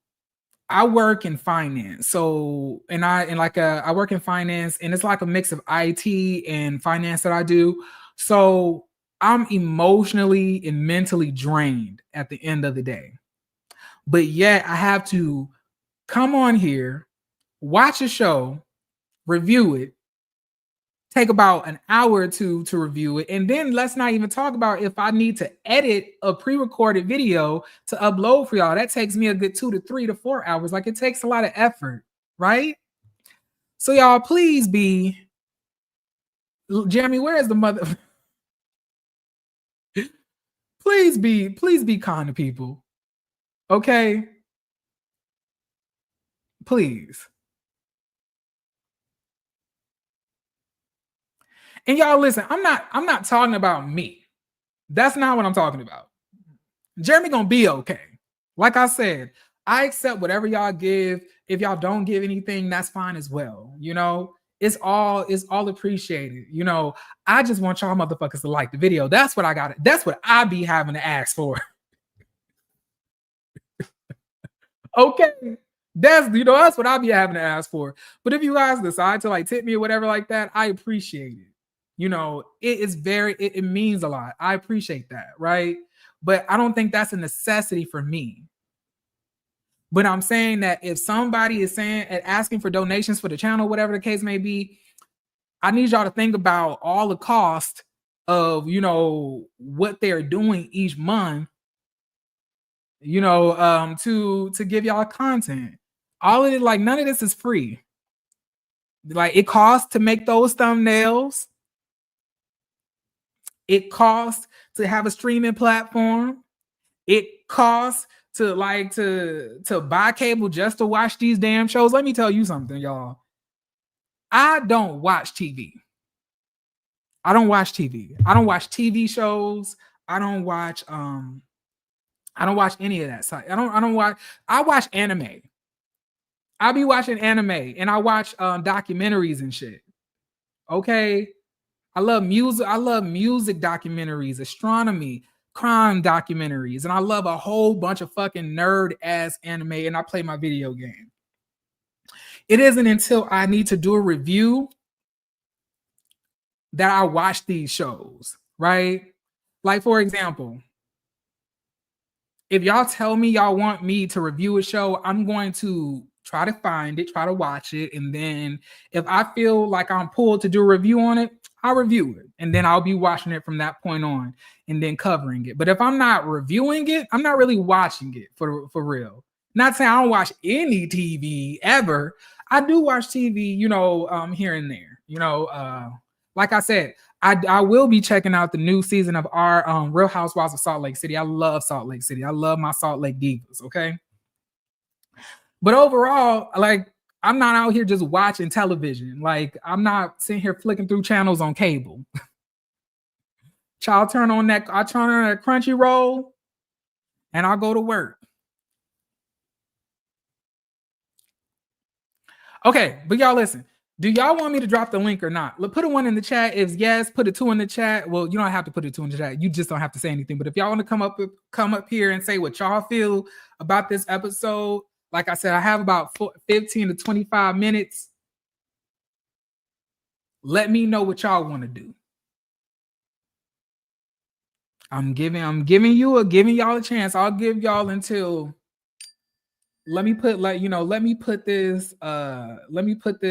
I work in finance. So, I work in finance, and it's like a mix of IT and finance that I do. So I'm emotionally and mentally drained at the end of the day. But yet I have to come on here, watch a show, review it, take about an hour or two to review it. And then let's not even talk about if I need to edit a pre-recorded video to upload for y'all. That takes me a good 2 to 3 to 4 hours. Like, it takes a lot of effort, right? So y'all, please be, Jeremy, where is the mother? please be kind to people. Okay? Please. And y'all listen, I'm not talking about me. That's not what I'm talking about. Jeremy gonna be okay. Like I said, I accept whatever y'all give. If y'all don't give anything, that's fine as well. It's all appreciated. I just want y'all motherfuckers to like the video. That's what I got. That's what I be having to ask for. Okay. That's what I be having to ask for. But if you guys decide to like tip me or whatever like that, I appreciate it. It means a lot. I appreciate that, right? But I don't think that's a necessity for me. But I'm saying that if somebody is saying and asking for donations for the channel, whatever the case may be, I need y'all to think about all the cost of, you know, what they're doing each month, you know, to give y'all content. All of it, like none of this is free. Like it costs to make those thumbnails. It costs to have a streaming platform. It costs to buy cable just to watch these damn shows. Let me tell you something, y'all. I don't watch TV. I don't watch TV. I don't watch TV shows. I don't watch any of that side. I watch anime. I be watching anime and I watch documentaries and shit. Okay. I love music. I love music documentaries, astronomy, crime documentaries, and I love a whole bunch of fucking nerd ass anime, and I play my video game. It isn't until I need to do a review that I watch these shows, right? Like, for example, if y'all tell me y'all want me to review a show, I'm going to try to find it, try to watch it, and then if I feel like I'm pulled to do a review on it, I'll review it, and then I'll be watching it from that point on and then covering it. But if I'm not reviewing it, I'm not really watching it for real. Not saying I don't watch any TV ever. I do watch TV, you know, here and there. You know, like I said, I will be checking out the new season of our Real Housewives of Salt Lake City. I love Salt Lake City. I love my Salt Lake divas, okay? But overall, like, I'm not out here just watching television. Like, I'm not sitting here flicking through channels on cable. I turn on that Crunchyroll and I'll go to work. Okay, but y'all listen. Do y'all want me to drop the link or not? Put a 1 in the chat. If yes, put a 2 in the chat. Well, you don't have to put a 2 in the chat. You just don't have to say anything. But if y'all want to come up here and say what y'all feel about this episode, like I said, I have about 15 to 25 minutes. Let me know what y'all want to do. I'm giving y'all a chance. I'll give y'all until, let me put this. Let me put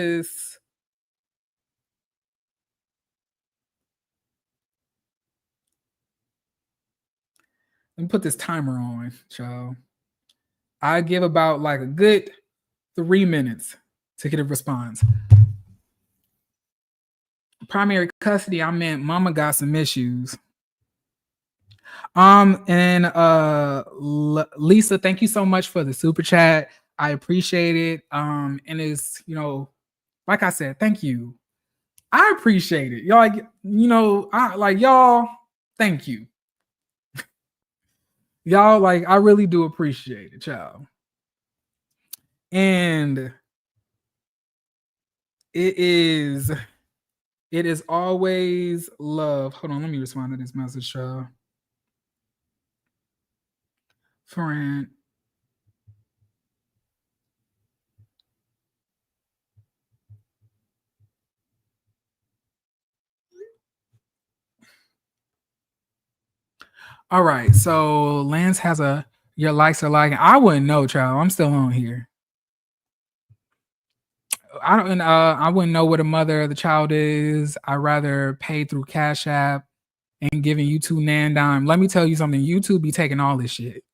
this timer on, y'all. I give about like a good 3 minutes to get a response. Primary custody, I meant mama got some issues. And Lisa, thank you so much for the super chat. I appreciate it. And it's, you know, like I said, thank you. I appreciate it. Y'all, like, you know, y'all, thank you. Y'all, like, I really do appreciate it, y'all. And it is always love. Hold on, let me respond to this message, y'all. Friend. All right, so Lance has your likes are liking. I wouldn't know, child. I'm still on here. I wouldn't know what a mother of the child is. I rather pay through Cashapp and giving YouTube nan dime. Let me tell you something. YouTube be taking all this shit.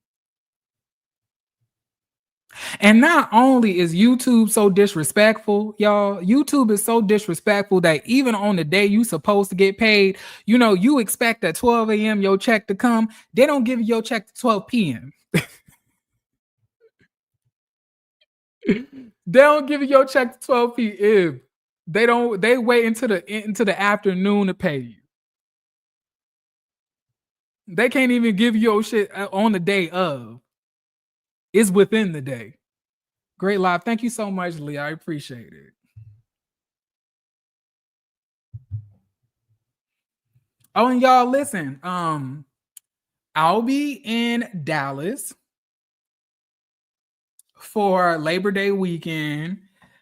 And not only is YouTube so disrespectful, y'all, YouTube is so disrespectful that even on the day you supposed to get paid, you know, you expect at 12 a.m. your check to come. They don't give you your check to 12 p.m. They don't give you your check to 12 p.m. They wait into the afternoon to pay you. They can't even give you your shit on the day of. It's within the day. Great live. Thank you so much, Lee. I appreciate it. Oh, and y'all listen. I'll be in Dallas for Labor Day weekend.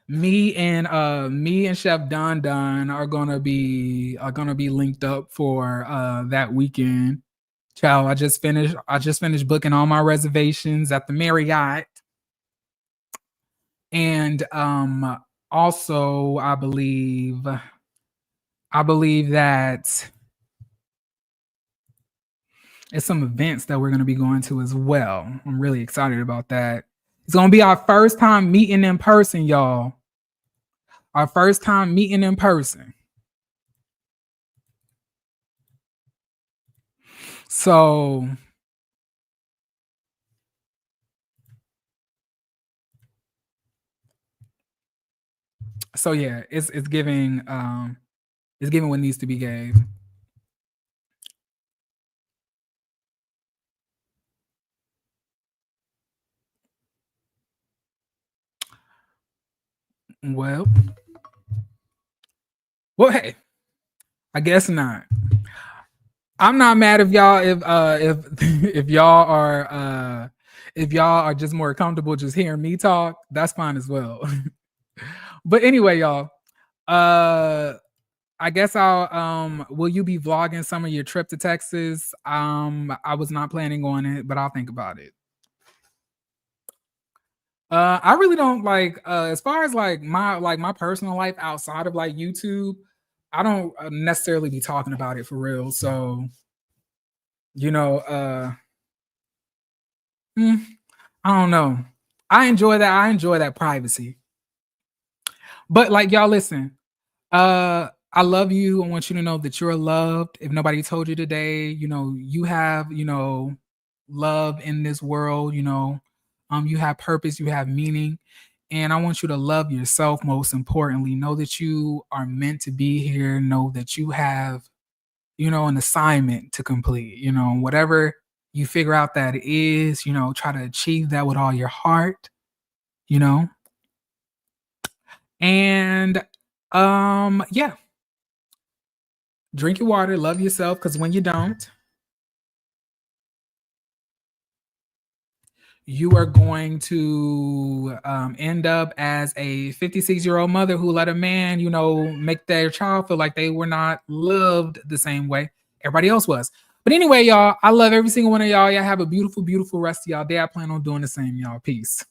Me and Chef Don are gonna be linked up for that weekend. Child, I just finished booking all my reservations at the Marriott. And also I believe that it's some events that we're going to be going to as well. I'm really excited about that. It's going to be our first time meeting in person, y'all. Our first time meeting in person. So yeah, it's giving what needs to be gave. Well, hey, I guess not. I'm not mad if y'all if y'all are just more comfortable just hearing me talk. That's fine as well. But anyway, y'all, I guess I'll will you be vlogging some of your trip to Texas? I was not planning on it, but I'll think about it. I really don't like as far as like my personal life outside of like YouTube, I don't necessarily be talking about it for real. So, you know, I don't know. I enjoy that privacy. But like y'all listen, I love you. I want you to know that you're loved. If nobody told you today, you have, love in this world, you have purpose, you have meaning. And I want you to love yourself most importantly. Know that you are meant to be here. Know that you have, an assignment to complete, whatever you figure out that it is, try to achieve that with all your heart, And yeah. Drink your water, love yourself, because when you don't, you are going to end up as a 56-year-old mother who let a man, make their child feel like they were not loved the same way everybody else was. But anyway, y'all, I love every single one of y'all. Y'all have a beautiful, beautiful rest of y'all day. I plan on doing the same, y'all. Peace.